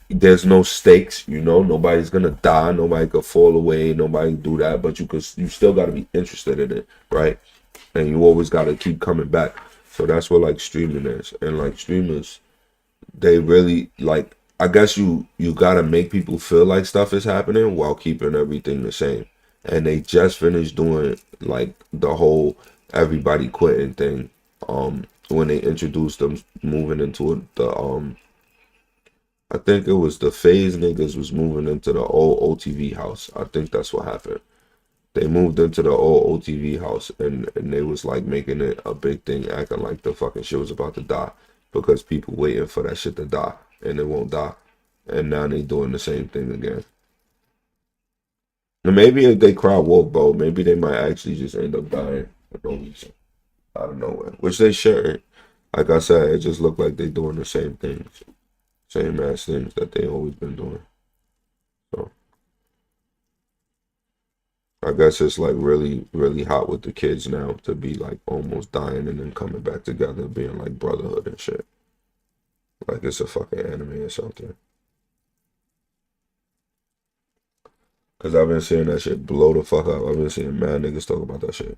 there's no stakes. You know, nobody's gonna die. Nobody could fall away. Nobody do that. But you still gotta be interested in it, right? And you always gotta keep coming back. So that's what like streaming is, and like streamers they really like I guess you gotta make people feel like stuff is happening while keeping everything the same. And they just finished doing like the whole everybody quitting thing. When they introduced them moving into the I think it was the phase niggas was moving into the old OTV house. I think that's what happened. They moved into the old OTV house and they was like making it a big thing, acting like the fucking shit was about to die because people waiting for that shit to die and it won't die. And now they doing the same thing again. And maybe if they cry wolf, bro, maybe they might actually just end up dying for no reason. Out of nowhere. Which they shouldn't. Like I said, it just looked like they doing the same things. Same ass things that they always been doing. So I guess it's like really, really hot with the kids now to be like almost dying and then coming back together, being like brotherhood and shit. Like it's a fucking anime or something. Cause I've been seeing that shit blow the fuck up. I've been seeing mad niggas talk about that shit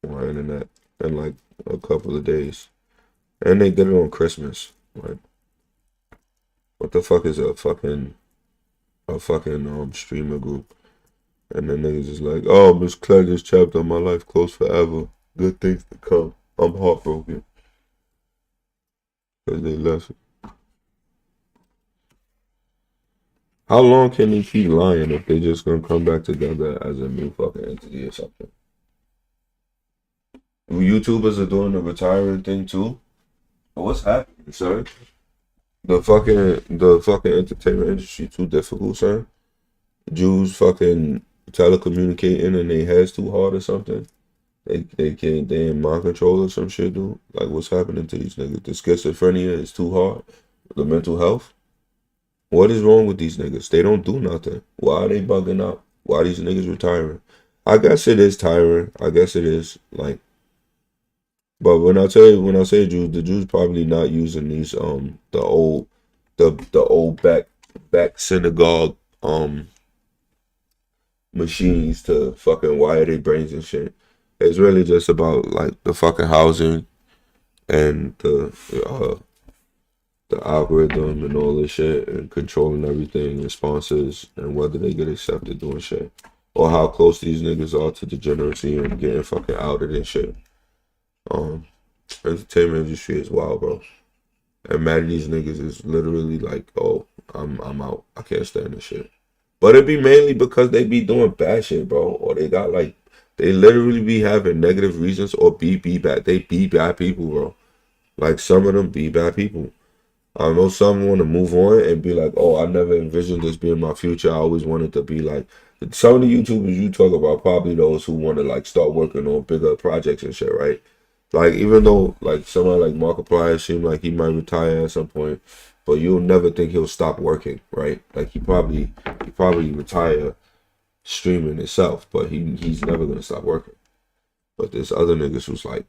on the internet in like a couple of days. And they did it on Christmas. Like, what the fuck is a fucking streamer group? And then niggas is like, oh, Miss Claire, this chapter of my life closed forever. Good things to come. I'm heartbroken. Because they left. How long can they keep lying if they just gonna come back together as a new fucking entity or something? YouTubers are doing the retiring thing too? What's happening, sir? the fucking entertainment industry too difficult, son. Jews fucking telecommunicating and they heads too hard or something. They can't they in mind control or some shit, dude. Like what's happening to these niggas? The schizophrenia is too hard. The mental health. What is wrong with these niggas? They don't do nothing. Why are they bugging out? Why are these niggas retiring? I guess it is tiring. I guess it is. Like, but when I say Jews, the Jews probably not using these the old back synagogue machines to fucking wire their brains and shit. It's really just about like the fucking housing and the algorithm and all this shit and controlling everything and sponsors and whether they get accepted doing shit. Or how close these niggas are to degeneracy and getting fucking outed and shit. Entertainment industry is wild, bro. And mad at these niggas is literally like, oh, I'm out. I can't stand this shit. But it be mainly because they be doing bad shit, bro. Or they got like they literally be having negative reasons or be bad. They be bad people, bro. Like some of them be bad people. I know some want to move on and be like, oh, I never envisioned this being my future. I always wanted to be like some of the YouTubers you talk about, probably those who want to like start working on bigger projects and shit, right? Like even though like someone like Markiplier seemed like he might retire at some point, but you'll never think he'll stop working, right? Like he probably retire streaming itself, but he's never gonna stop working. But there's other niggas who's like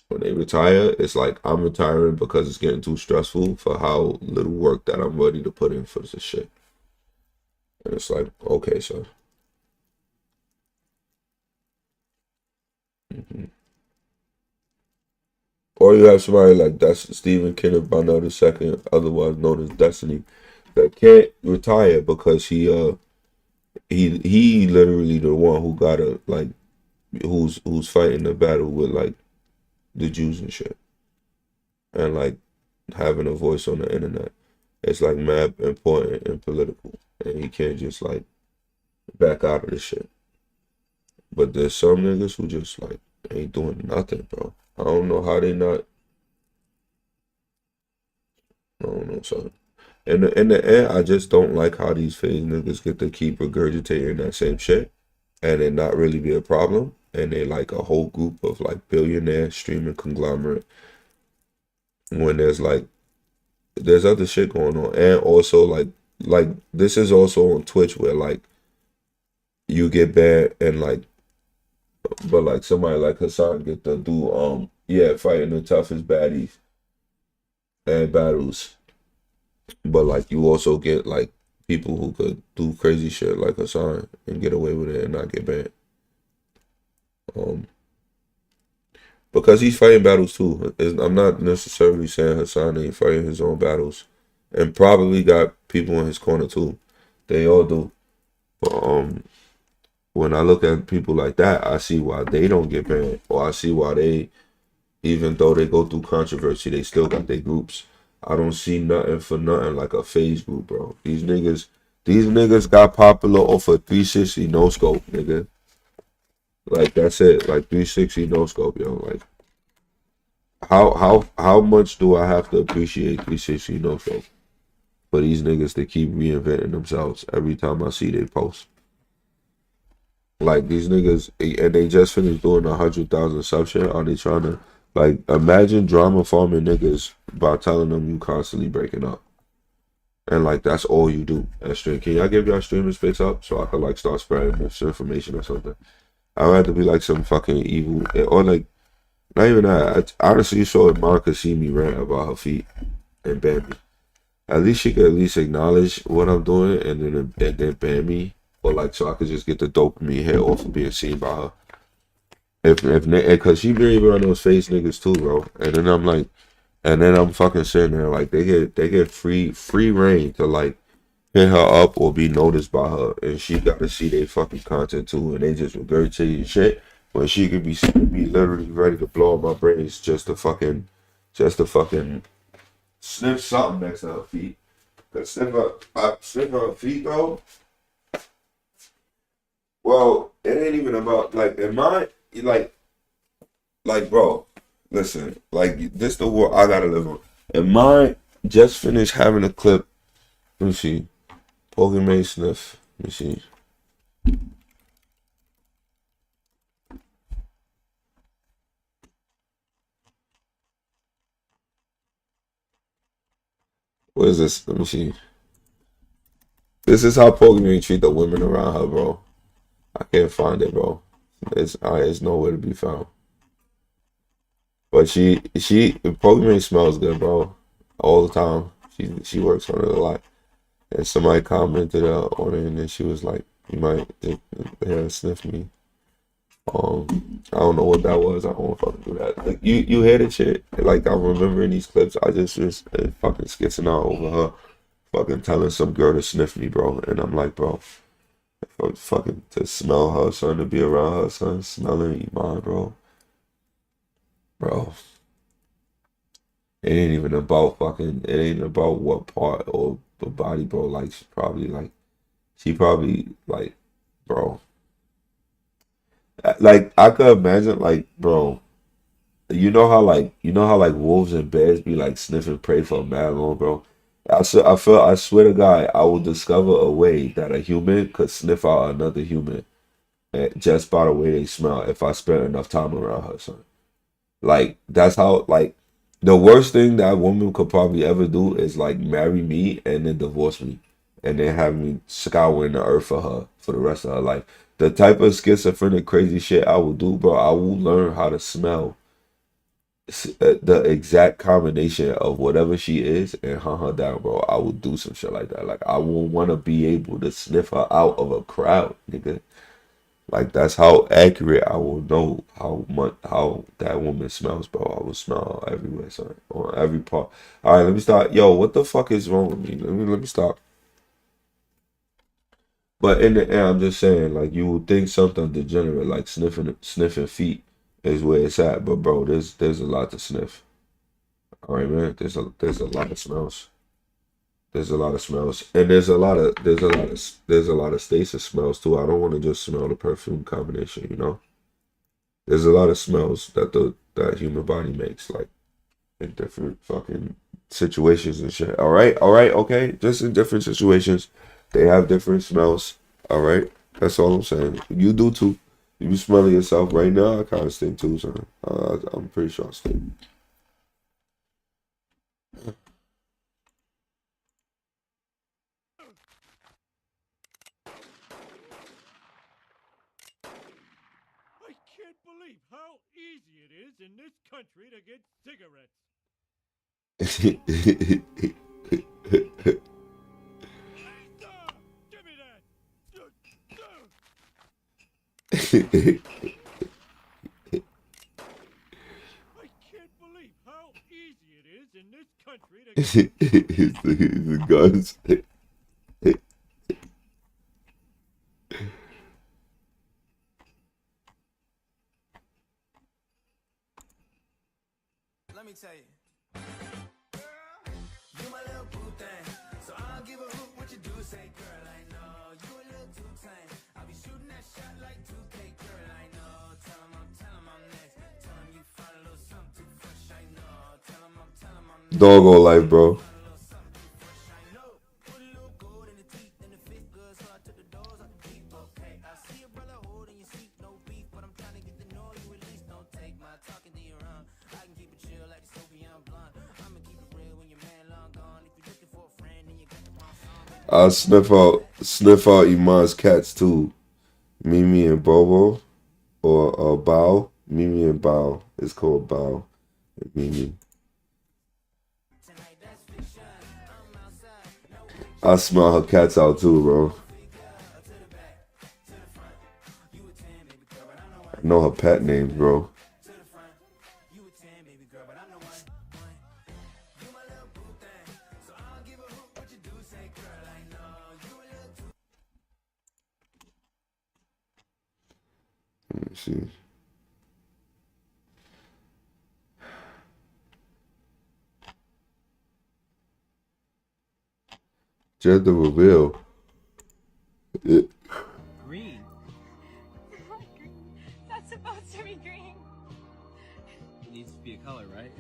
when they retire, it's like I'm retiring because it's getting too stressful for how little work that I'm ready to put in for this shit. And it's like, okay, son. Or you have somebody like that's Stephen Kenneth Barnett II, otherwise known as Destiny, that can't retire because he literally the one who gotta like who's fighting the battle with like the Jews and shit. And like having a voice on the internet. It's like mad important and political. And he can't just like back out of this shit. But there's some niggas who just like ain't doing nothing, bro. I don't know how they not. I don't know, son. In the end, I just don't like how these phase niggas get to keep regurgitating that same shit and it not really be a problem. And they like a whole group of like billionaire streaming conglomerate when there's other shit going on. And also like this is also on Twitch where like you get banned and like but like somebody like Hassan get to do fighting the toughest baddies and battles. But like you also get like people who could do crazy shit like Hassan and get away with it and not get banned. Because he's fighting battles too. I'm not necessarily saying Hassan ain't fighting his own battles. And probably got people in his corner too. They all do. But when I look at people like that, I see why they don't get banned. Or I see why they, even though they go through controversy, they still got their groups. I don't see nothing for nothing like a phase group, bro. These niggas got popular off a 360 no scope, nigga. Like that's it. Like 360 no scope, yo. Like how much do I have to appreciate 360 no scope for these niggas to keep reinventing themselves every time I see they post? Like these niggas, and they just finished doing 100,000 sub shit. Are they trying to like imagine drama farming niggas by telling them you constantly breaking up, and like that's all you do at stream? Can y'all give y'all streaming space up so I could like start spreading this information or something? I'd rather be like some fucking evil or like not even that. I honestly saw Marka see me rant about her feet and ban me. At least she could at least acknowledge what I'm doing and then ban me. Or like so I could just get the dopamine hit off of being seen by her. If because she be even on those face niggas too, bro. And then I'm like, and then I'm fucking sitting there like they get free reign to like hit her up or be noticed by her, and she got to see their fucking content too, and they just regurgitate shit when she could be literally ready to blow up my brains just to fucking sniff something next to her feet. Cause sniff her feet though. Well, it ain't even about like in my like bro, listen, like this the world I gotta live on. In just finished having a clip. Let me see. Pokemon sniff. Let me see. What is this? Let me see. This is how Pokemon treat the women around her, bro. I can't find it, bro. It's nowhere to be found. But Pokemon smells good, bro. All the time. She works on it a lot. And somebody commented on it, and then she was like, "You might sniff me." I don't know what that was. I don't fucking do that. Like you hear the shit. Like I remember in these clips, I just was fucking skitzing out over her, fucking telling some girl to sniff me, bro. And I'm like, bro, fucking to smell her son, to be around her son, smelling Iman, bro. Bro, it ain't even about fucking. It ain't about what part or the body, bro. Like she probably like, bro. Like I could imagine, like, bro. You know how like wolves and bears be like sniffing prey for mad long, bro. I swear to God, I will discover a way that a human could sniff out another human just by the way they smell if I spend enough time around her, son. Like that's how like the worst thing that woman could probably ever do is like marry me and then divorce me and then have me scouring the earth for her for the rest of her life. The type of schizophrenic crazy shit I will do, bro, I will learn how to smell the exact combination of whatever she is and hunt her down, bro. I will do some shit like that. Like I will want to be able to sniff her out of a crowd, nigga. Like that's how accurate I will know how that woman smells, bro. I will smell her everywhere, son, on every part. All right, let me start. Yo, what the fuck is wrong with me? Let me stop. But in the end, I'm just saying, like you would think something degenerate like sniffing feet is where it's at, but bro, there's a lot to sniff. All right, man. There's a lot of smells. There's a lot of smells, and there's a lot of stasis smells too. I don't want to just smell the perfume combination, you know. There's a lot of smells that human body makes, like in different fucking situations and shit. All right, okay. Just in different situations, they have different smells. All right, that's all I'm saying. You do too. You smelling yourself right now. I kind of stink too, son. I'm pretty sure I stink. I can't believe how easy it is in this country to get cigarettes. Give me that! I can't believe how easy it is in this country to get It's the guns. Let me tell you. You my little boo thing. So I don't give a hoot what you do. Say, girl, I know you a little too tame. I'll be shooting that shot like 2K, girl, I know. Tell him I'm next. Tell him you find a little something too fresh, I know. Tell him I'm next. Doggo life, bro. I sniff out Iman's cats too. Mimi and Bobo or Bao. Mimi and Bao. It's called Bao and Mimi. I smell her cats out too, bro. I know her pet names, bro. Let me see. Gender reveal. Green. That's supposed to be green. It needs to be a color, right?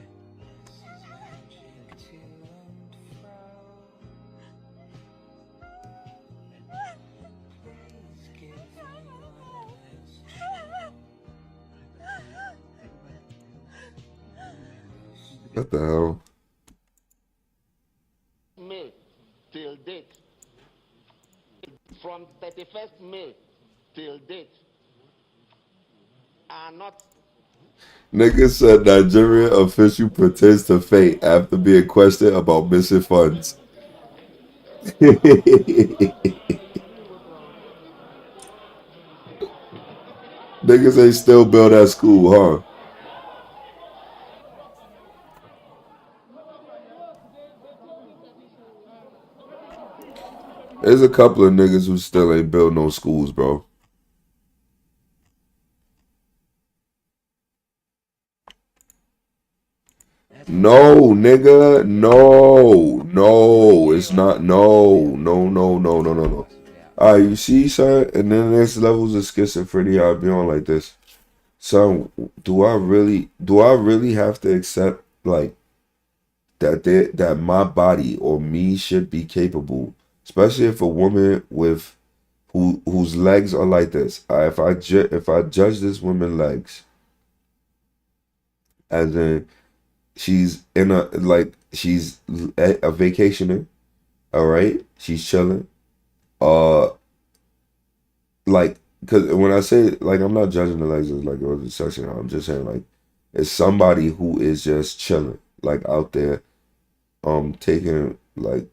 What the hell? May till date. From 31st May till date are not. Nigga said Nigerian official pretends to faint after being questioned about missing funds. Niggas ain't still built at school, huh? There's a couple of niggas who still ain't built no schools, bro. No, nigga, no, it's not. No. All right, you see, son, and then there's levels of schizophrenia I'll be on like this. Son, do I really have to accept like that my body or me should be capable, especially if a woman with whose legs are like this. If I judge this woman's legs, as in she's in a she's a vacationer, all right, she's chilling, like because when I say like I'm not judging the legs as like or the section, I'm just saying like it's somebody who is just chilling like out there taking like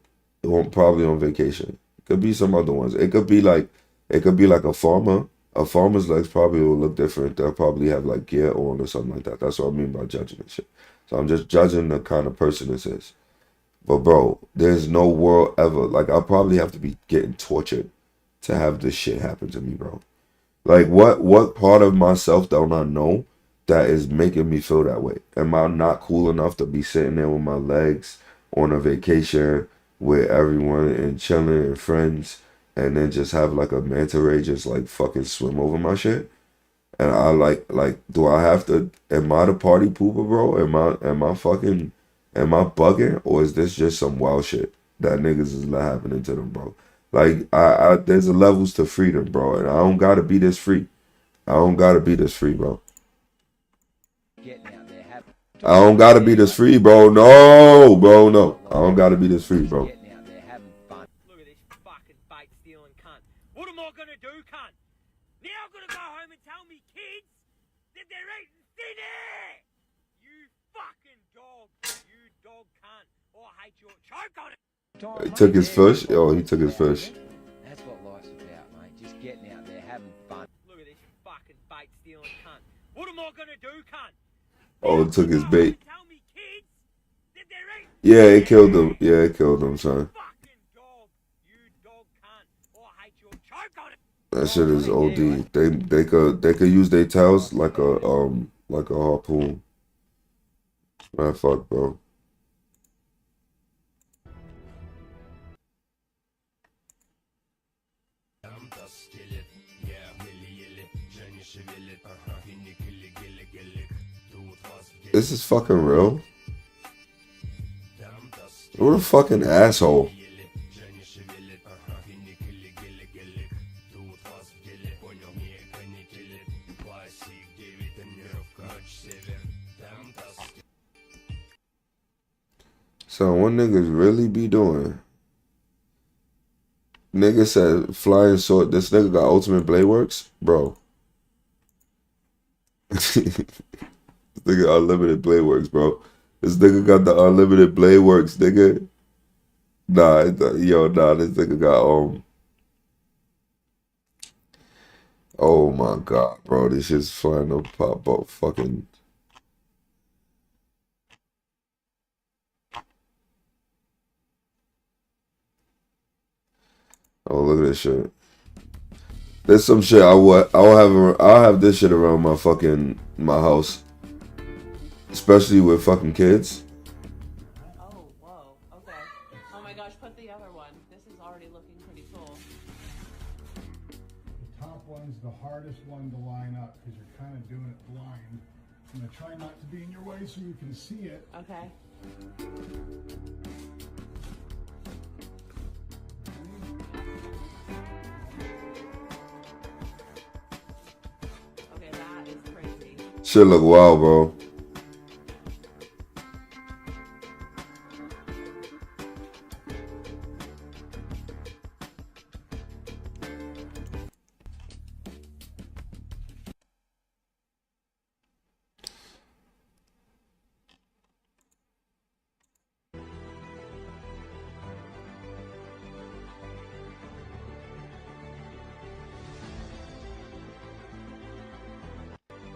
probably on vacation. Could be some other ones. It could be like a farmer. A farmer's legs probably will look different. They'll probably have like gear on or something like that. That's what I mean by judging and shit. So I'm just judging the kind of person this is. But bro, there's no world ever. Like I'll probably have to be getting tortured to have this shit happen to me, bro. Like what part of myself don't I know that is making me feel that way? Am I not cool enough to be sitting there with my legs on a vacation with everyone and chilling and friends and then just have like a manta ray just like fucking swim over my shit? And I like do I have to, am I the party pooper, bro? Am I bugging, or is this just some wild shit that niggas is happening to them, bro? Like I there's a levels to freedom, bro, and I don't gotta be this free. I don't gotta be this free, bro. I don't gotta be this free, bro. No, bro, no. I don't gotta be this free, bro. Look at this fucking bait stealing cunt. What am I gonna do, cunt? Now I'm gonna go home and tell me kids that they're eating dinner! You fucking dog. You dog cunt. Oh, I hate your choke on it. He took his fish. Oh, he took his fish. That's what life's about, mate. Just getting out there, having fun. Look at this fucking bait stealing cunt. What am I gonna do, cunt? Oh, it took his bait. Yeah, it killed him. Yeah, it killed him, son. That shit is OD. They could use their tails like a harpoon. Man, fuck, bro. This is fucking real. What a fucking asshole. So what niggas really be doing? Nigga said flying sword. This nigga got ultimate blade works, bro. Nigga unlimited blade works, bro. This nigga got the unlimited blade works, nigga. Nah, this nigga got oh my god, bro, this shit's flying up pop up fucking. Oh, look at this shit. There's some shit I'll have this shit around my house. Especially with fucking kids. Oh, whoa, okay. Oh my gosh, put the other one. This is already looking pretty cool. The top one's the hardest one to line up because you're kind of doing it blind. I'm going to try not to be in your way so you can see it. Okay. Okay, that is crazy. Shit look wild, bro.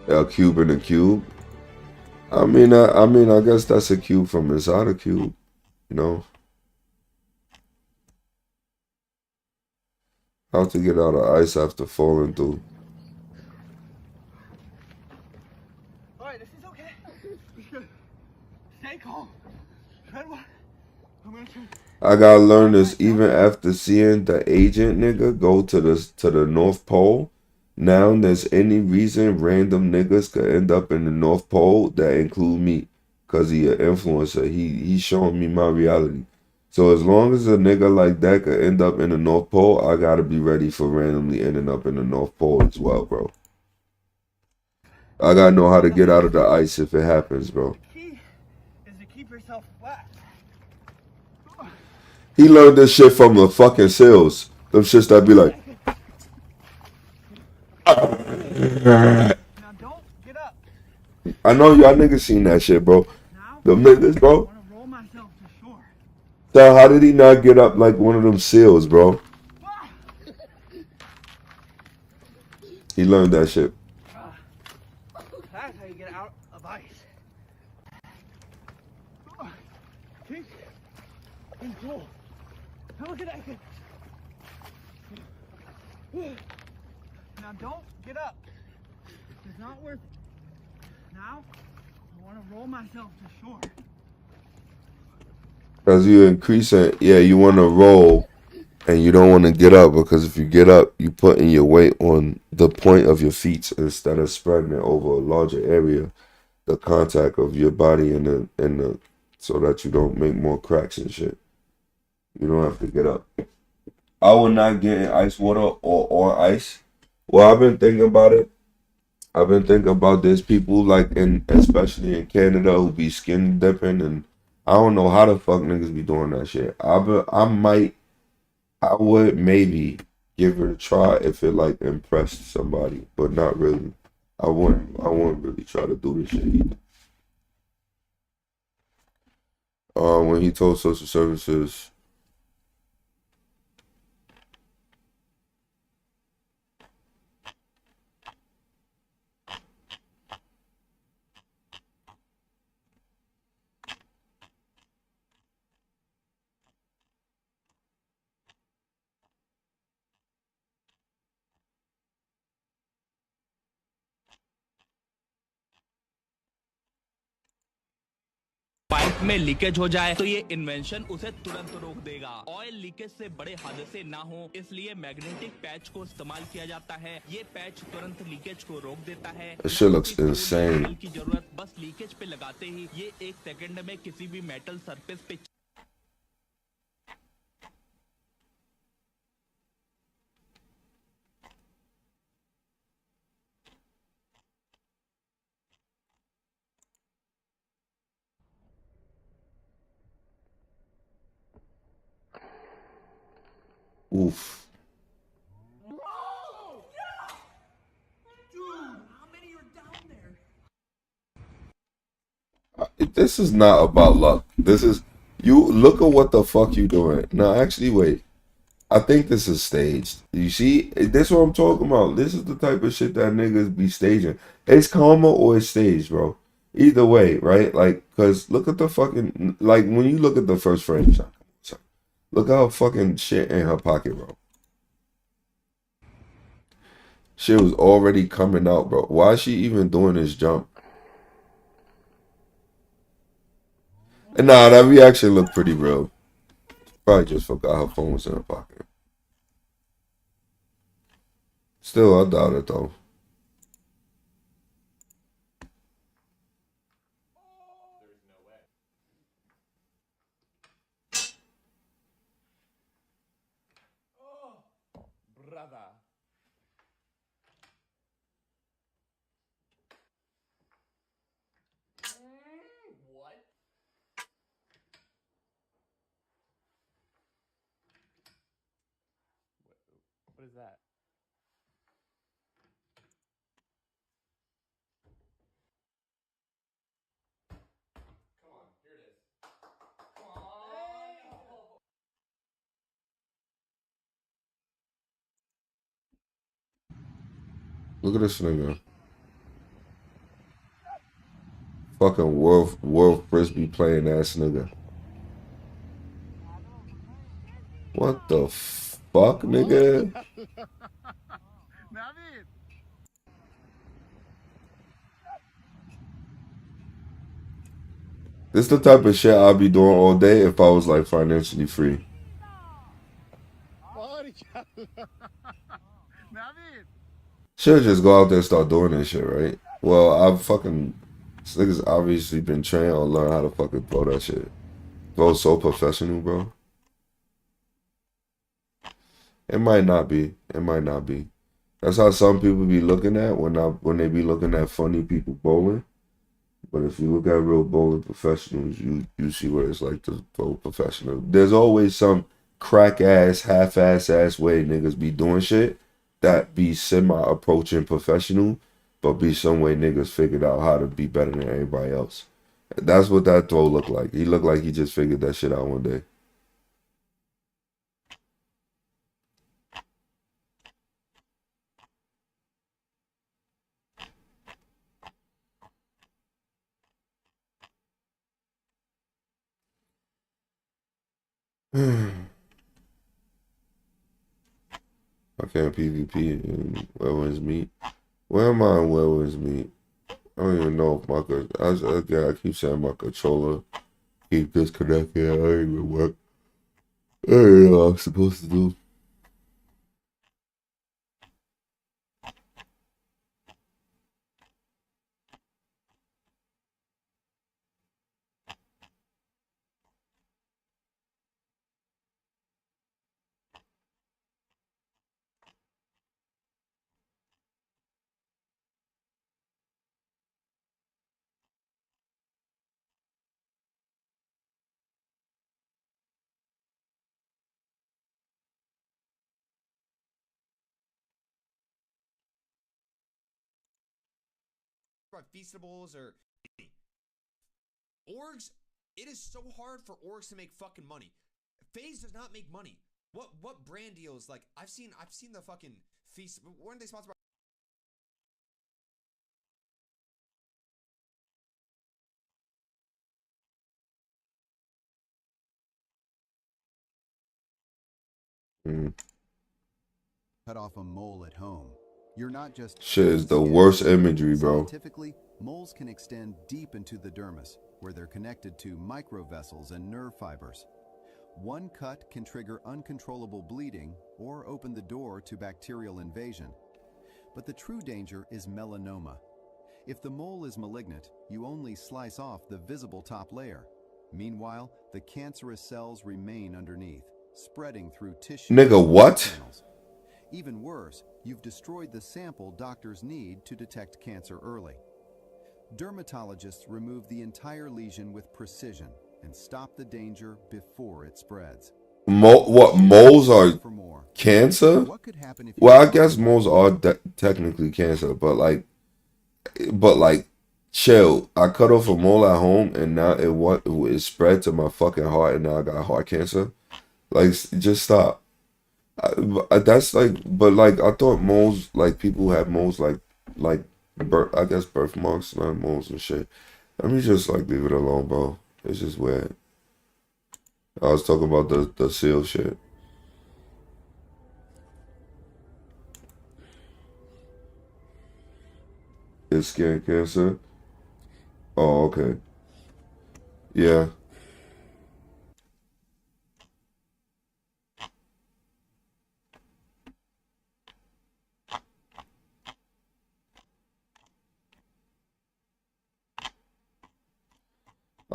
A cube in a cube. I mean, I guess that's a cube from inside a cube. You know, how to get out of ice after falling through. Alright, this is okay. Stay calm. Tread water. I'm gonna turn. I gotta learn this even after seeing the agent nigga go to the North Pole. Now there's any reason random niggas could end up in the North Pole that include me. Cause he an influencer. He's showing me my reality. So as long as a nigga like that could end up in the North Pole, I gotta be ready for randomly ending up in the North Pole as well, bro. I gotta know how to get out of the ice if it happens, bro. The key is to keep yourself flat. He learned this shit from the fucking SEALs. Them shits that be like. Now don't get up. I know y'all niggas seen that shit, bro. Them niggas, bro. I wanna roll myself to shore. So how did he not get up like one of them SEAls, bro? He learned that shit. That's how you get out of ice. Keep control. Now look at that. Now don't get up. It's not worth it. Now I want to roll myself to shore. As you increase it, yeah, you want to roll and you don't want to get up because if you get up, you putting your weight on the point of your feet instead of spreading it over a larger area, the contact of your body and the so that you don't make more cracks and shit. You don't have to get up. I will not get in ice water or ice. Well, I've been thinking about it. I've been thinking about this people like especially in Canada who be skin dipping and I don't know how the fuck niggas be doing that shit. I would maybe give it a try if it like impressed somebody, but not really. I wouldn't really try to do this shit either. When he told social services. Pipe में leakage हो जाए तो ये invention उसे तुरंत रोक देगा। Oil leakage से बड़े हादसे ना हो इसलिए मैग्नेटिक पैच को इस्तेमाल किया जाता है। ये पैच तुरंत लीकेज को रोक देता है। This shit looks insane. की जरूरत बस लीकेज पे लगाते ही ये 1 सेकंड में किसी भी मेटल सरफेस पे Oof. This is not about luck. This is you look at what the fuck you doing. No, actually wait. I think this is staged. You see, this is what I'm talking about. This is the type of shit that niggas be staging. It's karma or it's staged, bro. Either way, right? Like, cause look at the fucking like when you look at the first frame shot. Look how fucking shit in her pocket, bro. Shit was already coming out, bro. Why is she even doing this jump? And nah, that reaction looked pretty real. Probably just forgot her phone was in her pocket. Still, I doubt it though. brother. What? What is that? Come on, here it is. Come on. Look at this nigga. Fucking World Frisbee playing ass nigga. What the fuck, nigga? This the type of shit I'd be doing all day if I was like financially free. Should just go out there and start doing this shit, right? Well, I've fucking this nigga's obviously been trained or learn how to fucking throw that shit. Throw so professional, bro. It might not be. It might not be. That's how some people be looking at when they be looking at funny people bowling. But if you look at real bowling professionals, you see what it's like to throw professional. There's always some crack ass, half ass way niggas be doing shit that be semi approaching professional, but be some way niggas figured out how to be better than everybody else. That's what that throw looked like. He looked like he just figured that shit out one day. I can't PvP in Where Meat. Where am I in Where Meat? I don't even know if I keep saying my controller keep disconnected. I ain't even work. I don't know what I'm supposed to do. Feastables or orgs. It is so hard for orgs to make fucking money. FaZe does not make money. What brand deals? Like I've seen the fucking feast. Weren't they sponsored by? Cut off a mole at home. You're not just shit is the worst imagery, bro. Scientifically, moles can extend deep into the dermis, where they're connected to microvessels and nerve fibers. One cut can trigger uncontrollable bleeding or open the door to bacterial invasion. But the true danger is melanoma. If the mole is malignant, you only slice off the visible top layer. Meanwhile, the cancerous cells remain underneath, spreading through tissue. Nigga, what? Even worse, you've destroyed the sample doctors need to detect cancer early. Dermatologists remove the entire lesion with precision and stop the danger before it spreads. What, moles are cancer? Well, I guess moles are technically cancer, but like, chill. I cut off a mole at home, and now it spread to my fucking heart, and now I got heart cancer. Like, just stop. That's like, but like, I thought moles, like people have moles, like I guess birthmarks, not moles and shit. Let me just like leave it alone, bro. It's just weird. I was talking about the seal shit. Is skin cancer? Oh, okay. Yeah.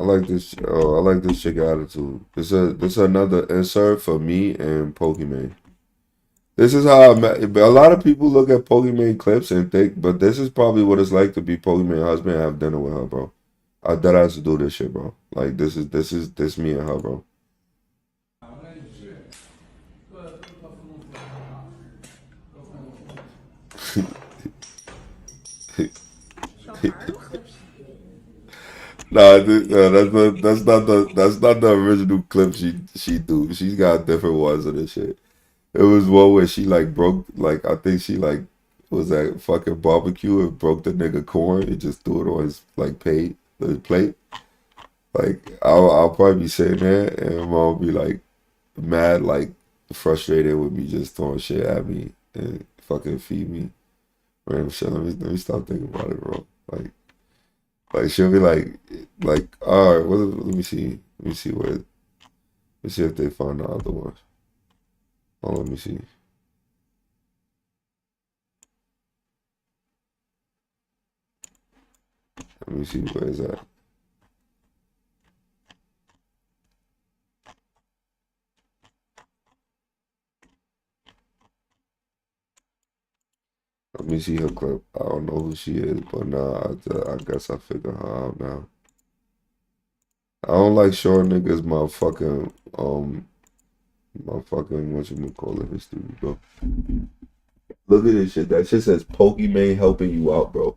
I like this. Oh, I like this chick attitude. This is another insert for me and Pokimane. This is how a lot of people look at Pokimane clips and think, but this is probably what it's like to be Pokimane husband and have dinner with her, bro. I dead ass to do this shit, bro. Like this me and her, bro. Nah, that's not the original clip she do. She's got different ones of this shit. It was one where she like broke, like I think she like was at fucking barbecue and broke the nigga corn and just threw it on his like pate. the plate. Like I'll probably be sitting there and my mom will be like mad, like frustrated with me just throwing shit at me and fucking feed me random shit. Let me stop thinking about it, bro. Like she'll be like, all right, let me see. Let me see where. Let me see if they find the other ones. Oh, let me see. Let me see where is that. Let me see her clip. I don't know who she is, but nah, I guess I figure her out now. I don't like showing niggas my fucking whatchamacallit history, bro. Look at this shit. That shit says Pokimane helping you out, bro.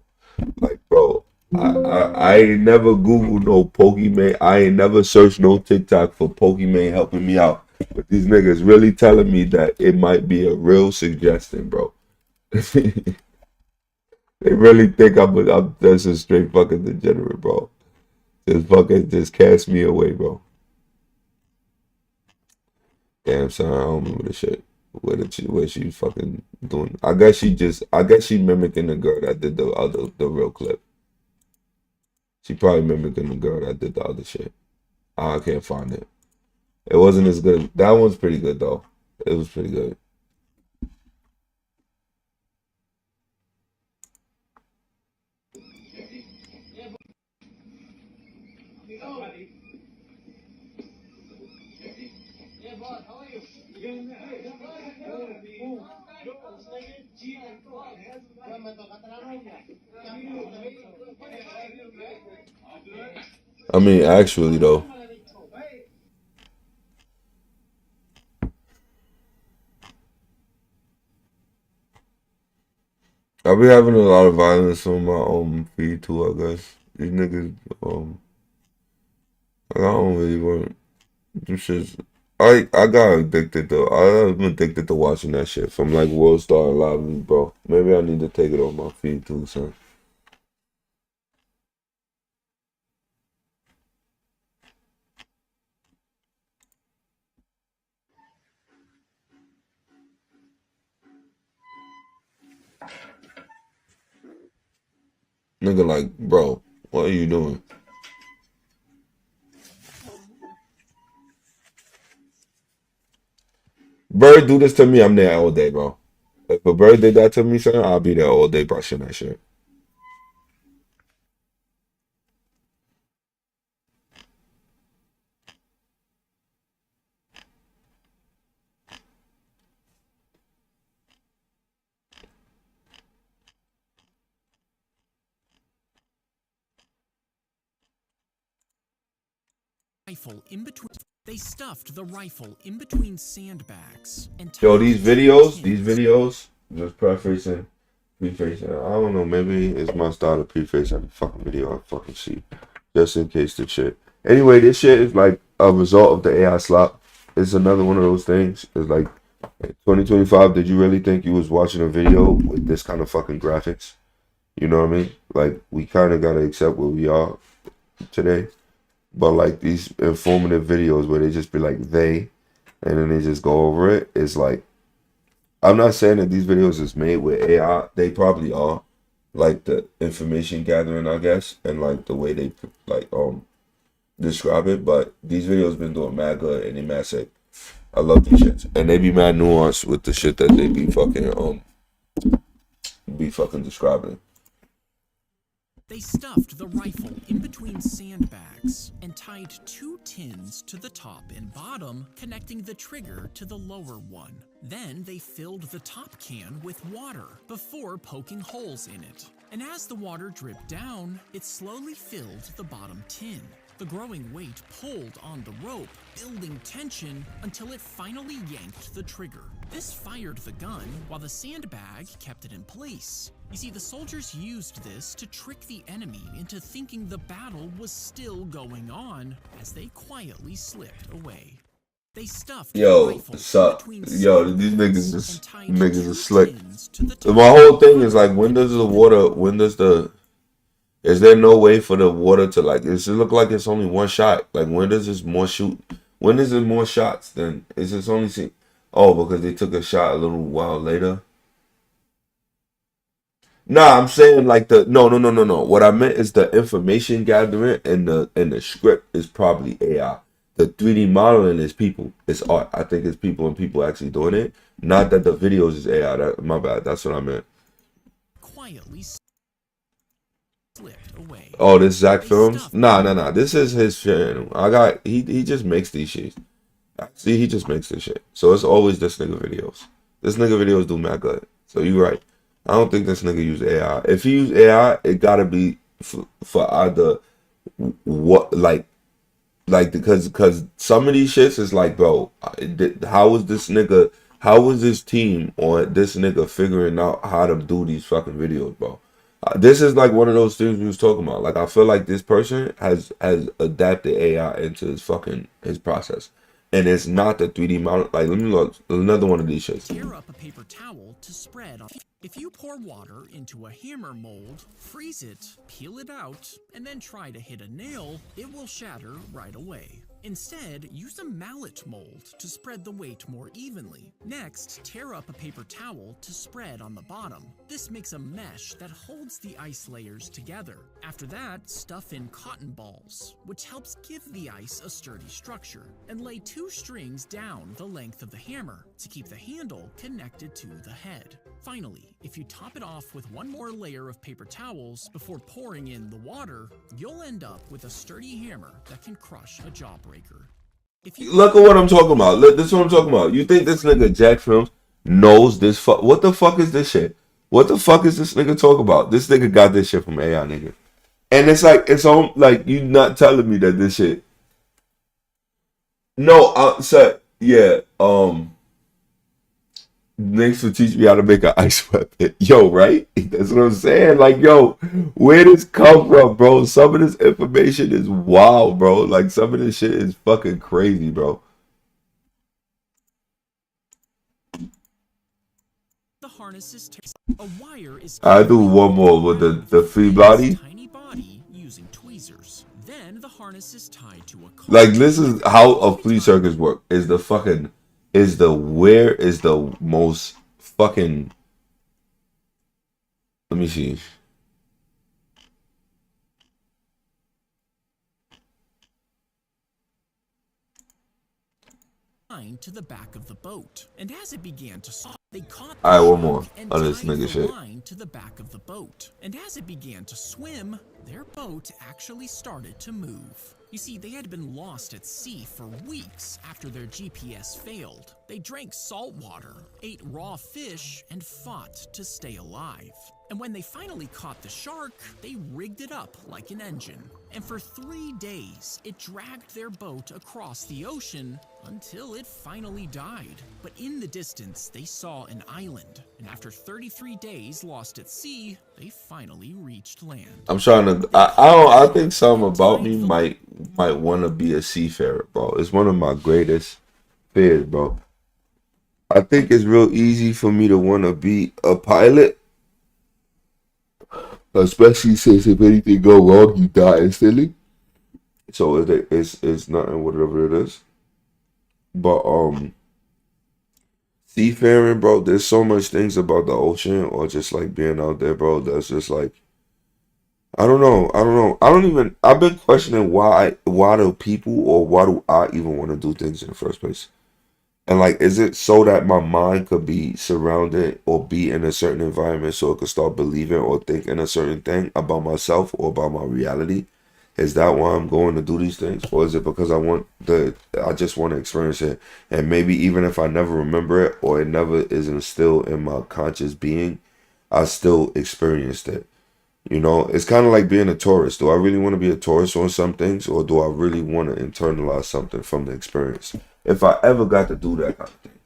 Like, bro, I ain't never Googled no Pokimane. I ain't never searched no TikTok for Pokimane helping me out. But these niggas really telling me that it might be a real suggestion, bro. They really think I'm just a straight fucking degenerate, bro. Just cast me away, bro. Damn, son, I don't remember the shit. What she fucking doing? I guess she mimicking the girl that did the real clip. She probably mimicking the girl that did the other shit. I can't find it. It wasn't as good. That one's pretty good though. It was pretty good. I mean, actually though. I be having a lot of violence on my feed too, I guess. These niggas I don't really want them shits. I got addicted though. I've been addicted to watching that shit from like World Star and Live League, bro. Maybe I need to take it off my feed too, son. Nigga like, bro, what are you doing? Bird do this to me, I'm there all day, bro. If a bird did that to me, son, I'll be there all day brushing that shit. Rifle in between. They stuffed the rifle in between sandbags and Yo, these videos, just prefacing. I don't know, maybe it's my style to preface every fucking video I fucking see. Just in case the shit. Anyway, this shit is like a result of the AI slap. It's another one of those things. It's like 2025, did you really think you was watching a video with this kind of fucking graphics? You know what I mean? Like, we kind of got to accept where we are today. But like these informative videos where they just be like and then they just go over it. It's like, I'm not saying that these videos is made with AI. They probably are. Like the information gathering, I guess, and like the way they like describe it. But these videos been doing mad good and they mad sick. I love these shits. And they be mad nuanced with the shit that they be fucking describing. They stuffed the rifle in between sandbags and tied 2 tins to the top and bottom, connecting the trigger to the lower one. Then they filled the top can with water before poking holes in it. And as the water dripped down, it slowly filled the bottom tin. The growing weight pulled on the rope, building tension until it finally yanked the trigger. This fired the gun while the sandbag kept it in place. You see, the soldiers used this to trick the enemy into thinking the battle was still going on as they quietly slipped away. They stuffed these niggas are slick. My whole thing is like, when does the Is there no way for the water to like? Does it look like it's only one shot? Like when does this more shoot? When is it more shots? Then is this only see? Oh, because they took a shot a little while later. Nah, I'm saying like the no. What I meant is the information gathering and the script is probably AI. The 3D modeling is people. It's art. I think it's people and people actually doing it. Not that the videos is AI. My bad. That's what I meant. Quietly slipped away. Oh, this Zach Films? Nah. This is his channel. He just makes these shit. See, he just makes this shit. So it's always this nigga videos. This nigga videos do mad good. So you right. I don't think this nigga use AI. If he use AI, it gotta be for either what because some of these shits is like, bro, how was this team or this nigga figuring out how to do these fucking videos, bro? This is like one of those things we was talking about. Like I feel like this person has adapted AI into his process. And it's not the 3D model. Like, let me look. Another one of these shits. Tear up a paper towel to spread on. If you pour water into a hammer mold, freeze it, peel it out, and then try to hit a nail, it will shatter right away. Instead, use a mallet mold to spread the weight more evenly. Next, tear up a paper towel to spread on the bottom. This makes a mesh that holds the ice layers together. After that, stuff in cotton balls, which helps give the ice a sturdy structure, and lay 2 strings down the length of the hammer to keep the handle connected to the head. Finally, if you top it off with 1 more layer of paper towels before pouring in the water, you'll end up with a sturdy hammer that can crush a jawbreaker. Look at what I'm talking about. Look, this is what I'm talking about. You think this nigga Jack Films knows this? What the fuck is this shit? What the fuck is this nigga talking about? This nigga got this shit from AI, nigga. And it's like, it's on, like, you not telling me that this shit. No, yeah, thanks for teaching me how to make an ice weapon. Yo, right? That's what I'm saying. Like, yo, where does come from, bro? Some of this information is wild, bro. Like, some of this shit is fucking crazy, bro. The harness is a wire is I do one more with the free body. Tiny body using tweezers. Then the harness is tied to a car. Like, this is how a flea circus work. Where is the most fucking, let me see. To the back of the boat, and as it began to swim, they caught All right, one more on this nigga shit. Line to the back of the boat, and as it began to swim, their boat actually started to move. You see, they had been lost at sea for weeks after their GPS failed. They drank salt water, ate raw fish, and fought to stay alive. And when they finally caught the shark, they rigged it up like an engine. And for 3 days, it dragged their boat across the ocean until it finally died. But in the distance, they saw an island. And after 33 days lost at sea, they finally reached land. I'm trying to, I think something about me might want to be a seafarer, bro. It's one of my greatest fears, bro. I think it's real easy for me to want to be a pilot. Especially since if anything go wrong, you die instantly. So it's nothing, whatever it is. But seafaring, bro, there's so much things about the ocean or just like being out there, bro, that's just like, I don't know. I've been questioning why do people or why do I even want to do things in the first place? And like, is it so that my mind could be surrounded or be in a certain environment so it could start believing or thinking a certain thing about myself or about my reality? Is that why I'm going to do these things? Or is it because I just want to experience it? And maybe even if I never remember it or it never is instilled in my conscious being, I still experienced it. You know, it's kind of like being a tourist. Do I really want to be a tourist on some things, or do I really want to internalize something from the experience? If I ever got to do that kind of thing.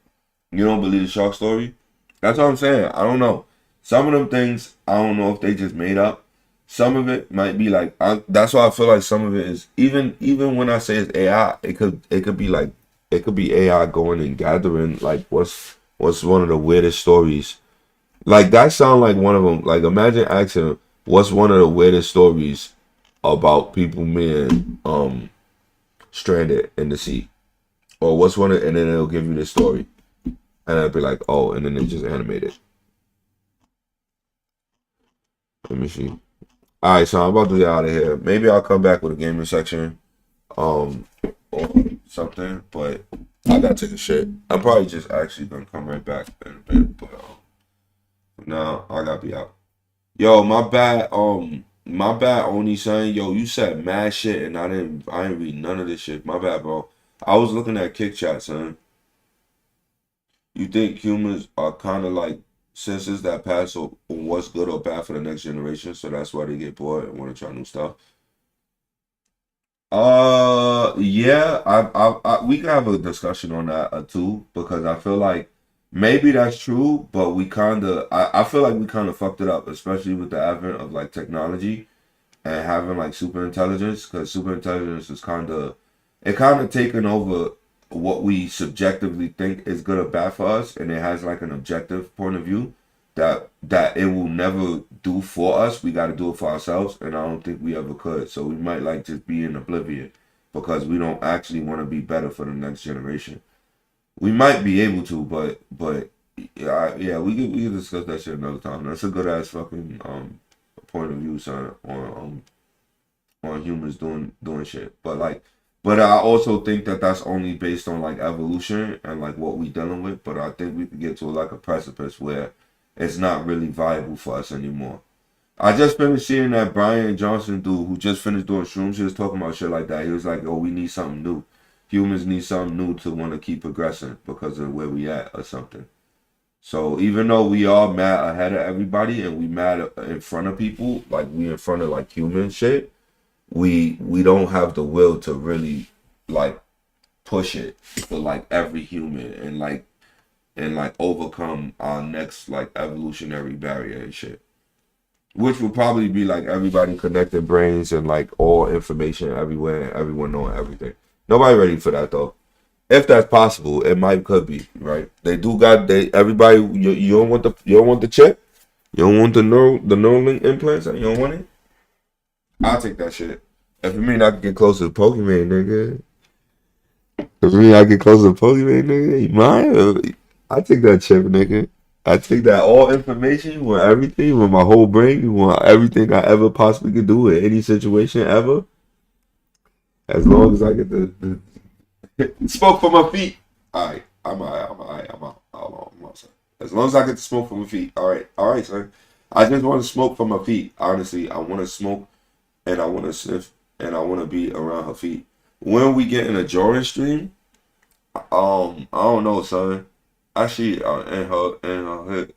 You don't believe the shark story? That's what I'm saying. I don't know. Some of them things, I don't know if they just made up. Some of it might be like, that's why I feel like some of it is, even when I say it's AI, it could be like, it could be AI going and gathering, like, what's one of the weirdest stories. Like, that sound like one of them. Like, imagine asking what's one of the weirdest stories about people being stranded in the sea? Or what's one of, and then it'll give you the story. And I'll be like, oh, and then they just animate it. Let me see. Alright, so I'm about to get out of here. Maybe I'll come back with a gaming section. Or something, but I gotta take a shit. I'm probably just actually gonna come right back in a bit, but now I gotta be out. Yo, my bad, Oni son. Yo, you said mad shit and I didn't read none of this shit. My bad, bro. I was looking at Kick Chat, son. You think humans are kind of like senses that pass on what's good or bad for the next generation, so that's why they get bored and want to try new stuff? Yeah, we can have a discussion on that too, because I feel like maybe that's true, but I feel like we kind of fucked it up, especially with the advent of like technology and having like super intelligence, because super intelligence is it kind of taken over what we subjectively think is good or bad for us, and it has like an objective point of view that it will never do for us. We got to do it for ourselves, and I don't think we ever could. So we might like just be in oblivion because we don't actually want to be better for the next generation. We might be able to, but yeah, we can discuss that shit another time. That's a good ass fucking point of view, son, on humans doing shit. But I also think that that's only based on like evolution and like what we dealing with. But I think we could get to like a precipice where it's not really viable for us anymore. I just finished seeing that Brian Johnson dude who just finished doing shrooms. He was talking about shit like that. He was like, "Oh, we need something new. Humans need something new to want to keep progressing because of where we at or something." So even though we are mad ahead of everybody and we mad in front of people, like we in front of like human shit, we don't have the will to really like push it for like every human and like overcome our next like evolutionary barrier and shit. Which would probably be like everybody connected brains and like all information everywhere, everyone knowing everything. Nobody ready for that though. If that's possible, it could be, right? They do got everybody you don't want the chip? You don't want the Neuralink implants? You don't want it? I'll take that shit. If it mean I can get closer to Pokemon, nigga. If it mean I get closer to Pokemon, nigga, you mind? I take that chip, nigga. I take that all information, you want everything, you want my whole brain, you want everything I ever possibly could do in any situation ever. As long as I get the smoke from my feet. Alright, I'm out. Hold on, as long as I get the smoke from my feet. Alright, son. I just want to smoke from my feet. Honestly, I want to smoke and I want to sniff and I want to be around her feet. When we get in a Jordan stream, I don't know, son. Actually, and her head.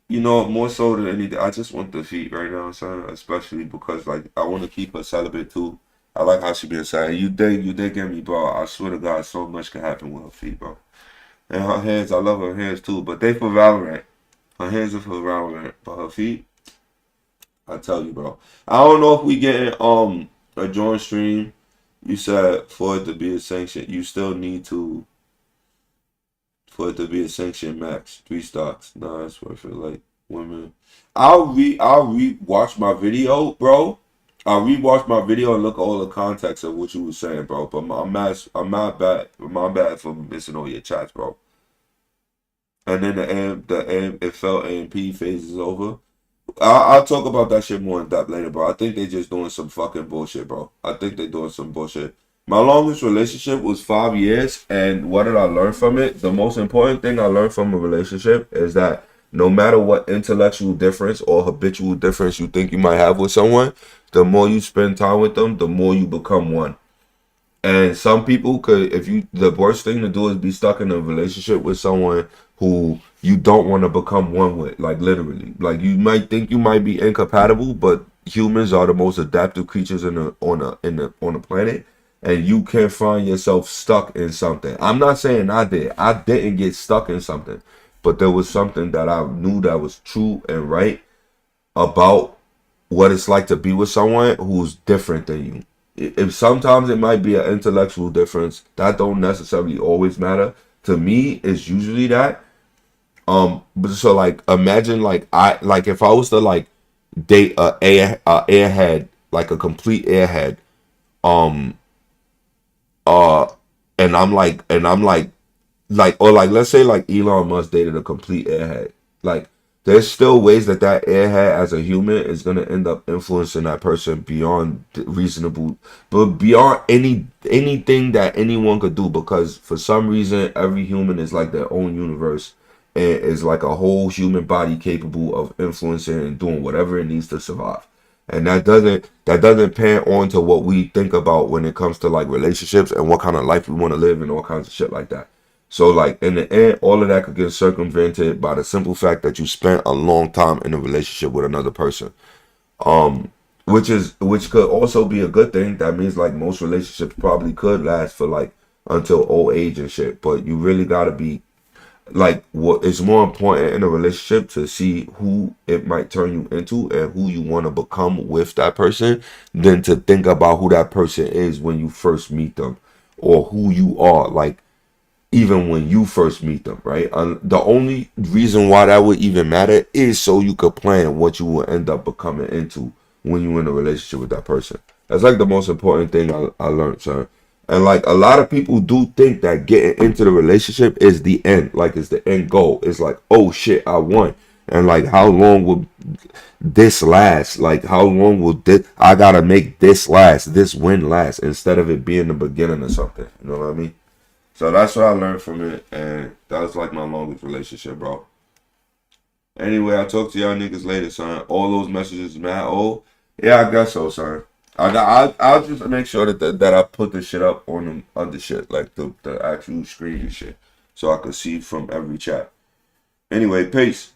You know, more so than anything, I just want the feet right now, son. Especially because like I want to keep her celibate too. I like how she being celibate. You dig in me, bro. I swear to God, so much can happen with her feet, bro. And her hands, I love her hands too, but they for Valorant. Her hands are for Valorant, but her feet, I tell you, bro. I don't know if we getting a joint stream. You said for it to be a sanction, you still need to. For it to be a sanction max, 3 stocks. Nah, that's what I feel like. Women. I'll re-watch my video, bro. I'll rewatch my video and look at all the context of what you were saying, bro. But I'm not bad for missing all your chats, bro. And then it felt AMP phase is over. I'll talk about that shit more in depth later, bro. I think they just doing some fucking bullshit, bro. I think they doing some bullshit. My longest relationship was 5 years, and what did I learn from it? The most important thing I learned from a relationship is that no matter what intellectual difference or habitual difference you think you might have with someone, the more you spend time with them, the more you become one. And some people the worst thing to do is be stuck in a relationship with someone who you don't want to become one with, like literally. Like you might think you might be incompatible, but humans are the most adaptive creatures on the planet, and you can find yourself stuck in something. I'm not saying I didn't get stuck in something, but there was something that I knew that was true and right about what it's like to be with someone who's different than you. If sometimes it might be an intellectual difference, that don't necessarily always matter. To me, it's usually that. But so like imagine if I was to like date a airhead, like a complete airhead, um uh and I'm like or like let's say like Elon Musk dated a complete airhead. Like there's still ways that that airhead as a human is gonna end up influencing that person beyond reasonable, but beyond anything that anyone could do. Because for some reason, every human is like their own universe and is like a whole human body capable of influencing and doing whatever it needs to survive. And that doesn't pan on to what we think about when it comes to like relationships and what kind of life we want to live and all kinds of shit like that. So like in the end, all of that could get circumvented by the simple fact that you spent a long time in a relationship with another person. Um, which could also be a good thing. That means like most relationships probably could last for like until old age and shit. But you really gotta be like what is more important in a relationship to see who it might turn you into and who you want to become with that person than to think about who that person is when you first meet them or who you are like even when you first meet them, right? The only reason why that would even matter is so you could plan what you will end up becoming into when you're in a relationship with that person. That's like the most important thing I learned, son. And like a lot of people do think that getting into the relationship is the end, like it's the end goal. It's like, oh shit, I won. And like, how long will this last? Like, how long will this? I gotta make this last, this win last, instead of it being the beginning of something. You know what I mean? So that's what I learned from it, and that was like my longest relationship, bro. Anyway, I'll talk to y'all niggas later, son. All those messages mad old? Yeah, I guess so, son. I'll just make sure that I put the shit up on the other shit, like the actual screen and shit, so I could see from every chat. Anyway, peace.